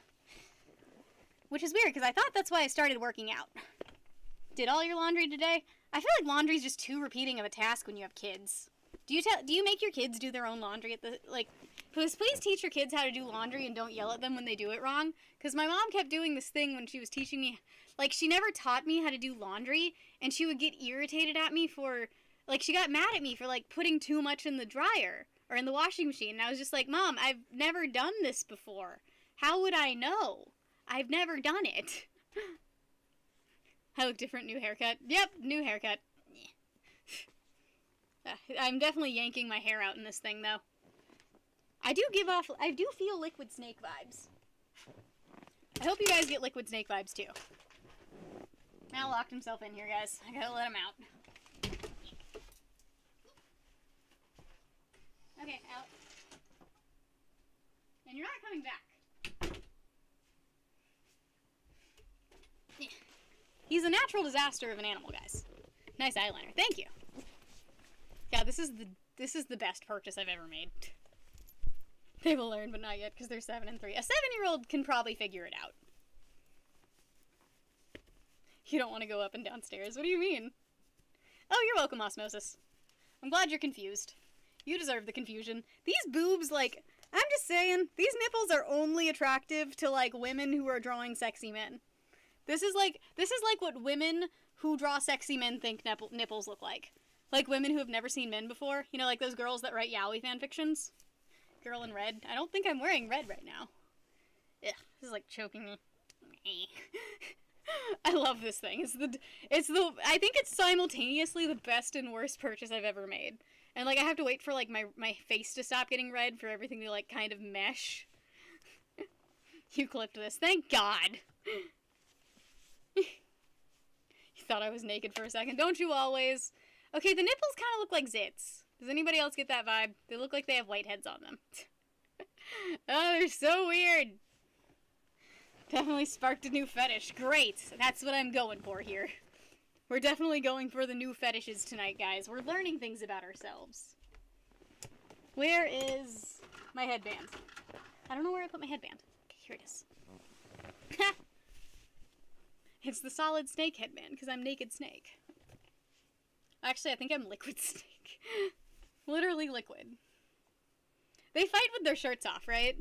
Which is weird, because I thought that's why I started working out. Did all your laundry today? I feel like laundry's just too repeating of a task when you have kids. Do you make your kids do their own laundry at the, like, please teach your kids how to do laundry and don't yell at them when they do it wrong? Because my mom kept doing this thing when she was teaching me, like, she never taught me how to do laundry, and she would get irritated at me for, like, she got mad at me for, like, putting too much in the dryer, or in the washing machine, and I was just like, Mom, I've never done this before. How would I know? I've never done it. I look different, new haircut. Yep, new haircut. I'm definitely yanking my hair out in this thing, though. I do feel Liquid Snake vibes. I hope you guys get Liquid Snake vibes, too. Mal locked himself in here, guys. I gotta let him out. Okay, out. And you're not coming back. Yeah. He's a natural disaster of an animal, guys. Nice eyeliner. Thank you. Yeah, this is the best purchase I've ever made. They will learn, but not yet, because they're 7 and 3. A 7-year-old can probably figure it out. You don't want to go up and downstairs. What do you mean? Oh, you're welcome, Osmosis. I'm glad you're confused. You deserve the confusion. These boobs, like, I'm just saying, these nipples are only attractive to, like, women who are drawing sexy men. This is like what women who draw sexy men think nipples look like. Like women who have never seen men before. You know, like those girls that write yaoi fanfictions. Girl in red. I don't think I'm wearing red right now. Ugh, this is like choking me. I love this thing. I think it's simultaneously the best and worst purchase I've ever made. And like I have to wait for like my face to stop getting red for everything to like kind of mesh. You clipped this. Thank God. You thought I was naked for a second. Don't you always? Okay, the nipples kind of look like zits. Does anybody else get that vibe? They look like they have whiteheads on them. Oh, they're so weird. Definitely sparked a new fetish. Great. That's what I'm going for here. We're definitely going for the new fetishes tonight, guys. We're learning things about ourselves. Where is my headband? I don't know where I put my headband. Okay, here it is. It's the solid snake headband, because I'm naked snake. Actually, I think I'm liquid snake. Literally liquid. They fight with their shirts off, right?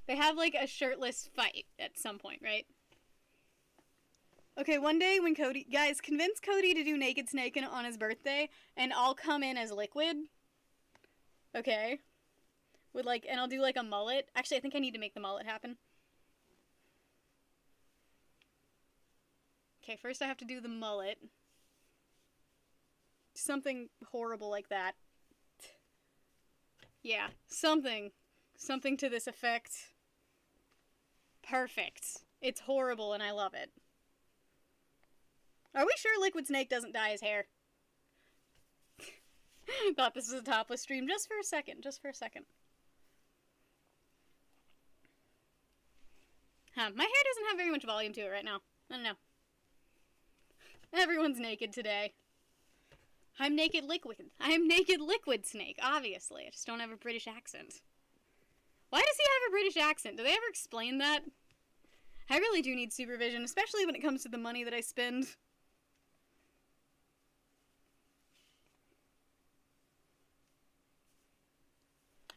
They have, like, a shirtless fight at some point, right? Okay, one day when Cody... Guys, convince Cody to do Naked Snake on his birthday, and I'll come in as liquid. Okay? With, like... And I'll do, like, a mullet. Actually, I think I need to make the mullet happen. Okay, first I have to do the mullet. Something horrible like that. Yeah, something. Something to this effect. Perfect. It's horrible and I love it. Are we sure Liquid Snake doesn't dye his hair? Thought this was a topless stream just for a second. Just for a second. Huh, my hair doesn't have very much volume to it right now. I don't know. Everyone's naked today. I'm naked liquid. I'm naked liquid snake, obviously. I just don't have a British accent. Why does he have a British accent? Do they ever explain that? I really do need supervision, especially when it comes to the money that I spend.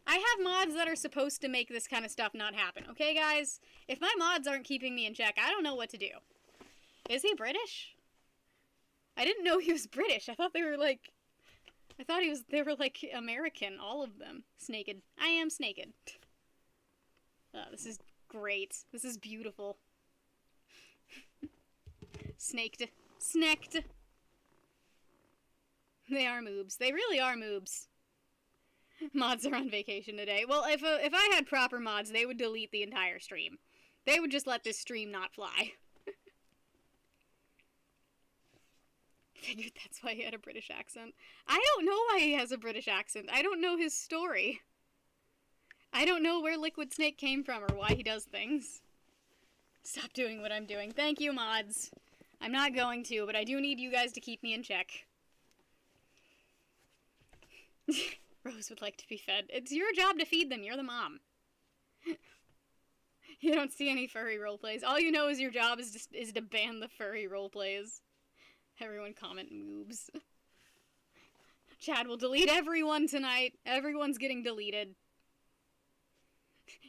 I have mods that are supposed to make this kind of stuff not happen, okay, guys? If my mods aren't keeping me in check, I don't know what to do. Is he British? I didn't know he was British. I thought they were like... they were like American, all of them. Snaked. I am snaked. This is great. This is beautiful. Snaked. Snacked. They are moobs. They really are moobs. Mods are on vacation today. Well, if I had proper mods, they would delete the entire stream. They would just let this stream not fly. Figured that's why he had a British accent. I don't know why he has a British accent. I don't know his story. I don't know where Liquid Snake came from or why he does things. Stop doing what I'm doing. Thank you, mods. I'm not going to, but I do need you guys to keep me in check. Rose would like to be fed. It's your job to feed them. You're the mom. You don't see any furry roleplays. All you know is your job is to ban the furry roleplays. Everyone comment moobs. Chad will delete everyone tonight. Everyone's getting deleted.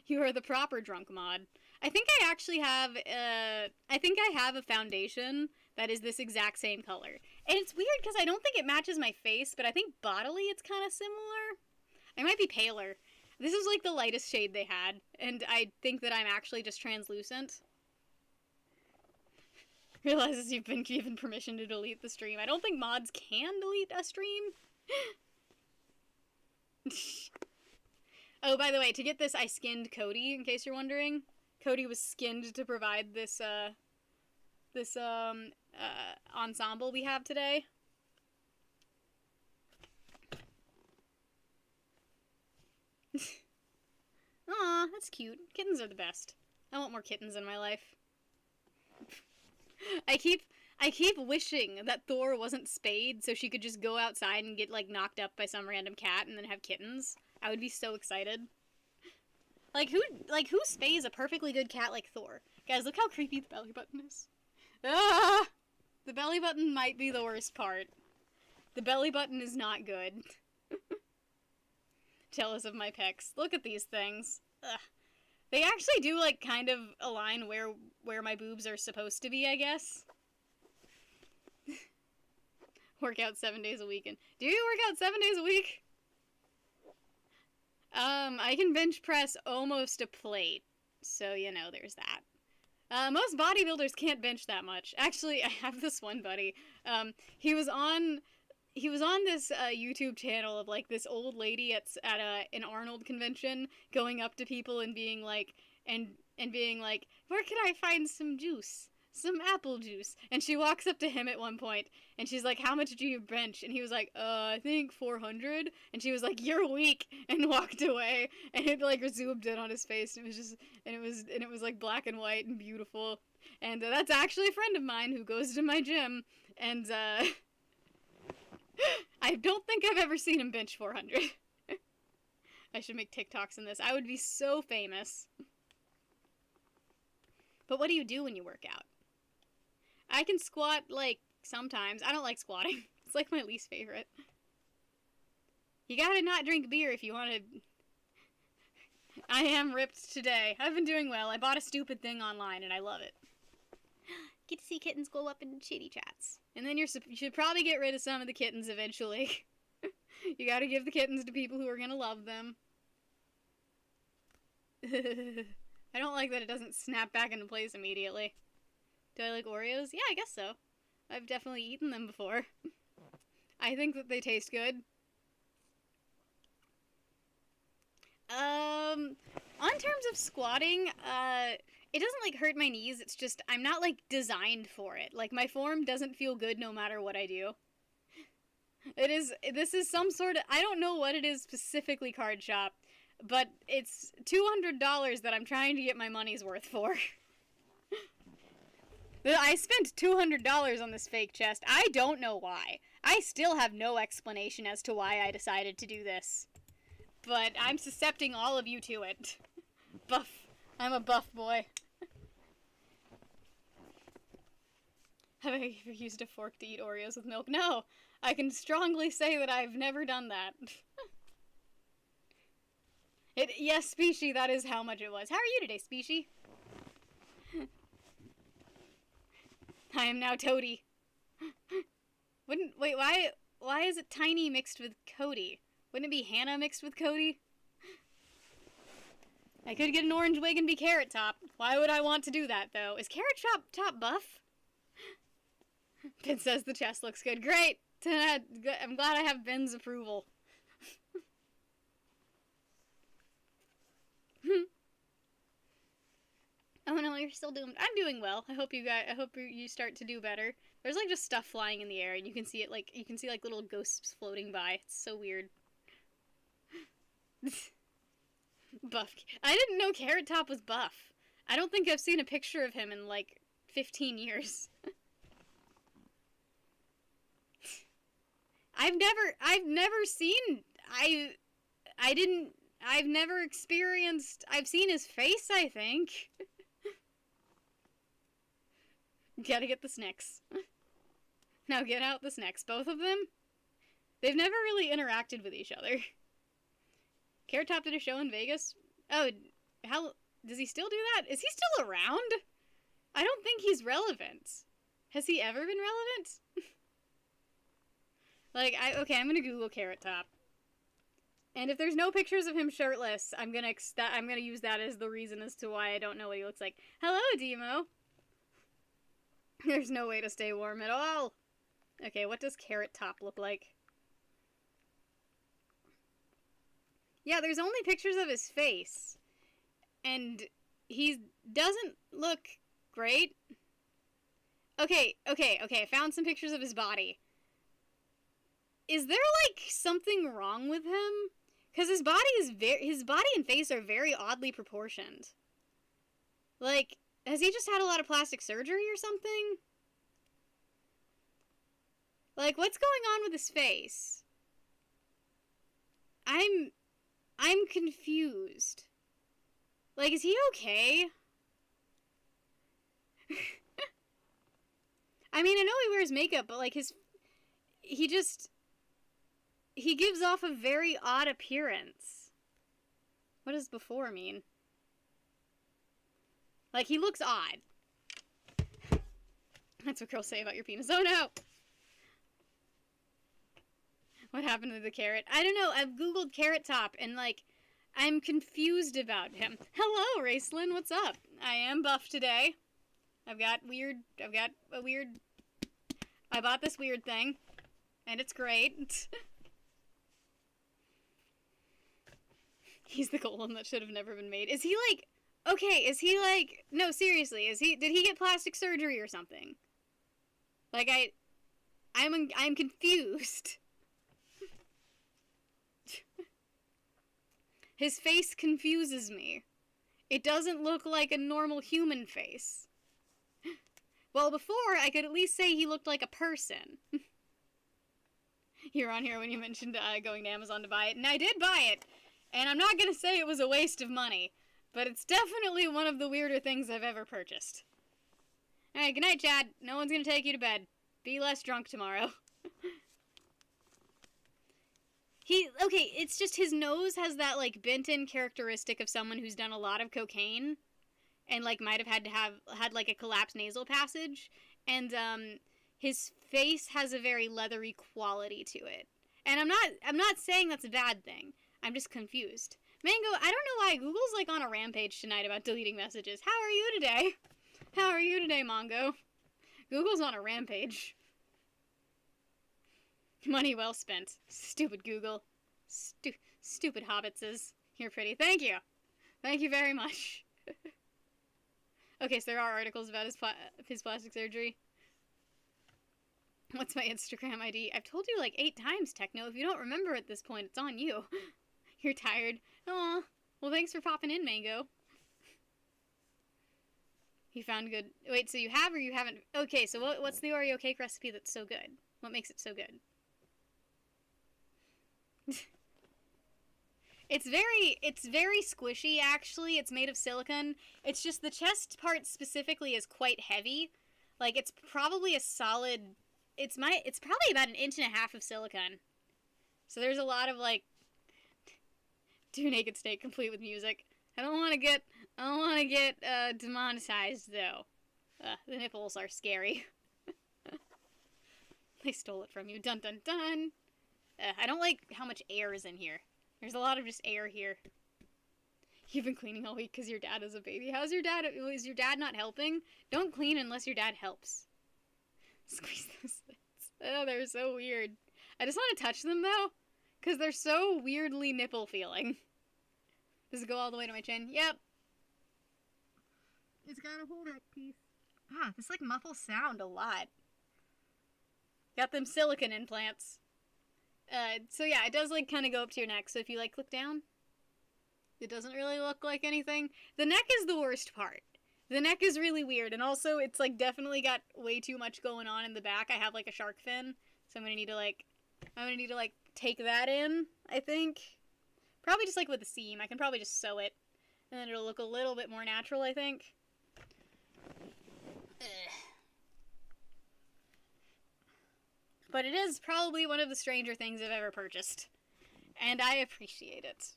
You are the proper drunk mod. I think I actually have, I have a foundation that is this exact same color. And it's weird because I don't think it matches my face, but I think bodily it's kind of similar. I might be paler. This is like the lightest shade they had, and I think that I'm actually just translucent. Realizes you've been given permission to delete the stream. I don't think mods can delete a stream. Oh, by the way, to get this, I skinned Cody, in case you're wondering. Cody was skinned to provide this, ensemble we have today. Aw, that's cute. Kittens are the best. I want more kittens in my life. I keep wishing that Thor wasn't spayed so she could just go outside and get, like, knocked up by some random cat and then have kittens. I would be so excited. Like, who spays a perfectly good cat like Thor? Guys, look how creepy the belly button is. Ah! The belly button might be the worst part. The belly button is not good. Jealous of my pecs. Look at these things. Ugh. They actually do, like, kind of align where my boobs are supposed to be, I guess. Work out 7 days a week. And do you work out 7 days a week? I can bench press almost a plate. So, you know, there's that. Most bodybuilders can't bench that much. Actually, I have this one buddy. He was on this YouTube channel of like this old lady at an Arnold convention going up to people and being like, and being like, where can I find some juice? Some apple juice. And she walks up to him at one point and she's like, how much do you bench? And he was like, I think 400. And she was like, you're weak, and walked away. And it like zoomed in on his face. And it was just, and it was like black and white and beautiful. And that's actually a friend of mine who goes to my gym. And I don't think I've ever seen him bench 400. I should make TikToks in this. I would be so famous. But what do you do when you work out? I can squat, like, sometimes. I don't like squatting. It's, like, my least favorite. You gotta not drink beer if you want to... I am ripped today. I've been doing well. I bought a stupid thing online, and I love it. Get to see kittens go up in chitty chats. And then you should probably get rid of some of the kittens eventually. You gotta give the kittens to people who are gonna love them. I don't like that it doesn't snap back into place immediately. Do I like Oreos? Yeah, I guess so. I've definitely eaten them before. I think that they taste good. On terms of squatting, it doesn't, like, hurt my knees. It's just, I'm not, like, designed for it. Like, my form doesn't feel good no matter what I do. This is some sort of, I don't know what it is specifically, Card Shop, but it's $200 that I'm trying to get my money's worth for. I spent $200 on this fake chest. I don't know why. I still have no explanation as to why I decided to do this. But I'm suscepting all of you to it. Buff. I'm a buff boy. Have I ever used a fork to eat Oreos with milk? No. I can strongly say that I've never done that. Yes, Species, that is how much it was. How are you today, Species? I am now Toady. Wait, why is it Tiny mixed with Cody? Wouldn't it be Hannah mixed with Cody? I could get an orange wig and be Carrot Top. Why would I want to do that, though? Is Carrot Top buff? Ben says the chest looks good. Great! I'm glad I have Ben's approval. Oh no, you're still doomed. I'm doing well. I hope you start to do better. There's like just stuff flying in the air and you can see it like, little ghosts floating by. It's so weird. Buff. I didn't know Carrot Top was buff. I don't think I've seen a picture of him in like 15 years. I've never seen, I've never experienced, I've seen his face, I think. Gotta get the snacks. Now get out the snacks. Both of them? They've never really interacted with each other. Carrot Top did a show in Vegas? Oh, how, does he still do that? Is he still around? I don't think he's relevant. Has he ever been relevant? Like, okay, I'm gonna Google Carrot Top. And if there's no pictures of him shirtless, I'm gonna use that as the reason as to why I don't know what he looks like. Hello, Demo! There's no way to stay warm at all. Okay, what does Carrot Top look like? Yeah, there's only pictures of his face. And he doesn't look great. Okay, I found some pictures of his body. Is there, like, something wrong with him? Because his body and face are very oddly proportioned. Like, has he just had a lot of plastic surgery or something? Like, what's going on with his face? I'm confused. Like, is he okay? I mean, I know he wears makeup, but, like, he gives off a very odd appearance. What does before mean? Like, he looks odd. That's what girls say about your penis. Oh, no! What happened to the carrot? I don't know. I've Googled Carrot Top and, like, I'm confused about him. Hello, Raceland. What's up? I am buff today. I bought this weird thing. And it's great. He's the golem that should have never been made. Is he, like... Okay, is he, like... No, seriously. Did he get plastic surgery or something? Like, I'm confused. His face confuses me. It doesn't look like a normal human face. Well, before, I could at least say he looked like a person. You're on here when you mentioned going to Amazon to buy it, and I did buy it. And I'm not gonna say it was a waste of money, but it's definitely one of the weirder things I've ever purchased. Alright, good night, Chad. No one's gonna take you to bed. Be less drunk tomorrow. Okay, it's just his nose has that, like, bent-in characteristic of someone who's done a lot of cocaine and, like, might have had like, a collapsed nasal passage. And, his face has a very leathery quality to it. And I'm not saying that's a bad thing. I'm just confused. Mango, I don't know why Google's, like, on a rampage tonight about deleting messages. How are you today? How are you today, Mongo? Google's on a rampage. Money well spent. Stupid Google. Stupid hobbitses. You're pretty. Thank you. Thank you very much. Okay, so there are articles about his plastic surgery. What's my Instagram ID? I've told you like 8 times, Techno. If you don't remember at this point, it's on you. You're tired. Aw. Well, thanks for popping in, Mango. You found good... Wait, so you have or you haven't... Okay, so what's the Oreo cake recipe that's so good? What makes it so good? It's very squishy, actually. It's made of silicone. It's just the chest part specifically is quite heavy. Like, it's probably a solid... It's probably about 1.5 inches of silicone. So there's a lot of, like... Do naked steak complete with music. I don't want to get demonetized, though. The nipples are scary. They stole it from you. Dun dun dun. I don't like how much air is in here. There's a lot of just air here. You've been cleaning all week because your dad is a baby. How's your dad? Is your dad not helping? Don't clean unless your dad helps. Squeeze those lips. Oh, they're so weird. I just want to touch them, though, because they're so weirdly nipple feeling. Does it go all the way to my chin? Yep. It's gotta hold that piece. Ah, this, like, muffles sound a lot. Got them silicone implants. So yeah, it does, like, kind of go up to your neck, so if you, like, click down, it doesn't really look like anything. The neck is the worst part. The neck is really weird, and also, it's, like, definitely got way too much going on in the back. I have, like, a shark fin, so I'm gonna need to, like, take that in, I think. Probably just, like, with the seam. I can probably just sew it, and then it'll look a little bit more natural, I think. But it is probably one of the stranger things I've ever purchased. And I appreciate it.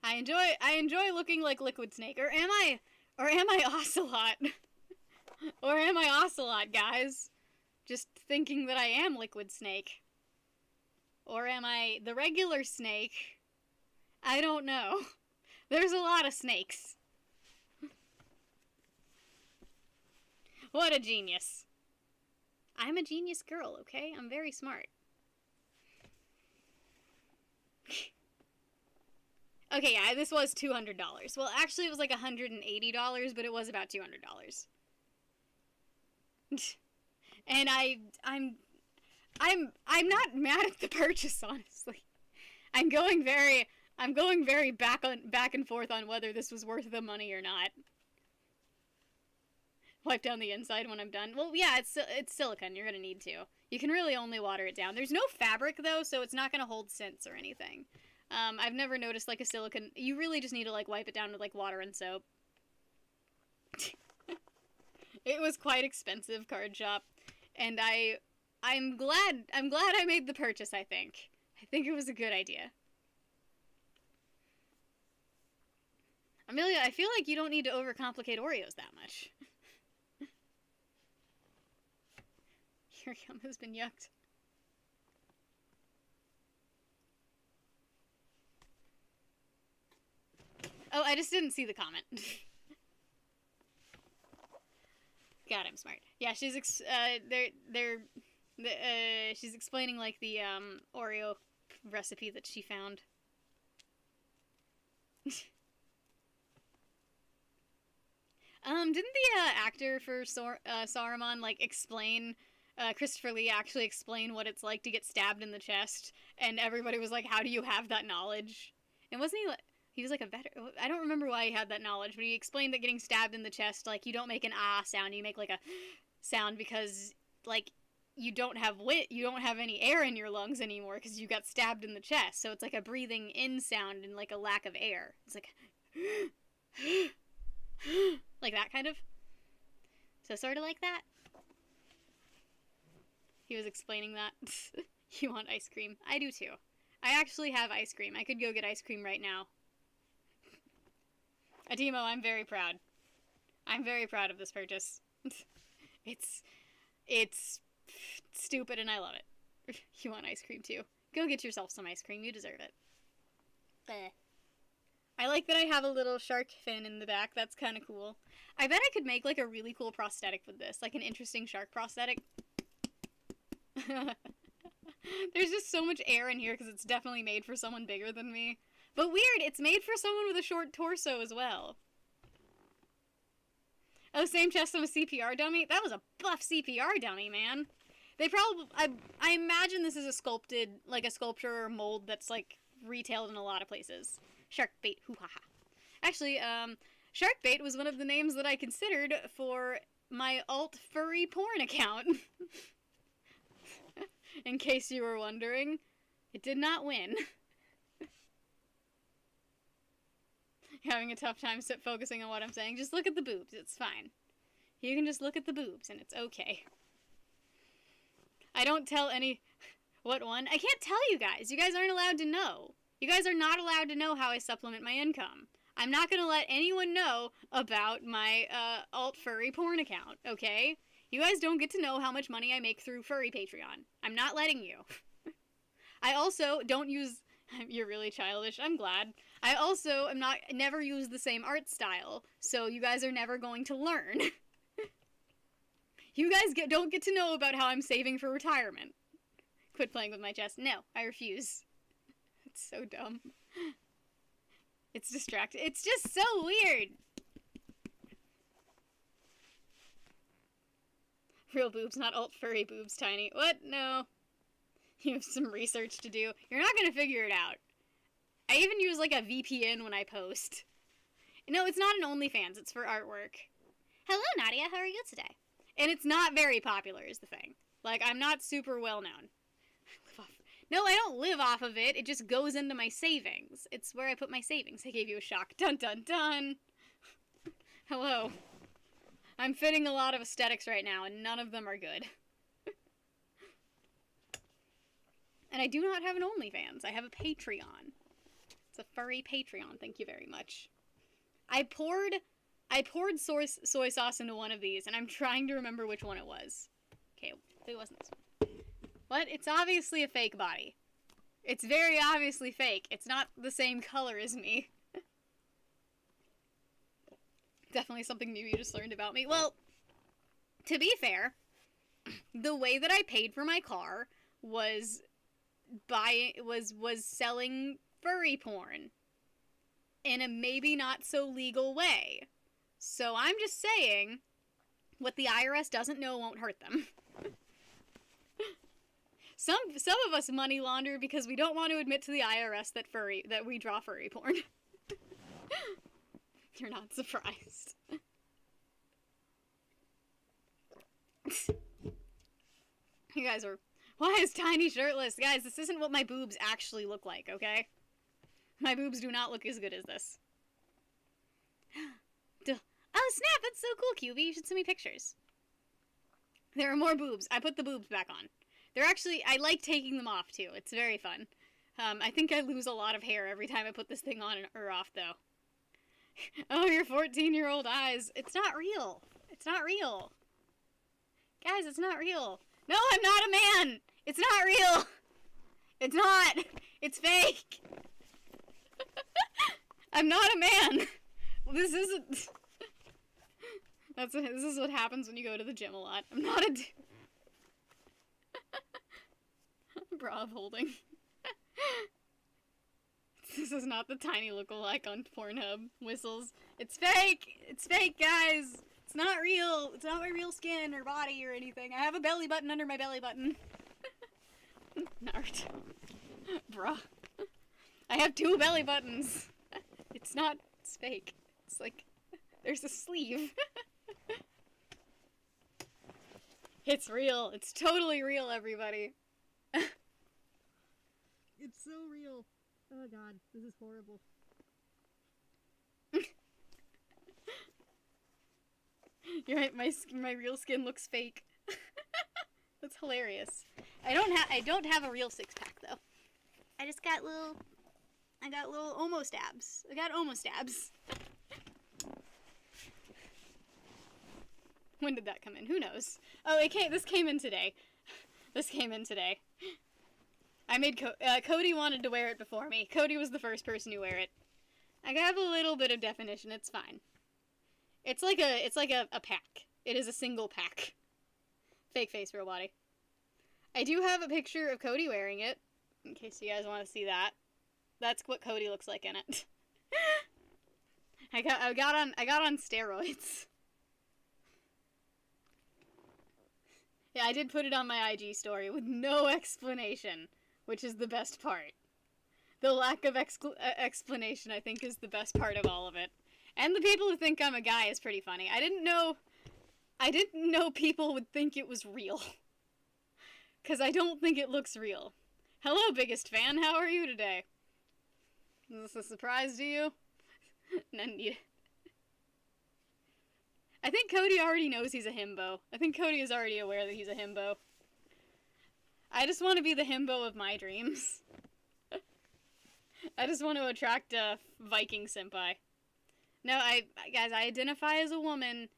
I enjoy looking like Liquid Snake. Or am I Ocelot? Or am I Ocelot, guys? Just thinking that I am Liquid Snake. Or am I the regular snake? I don't know. There's a lot of snakes. What a genius. I'm a genius girl, okay? I'm very smart. Okay, yeah, this was $200. Well, actually, it was like $180, but it was about $200. And I'm not mad at the purchase, honestly. I'm going very back and forth on whether this was worth the money or not. Wipe down the inside when I'm done. Well, yeah, it's silicone. You're gonna need to. You can really only water it down. There's no fabric, though, so it's not gonna hold scents or anything. I've never noticed, like, a silicone... You really just need to, like, wipe it down with, like, water and soap. It was quite expensive, card shop. And I'm glad I made the purchase, I think. I think it was a good idea. Amelia, I feel like you don't need to overcomplicate Oreos that much. Your gum has been yucked. Oh, I just didn't see the comment. God, I'm smart. Yeah, she's she's explaining like the Oreo recipe that she found. Didn't the actor for Saruman like explain? Christopher Lee actually explain what it's like to get stabbed in the chest, and everybody was like, "How do you have that knowledge?" And wasn't he like? He was like a veteran. I don't remember why he had that knowledge, but he explained that getting stabbed in the chest, like, you don't make an ah sound, you make like a sound because, like, you don't have any air in your lungs anymore because you got stabbed in the chest. So it's like a breathing in sound and like a lack of air. It's like, like that kind of. So sort of like that. He was explaining that. You want ice cream? I do too. I actually have ice cream. I could go get ice cream right now. Ademo, I'm very proud. I'm very proud of this purchase. It's stupid and I love it. You want ice cream too? Go get yourself some ice cream. You deserve it. Bleh. I like that I have a little shark fin in the back. That's kind of cool. I bet I could make like a really cool prosthetic with this. Like an interesting shark prosthetic. There's just so much air in here because it's definitely made for someone bigger than me. But weird, it's made for someone with a short torso as well. Oh, same chest on a CPR dummy? That was a buff CPR dummy, man. They probably... I imagine this is a sculpted, like a sculpture or mold that's, like, retailed in a lot of places. Shark bait, hoo-ha-ha. Actually, shark bait was one of the names that I considered for my alt furry porn account. In case you were wondering. It did not win. Having a tough time focusing on what I'm saying. Just look at the boobs. It's fine. You can just look at the boobs and it's okay. I don't tell any... What one? I can't tell you guys. You guys aren't allowed to know. You guys are not allowed to know how I supplement my income. I'm not going to let anyone know about my alt furry porn account, okay? You guys don't get to know how much money I make through furry Patreon. I'm not letting you. I also don't use... You're really childish. I'm glad. I also never use the same art style, so you guys are never going to learn. You guys don't get to know about how I'm saving for retirement. Quit playing with my chest. No, I refuse. It's so dumb. It's distracting. It's just so weird. Real boobs, not alt furry boobs, Tiny. What? No. You have some research to do. You're not gonna figure it out. I even use, like, a VPN when I post. No, it's not an OnlyFans. It's for artwork. Hello, Nadia. How are you today? And it's not very popular is the thing. Like, I'm not super well known. No, I don't live off of it. It just goes into my savings. It's where I put my savings. I gave you a shock. Dun, dun, dun. Hello. I'm fitting a lot of aesthetics right now, and none of them are good. And I do not have an OnlyFans. I have a Patreon. It's a furry Patreon. Thank you very much. I poured soy sauce into one of these, and I'm trying to remember which one it was. Okay, it wasn't this one. What? It's obviously a fake body. It's very obviously fake. It's not the same color as me. Definitely something new you just learned about me. Well, to be fair, the way that I paid for my car was selling furry porn in a maybe not so legal way. So I'm just saying, what the IRS doesn't know won't hurt them. Some of us money launder because we don't want to admit to the IRS that we draw furry porn. You're not surprised. You guys are... Why is Tiny shirtless? Guys, this isn't what my boobs actually look like, okay? My boobs do not look as good as this. Oh, snap! That's so cool, QB. You should send me pictures. There are more boobs. I put the boobs back on. They're actually... I like taking them off, too. It's very fun. I think I lose a lot of hair every time I put this thing on or off, though. Oh, your 14-year-old eyes. It's not real. It's not real. Guys, it's not real. No, I'm not a man! It's not real! It's not! It's fake! I'm not a man! This isn't... This is what happens when you go to the gym a lot. I'm not a dude. Bra holding. This is not the tiny lookalike on Pornhub. Whistles. It's fake! It's fake, guys! It's not real! It's not my real skin or body or anything. I have a belly button under my belly button. Naruto. Bruh. I have 2 belly buttons. It's not... It's fake. It's like... There's a sleeve. It's real. It's totally real, everybody. It's so real. Oh god, this is horrible. You're right, my real skin looks fake. That's hilarious. I don't have a real 6-pack though. I just got little almost abs. I got almost abs. When did that come in? Who knows? Oh, this came in today. This came in today. I made Cody wanted to wear it before me. Cody was the first person to wear it. I have a little bit of definition. It's fine. It's like a pack. It is a single pack. Fake face, real body. I do have a picture of Cody wearing it, in case you guys want to see that. That's what Cody looks like in it. I got on steroids. Yeah, I did put it on my IG story with no explanation, which is the best part. The lack of explanation, I think, is the best part of all of it. And the people who think I'm a guy is pretty funny. I didn't know people would think it was real. 'Cause I don't think it looks real. Hello, biggest fan. How are you today? Is this a surprise to you? None needed. I think Cody already knows he's a himbo. I think Cody is already aware that he's a himbo. I just want to be the himbo of my dreams. I just want to attract a Viking senpai. No, guys, I identify as a woman,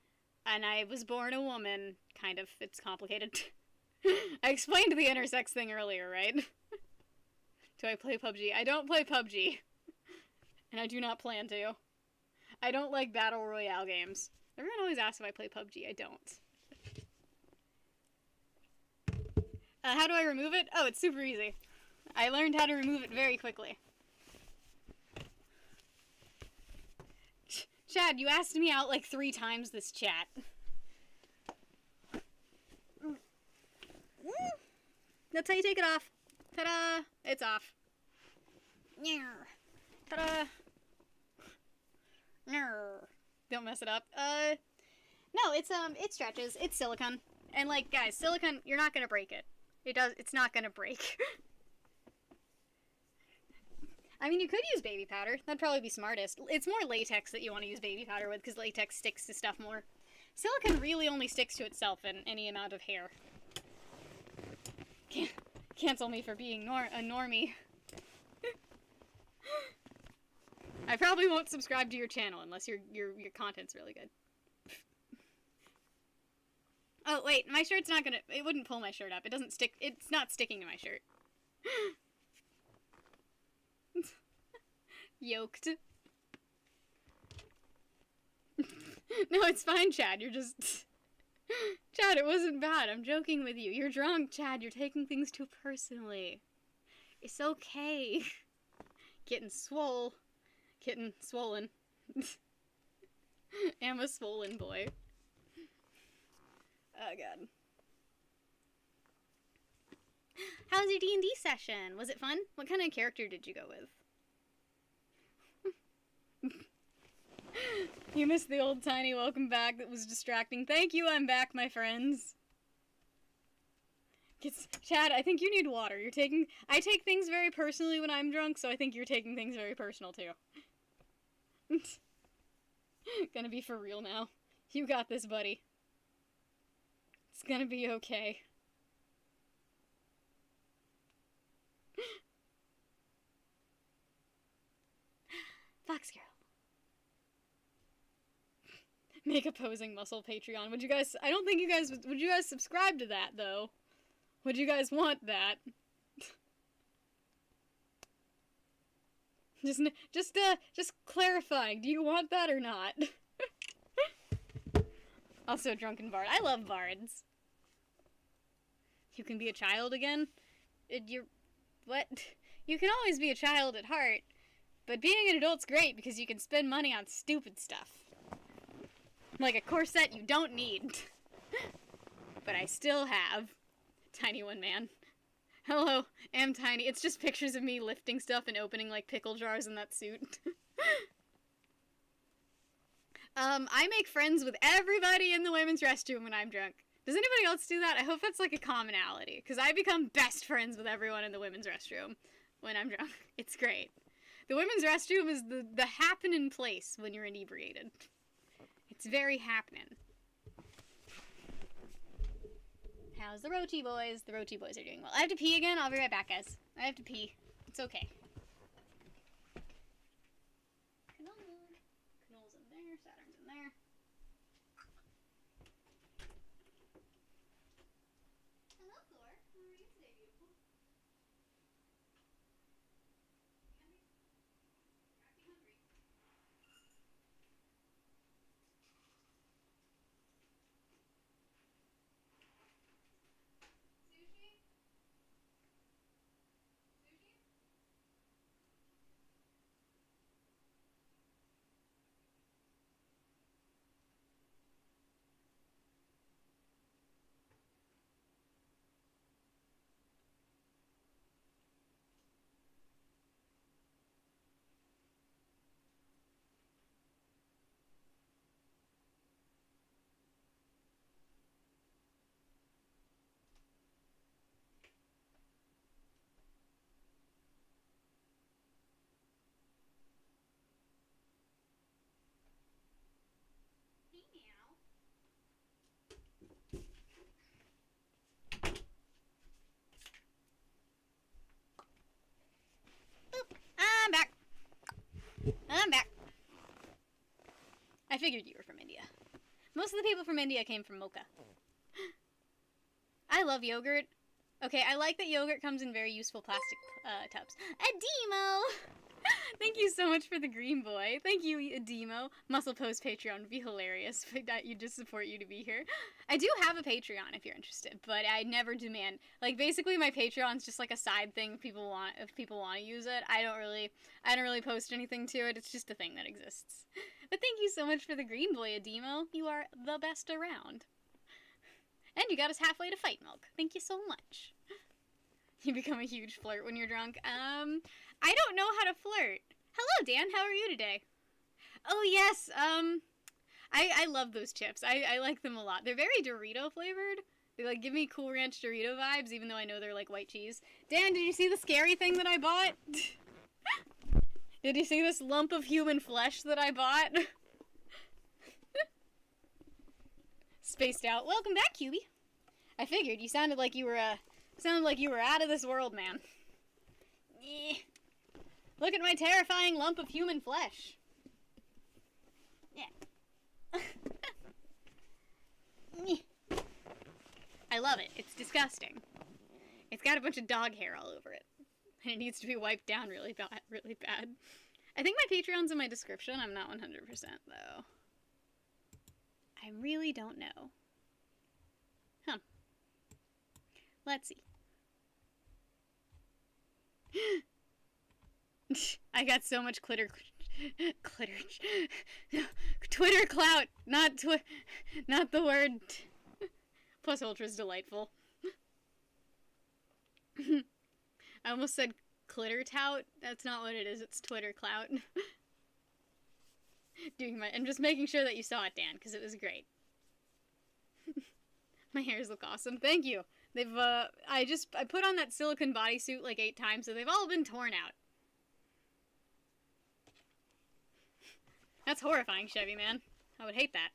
and I was born a woman. Kind of. It's complicated. I explained the intersex thing earlier, right? Do I play PUBG? I don't play PUBG. And I do not plan to. I don't like Battle Royale games. Everyone always asks if I play PUBG. I don't. How do I remove it? Oh, it's super easy. I learned how to remove it very quickly. Chad, you asked me out like 3 times this chat. That's how you take it off. Ta-da! It's off. Ta-da! Don't mess it up. No, it stretches. It's silicone. And like, guys, silicone, you're not gonna break it. It's not gonna break. I mean, you could use baby powder. That'd probably be smartest. It's more latex that you want to use baby powder with, because latex sticks to stuff more. Silicone really only sticks to itself in any amount of hair. Cancel me for being a normie. I probably won't subscribe to your channel unless your content's really good. Oh, wait, my shirt's not gonna... It wouldn't pull my shirt up. It doesn't stick... It's not sticking to my shirt. Yoked. No, it's fine, Chad. You're just... Chad, it wasn't bad. I'm joking with you. You're drunk, Chad. You're taking things too personally. It's okay. Getting swole. Getting swollen. I'm a swollen boy. Oh, God. How was your D&D session? Was it fun? What kind of character did you go with? You missed the old tiny welcome back that was distracting. Thank you, I'm back, my friends. Chad, I think you need water. I take things very personally when I'm drunk, so I think you're taking things very personal, too. Gonna be for real now. You got this, buddy. It's gonna be okay. Fox girl. Make opposing muscle Patreon. Would you guys... I don't think you guys... Would you guys subscribe to that, though? Would you guys want that? Just clarifying. Do you want that or not? Also, drunken bard. I love bards. You can be a child again? What? You can always be a child at heart, but being an adult's great because you can spend money on stupid stuff. Like a corset you don't need. But I still have. Tiny one man. Hello, am tiny. It's just pictures of me lifting stuff and opening like pickle jars in that suit. I make friends with everybody in the women's restroom when I'm drunk. Does anybody else do that? I hope that's like a commonality, because I become best friends with everyone in the women's restroom when I'm drunk. It's great. The women's restroom is the happening place when you're inebriated. It's very happening. How's the Rochi boys? The Rochi boys are doing well. I have to pee again. I'll be right back, guys. I have to pee. It's okay. Canol's in there. Saturn's in there. Hello, Thor. How are you today, beautiful? Yummy? You're acting hungry. Sushi? I'm back. I'm back. I figured you were from India. Most of the people from India came from Mocha. I love yogurt. Okay, I like that yogurt comes in very useful plastic tubs. Ademo! Thank you so much for the green boy. Thank you, Ademo. Muscle Pose Patreon would be hilarious if that you just support you to be here. I do have a Patreon if you're interested, but I never demand. Like, basically my Patreon's just like a side thing if people want to use it. I don't really post anything to it. It's just a thing that exists. But thank you so much for the green boy, Ademo. You are the best around. And you got us halfway to Fight Milk. Thank you so much. You become a huge flirt when you're drunk. I don't know how to flirt. Hello, Dan. How are you today? Oh, yes. I love those chips. I like them a lot. They're very Dorito flavored. They, like, give me Cool Ranch Dorito vibes, even though I know they're, like, white cheese. Dan, did you see the scary thing that I bought? Did you see this lump of human flesh that I bought? Spaced out. Welcome back, Cubie. I figured you sounded like you were out of this world, man. Look at my terrifying lump of human flesh. Yeah. I love it. It's disgusting. It's got a bunch of dog hair all over it. And it needs to be wiped down really bad, really bad. I think my Patreon's in my description. I'm not 100% though. I really don't know. Huh. Let's see. I got so much Twitter clout, not the word. Plus Ultra's delightful. I almost said clitter tout. That's not what it is. It's Twitter clout. I'm just making sure that you saw it, Dan, because it was great. My hairs look awesome. Thank you. I put on that silicone bodysuit like 8 times, so they've all been torn out. That's horrifying, Chevy man. I would hate that.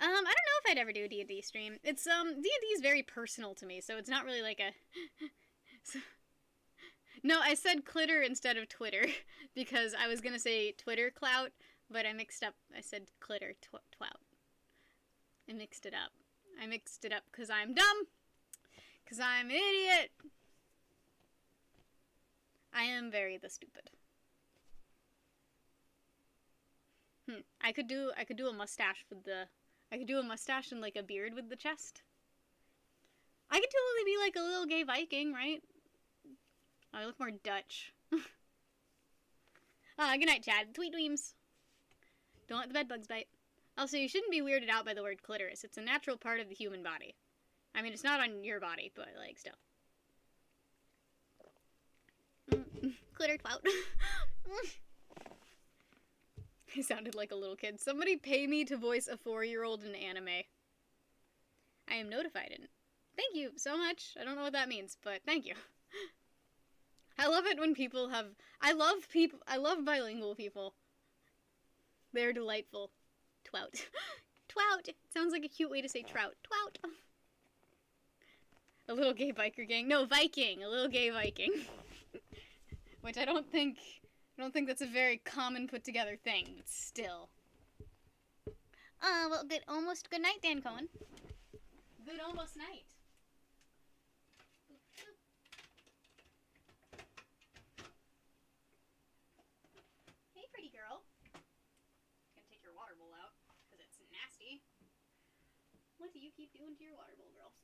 I don't know if I'd ever do a D&D stream. It's, D&D is very personal to me, so it's not really like a... No, I said clitter instead of Twitter, because I was gonna say Twitter clout, but I mixed up. I said clitter twout. I mixed it up. I mixed it up because I'm dumb. Because I'm an idiot. I am very the stupid. I could do a mustache with the... I could do a mustache and, like, a beard with the chest. I could totally be, like, a little gay Viking, right? I look more Dutch. Good night, Chad. Tweet dreams. Don't let the bed bugs bite. Also, you shouldn't be weirded out by the word clitoris. It's a natural part of the human body. I mean, it's not on your body, but, like, still. Clitter clout. I sounded like a little kid. Somebody pay me to voice a 4-year-old in anime. I am notified. Thank you so much. I don't know what that means, but thank you. I love it when people have... I love bilingual people. They're delightful. Twout. Twout! Sounds like a cute way to say trout. Twout! A little gay biker gang. No, Viking! A little gay Viking. Which I don't think that's a very common put together thing, but still. Well, good night, Dan Cohen. Good almost night. Hey, pretty girl. Gonna take your water bowl out, because it's nasty. What do you keep doing to your water bowl, girls?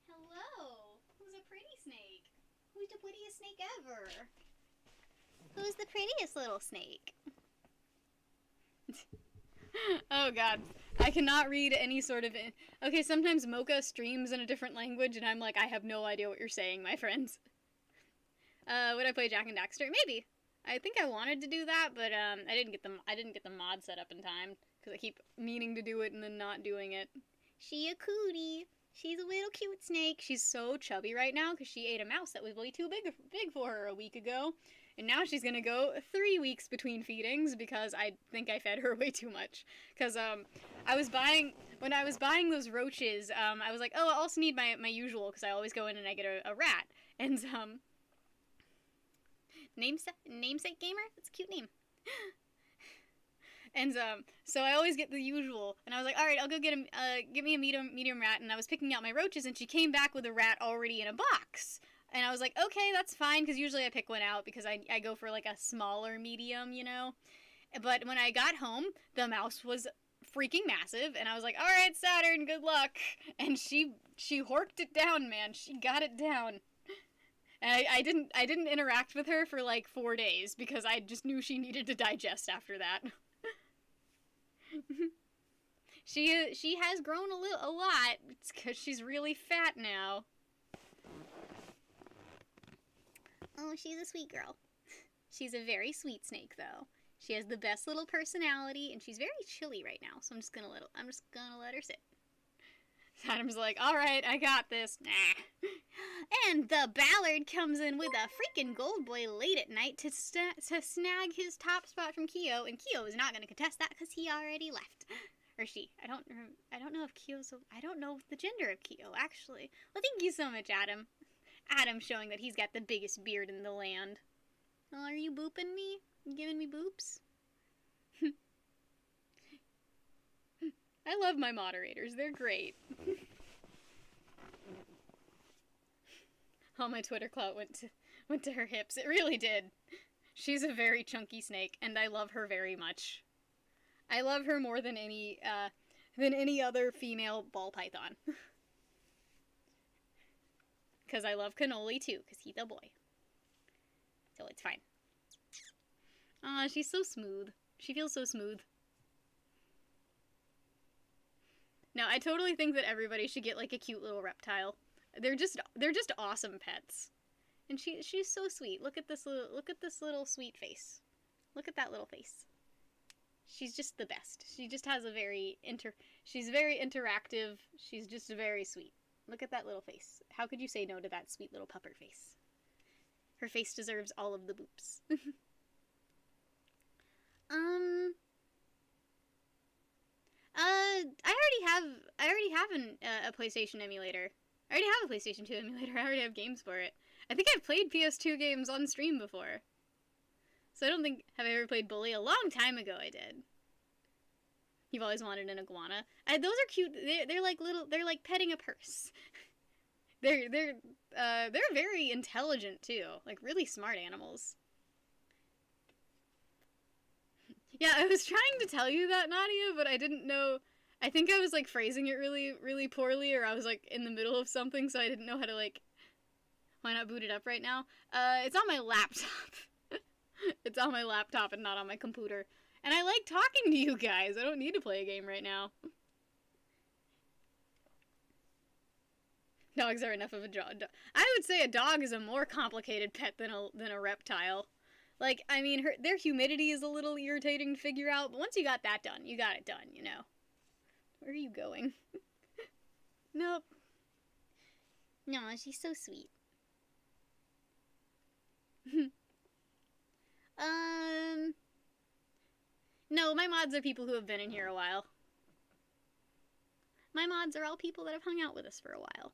Hello! Who's a pretty snake? Who's the prettiest snake ever? Who's the prettiest little snake? Oh god. I cannot read any sort of... Okay, sometimes Mocha streams in a different language, and I'm like, I have no idea what you're saying, my friends. Would I play Jak and Daxter? Maybe. I think I wanted to do that, but I didn't get the mod set up in time, because I keep meaning to do it and then not doing it. She a cootie. She's a little cute snake. She's so chubby right now, because she ate a mouse that was way too big for her a week ago. And now she's gonna go 3 weeks between feedings because I think I fed her way too much. Because when I was buying those roaches, I was like, oh, I also need my usual, because I always go in and I get a rat. And namesake gamer? That's a cute name. And so I always get the usual, and I was like, all right, I'll go get give me a medium rat. And I was picking out my roaches, and she came back with a rat already in a box. And I was like, okay, that's fine, because usually I pick one out because I go for, like, a smaller medium, you know? But when I got home, the mouse was freaking massive, and I was like, all right, Saturn, good luck. And she horked it down, man. She got it down. And I didn't interact with her for, like, 4 days, because I just knew she needed to digest after that. She has grown a lot. It's because she's really fat now. Oh, she's a sweet girl. She's a very sweet snake, though. She has the best little personality, and she's very chilly right now, so I'm just gonna let her sit. Adam's like, all right, I got this. Nah. And the Ballard comes in with a freaking gold boy late at night to snag his top spot from Keo, and Keo is not gonna contest that because he already left. Or she. I don't know if Keo's... I don't know the gender of Keo, actually. Well, thank you so much, Adam. Adam showing that he's got the biggest beard in the land. Oh, are you booping me? You giving me boops? I love my moderators. They're great. All my Twitter clout went to her hips. It really did. She's a very chunky snake, and I love her very much. I love her more than any other female ball python. Because I love Cannoli, too, because he's a boy. So it's fine. Aw, she's so smooth. She feels so smooth. No, I totally think that everybody should get, like, a cute little reptile. They're just awesome pets. And she's so sweet. Look at this little sweet face. Look at that little face. She's just the best. She just has a she's very interactive. She's just very sweet. Look at that little face. How could you say no to that sweet little pupper face? Her face deserves all of the boops. I already have a PlayStation emulator. I already have a PlayStation 2 emulator. I already have games for it. I think I've played PS2 games on stream before. So I don't think... Have I ever played Bully? A long time ago I did. You've always wanted an iguana. Those are cute. They're like little... They're like petting a purse. They're very intelligent, too. Like, really smart animals. Yeah, I was trying to tell you that, Nadia, but I didn't know. I think I was, like, phrasing it really, really poorly, or I was, like, in the middle of something, so I didn't know how to, like... Why not boot it up right now? It's on my laptop. It's on my laptop and not on my computer. And I like talking to you guys. I don't need to play a game right now. Dogs are enough of a dog. I would say a dog is a more complicated pet than a reptile. Like, I mean, their humidity is a little irritating to figure out, but once you got that done, you got it done, you know. Where are you going? Nope. No, she's so sweet. No, my mods are people who have been in here a while. My mods are all people that have hung out with us for a while.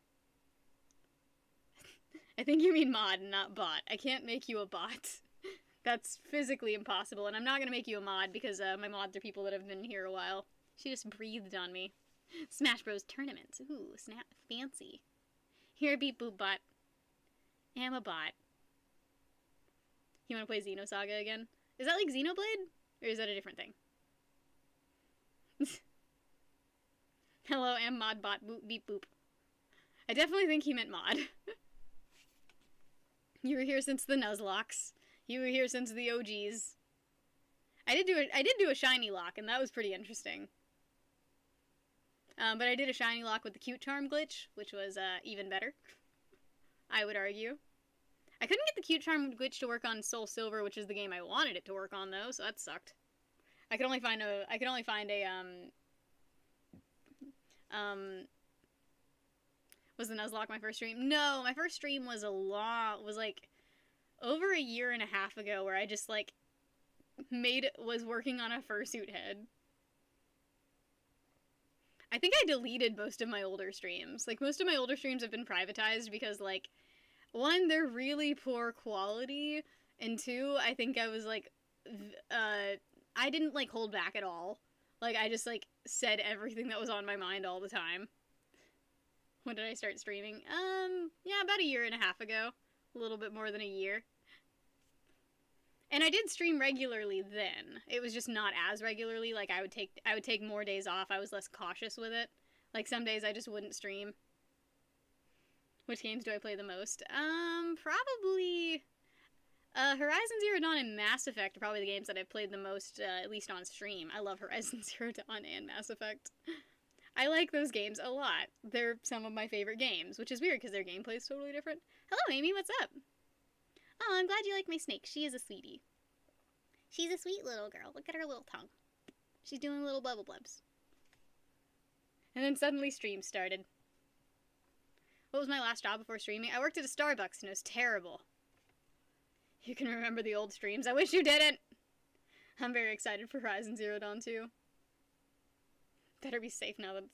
I think you mean mod and not bot. I can't make you a bot. That's physically impossible, and I'm not gonna make you a mod because my mods are people that have been here a while. She just breathed on me. Smash Bros. Tournaments. Ooh, snap. Fancy. Here, beep boop bot. Am a bot. You wanna play Xenosaga again? Is that like Xenoblade? Or is that a different thing? Hello, am mod bot boop beep boop. I definitely think he meant mod. You were here since the Nuzlocks. You were here since the OGs. I did do a shiny lock, and that was pretty interesting. But I did a shiny lock with the cute charm glitch, which was even better. I would argue. I couldn't get the cute charm glitch to work on Soul Silver, which is the game I wanted it to work on, though, so that sucked. I could only find a was the Nuzlocke my first stream? No, my first stream was like over a year and a half ago, where I just like was working on a fursuit head. I think I deleted most of my older streams. Like, most of my older streams have been privatized because, like, one, they're really poor quality, and two, I think I was like, I didn't like hold back at all. Like, I just like said everything that was on my mind all the time. When did I start streaming? Yeah, about a year and a half ago. A little bit more than a year. And I did stream regularly then. It was just not as regularly. Like, I would take more days off. I was less cautious with it. Like, some days I just wouldn't stream. Which games do I play the most? Probably Horizon Zero Dawn and Mass Effect are probably the games that I've played the most, at least on stream. I love Horizon Zero Dawn and Mass Effect. I like those games a lot. They're some of my favorite games, which is weird because their gameplay is totally different. Hello, Amy, what's up? Oh, I'm glad you like my snake. She is a sweetie. She's a sweet little girl. Look at her little tongue. She's doing little bubble blubs. And then suddenly stream started. What was my last job before streaming? I worked at a Starbucks and it was terrible. You can remember the old streams. I wish you didn't! I'm very excited for Horizon Zero Dawn 2. Better be safe now that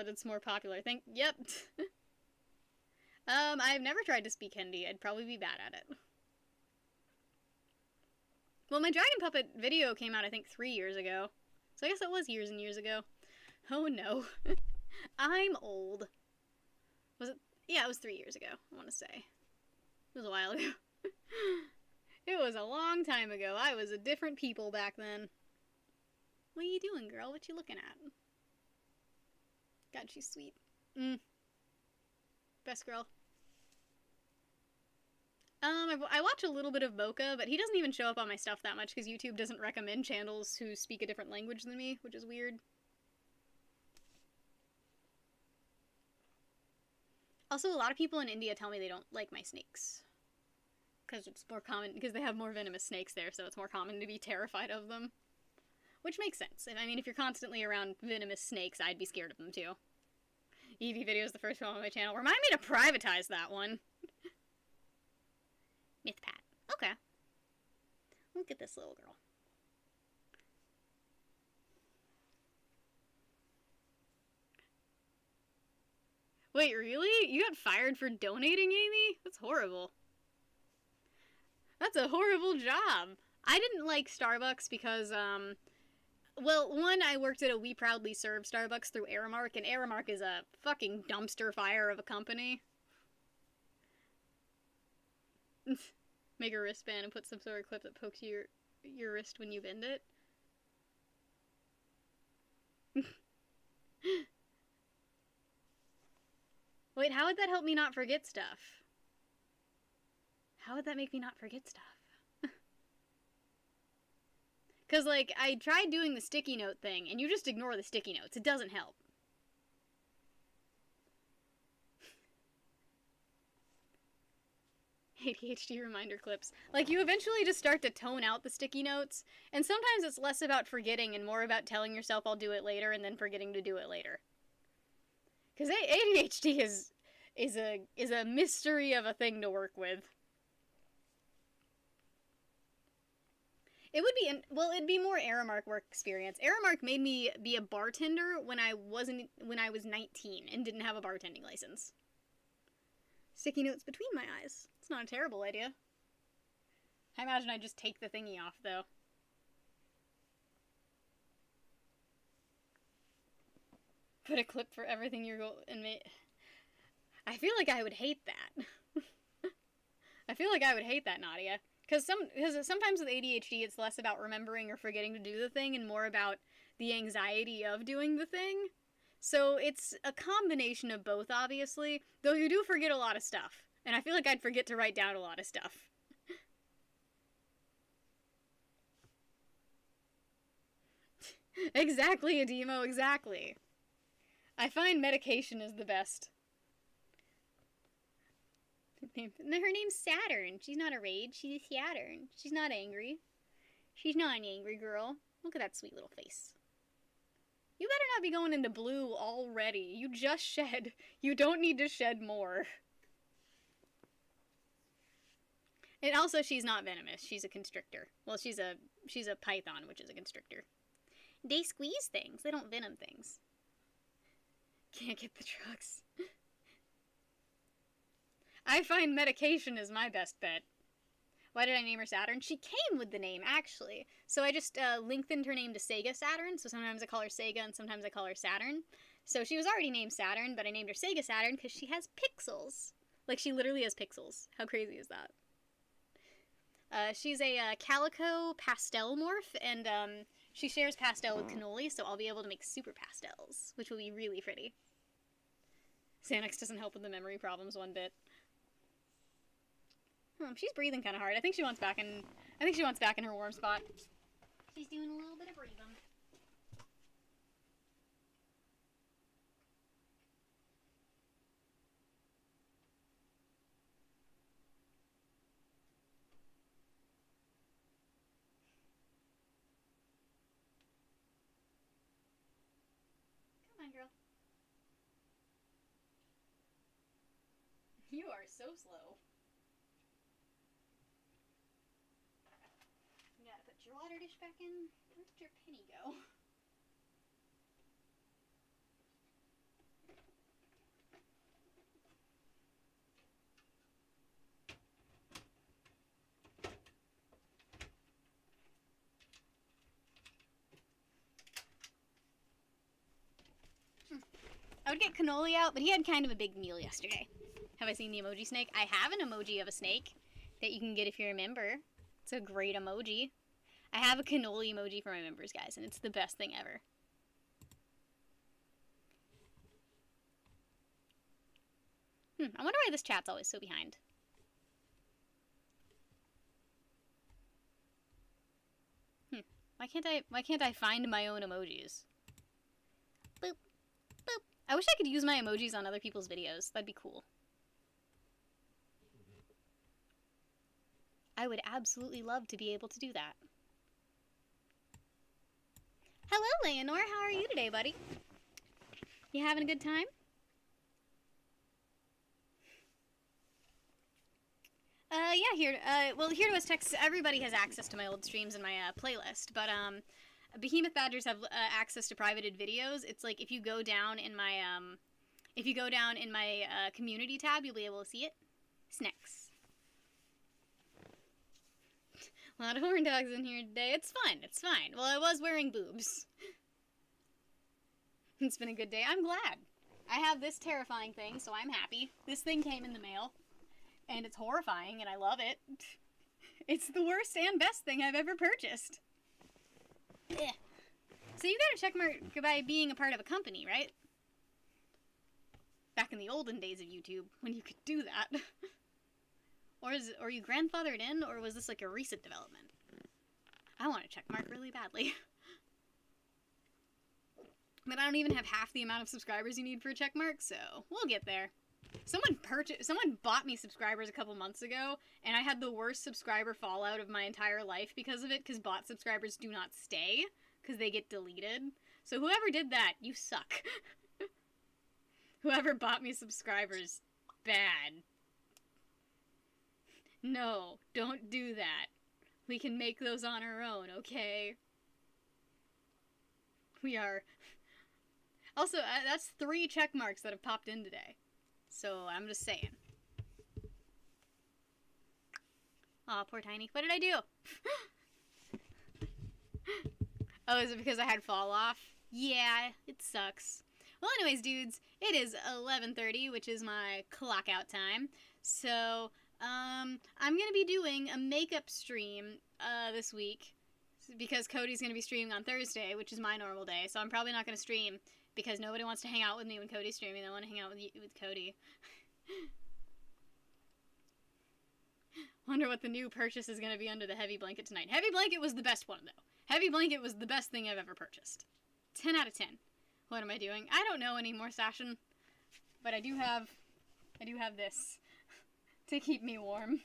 it's more popular. Yep. I've never tried to speak Hindi. I'd probably be bad at it. Well, my Dragon Puppet video came out, I think, 3 years ago. So I guess that was years and years ago. Oh no. I'm old. Was it? Yeah, it was 3 years ago, I want to say. It was a while ago. It was a long time ago. I was a different people back then. What are you doing, girl? What you looking at? God, she's sweet. Best girl. I watch a little bit of Mocha, but he doesn't even show up on my stuff that much because YouTube doesn't recommend channels who speak a different language than me, which is weird. Also, a lot of people in India tell me they don't like my snakes. Because it's more common, because they have more venomous snakes there, so it's more common to be terrified of them. Which makes sense. I mean, if you're constantly around venomous snakes, I'd be scared of them too. Eevee video is the first one on my channel. Remind me to privatize that one. Mythpat. Okay. Look at this little girl. Wait, really? You got fired for donating, Amy? That's horrible. That's a horrible job. I didn't like Starbucks because, well, one, I worked at a We Proudly Serve Starbucks through Aramark, and Aramark is a fucking dumpster fire of a company. Make a wristband and put some sort of clip that pokes your wrist when you bend it. Wait, how would that help me not forget stuff? How would that make me not forget stuff? Because, like, I tried doing the sticky note thing, and you just ignore the sticky notes. It doesn't help. ADHD reminder clips. Like, you eventually just start to tone out the sticky notes, and sometimes it's less about forgetting and more about telling yourself I'll do it later and then forgetting to do it later. Because ADHD is a mystery of a thing to work with. It would be, it'd be more Aramark work experience. Aramark made me be a bartender when I was 19 and didn't have a bartending license. Sticky notes between my eyes. It's not a terrible idea. I imagine I'd just take the thingy off, though. Put a clip for everything you're going and I feel like I would hate that. I feel like I would hate that, Nadia. Because sometimes with ADHD, it's less about remembering or forgetting to do the thing and more about the anxiety of doing the thing. So it's a combination of both, obviously, though you do forget a lot of stuff. And I feel like I'd forget to write down a lot of stuff. Exactly, Ademo, exactly. I find medication is the best. Her name's Saturn. She's not a rage. She's a Saturn. She's not angry. She's not an angry girl. Look at that sweet little face. You better not be going into blue already. You just shed. You don't need to shed more. And also, she's not venomous. She's a constrictor. Well, she's a python, which is a constrictor. They squeeze things. They don't venom things. Can't get the drugs. I find medication is my best bet. Why did I name her Saturn? She came with the name, actually. So I just lengthened her name to Sega Saturn. So sometimes I call her Sega and sometimes I call her Saturn. So she was already named Saturn, but I named her Sega Saturn because she has pixels. Like, she literally has pixels. How crazy is that? She's a calico pastel morph, and she shares pastel with cannoli, so I'll be able to make super pastels, which will be really pretty. Xanax doesn't help with the memory problems one bit. She's breathing kind of hard. I think she wants back in her warm spot. She's doing a little bit of breathing. Come on, girl. You are so slow. You gotta put your water dish back in. Where did your penny go? I would get cannoli out, but he had kind of a big meal yesterday. Have I seen the emoji snake? I have an emoji of a snake that you can get if you're a member. It's a great emoji. I have a cannoli emoji for my members, guys, and it's the best thing ever. I wonder why this chat's always so behind. Why can't I find my own emojis? Boop. Boop. I wish I could use my emojis on other people's videos. That'd be cool. I would absolutely love to be able to do that. Hello, Leonore. How are you today, buddy? You having a good time? Well, here to us Texas, everybody has access to my old streams and my playlist, but Behemoth Badgers have access to privated videos. It's like if you go down in my community tab, you'll be able to see it. Snacks. A lot of horn dogs in here today. It's fun. It's fine. Well, I was wearing boobs. It's been a good day. I'm glad. I have this terrifying thing, so I'm happy. This thing came in the mail, and it's horrifying, and I love it. It's the worst and best thing I've ever purchased. Ugh. So you got a checkmark by being a part of a company, right? Back in the olden days of YouTube, when you could do that. Or are you grandfathered in, or was this like a recent development? I want a checkmark really badly. But I don't even have half the amount of subscribers you need for a checkmark, so we'll get there. Someone bought me subscribers a couple months ago, and I had the worst subscriber fallout of my entire life because of it, because bot subscribers do not stay, because they get deleted. So whoever did that, you suck. Whoever bought me subscribers, bad. No, don't do that. We can make those on our own, okay? We are... Also, that's 3 check marks that have popped in today. So, I'm just saying. Aw, poor Tiny. What did I do? Oh, is it because I had fall off? Yeah, it sucks. Well, anyways, dudes, it is 11:30, which is my clock out time. So, I'm gonna be doing a makeup stream, this week. Because Cody's gonna be streaming on Thursday, which is my normal day. So I'm probably not gonna stream, because nobody wants to hang out with me when Cody's streaming. They want to hang out with Cody. Wonder what the new purchase is going to be under the heavy blanket tonight. Heavy blanket was the best one, though. Heavy blanket was the best thing I've ever purchased. 10 out of 10. What am I doing? I don't know anymore, Sashin. But I do have this to keep me warm.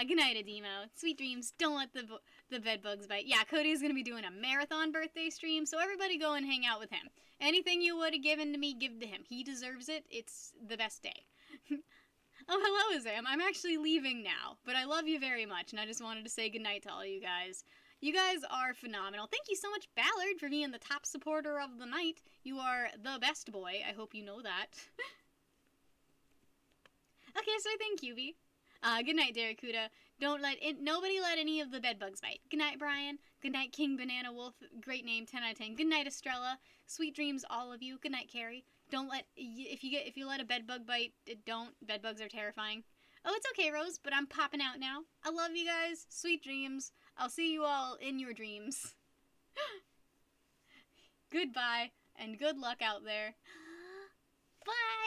Good night, Ademo. Sweet dreams. Don't let the bed bugs bite. Yeah, Cody's gonna be doing a marathon birthday stream, so everybody go and hang out with him. Anything you would have given to me, give to him. He deserves it. It's the best day. Oh, hello, Azam. I'm actually leaving now, but I love you very much, and I just wanted to say goodnight to all you guys. You guys are phenomenal. Thank you so much, Ballard, for being the top supporter of the night. You are the best boy. I hope you know that. Okay, so thank you, V. Good night, Daracuda. Nobody let any of the bed bugs bite. Good night, Brian. Good night, King Banana Wolf. Great name, 10 out of 10. Good night, Estrella. Sweet dreams, all of you. Good night, Carrie. Don't let, if you let a bed bug bite, don't. Bed bugs are terrifying. Oh, it's okay, Rose, but I'm popping out now. I love you guys. Sweet dreams. I'll see you all in your dreams. Goodbye, and good luck out there. Bye!